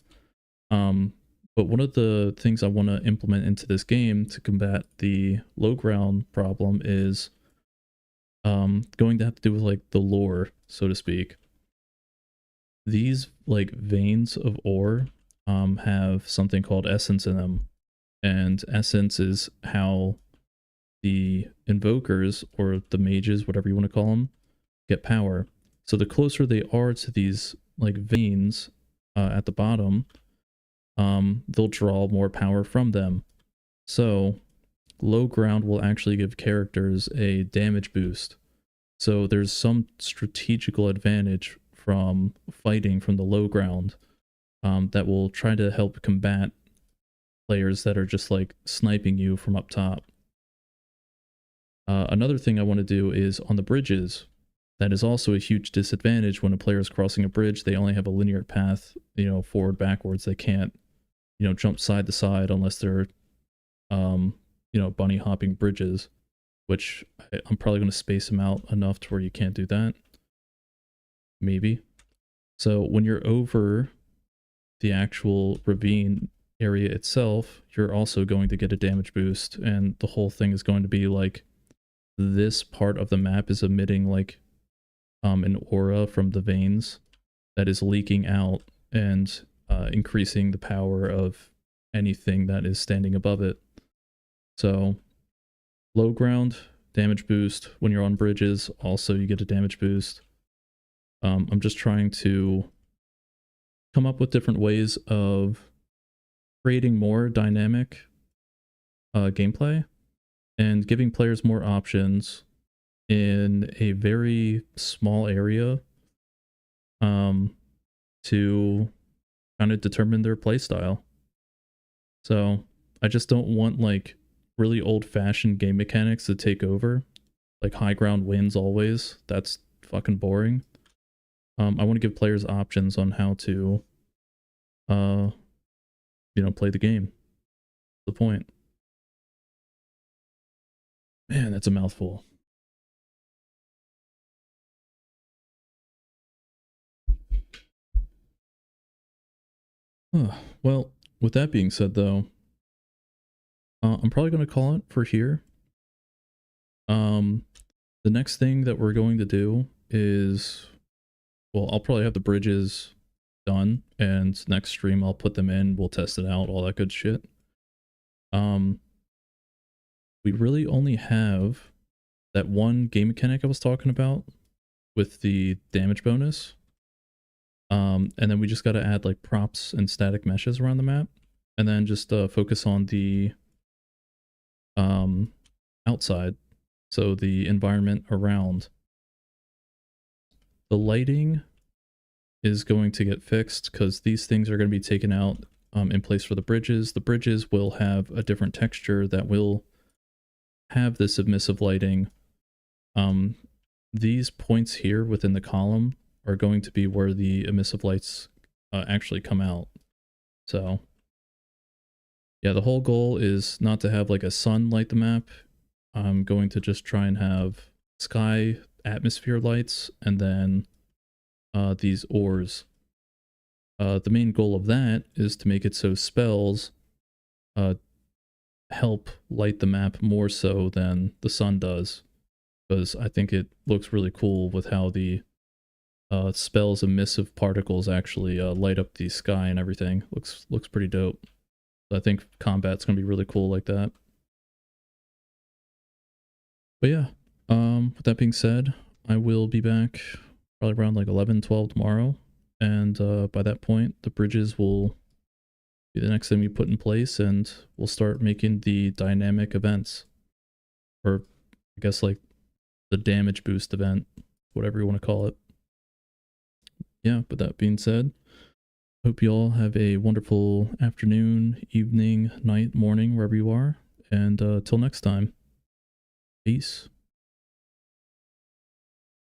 But one of the things I want to implement into this game to combat the low ground problem is going to have to do with like the lore, so to speak. These like veins of ore have something called essence in them, and essence is how the invokers, or the mages, whatever you want to call them, get power. So the closer they are to these like veins at the bottom, they'll draw more power from them. So low ground will actually give characters a damage boost. So there's some strategical advantage from fighting from the low ground that will try to help combat players that are just like sniping you from up top. Another thing I want to do is on the bridges. That is also a huge disadvantage when a player is crossing a bridge. They only have a linear path, you know, forward, backwards. They can't, you know, jump side to side unless they're, you know, bunny hopping bridges, which I'm probably going to space them out enough to where you can't do that. Maybe. So when you're over the actual ravine area itself, you're also going to get a damage boost, and the whole thing is going to be like this part of the map is emitting like an aura from the veins that is leaking out and increasing the power of anything that is standing above it. So low ground, damage boost. When you're on bridges, also you get a damage boost. I'm just trying to come up with different ways of creating more dynamic gameplay and giving players more options in a very small area to kind of determine their playstyle. So I just don't want like really old-fashioned game mechanics to take over, like high ground wins always. That's fucking boring. I want to give players options on how to you know, play the game. That's the point. Man, that's a mouthful. Well, with that being said, though, I'm probably going to call it for here. The next thing that we're going to do is, well, I'll probably have the bridges done, and next stream I'll put them in, we'll test it out, all that good shit. We really only have that one game mechanic I was talking about with the damage bonus. And then we just got to add like props and static meshes around the map, and then just focus on the outside, so the environment around. The lighting is going to get fixed because these things are going to be taken out in place for the bridges. The bridges will have a different texture that will have the submissive lighting. These points here within the column are going to be where the emissive lights actually come out. So yeah, the whole goal is not to have like a sun light the map. I'm going to just try and have sky atmosphere lights, and then these ores. The main goal of that is to make it so spells help light the map more so than the sun does, because I think it looks really cool with how the spells emissive particles actually light up the sky and everything. Looks pretty dope. I think combat's gonna be really cool like that. But yeah, With that being said, I will be back probably around like 11, 12 tomorrow. And by that point, the bridges will be the next thing we put in place, and we'll start making the dynamic events. Or I guess like the damage boost event, whatever you want to call it. Yeah, but that being said, hope you all have a wonderful afternoon, evening, night, morning, wherever you are. And till next time, peace.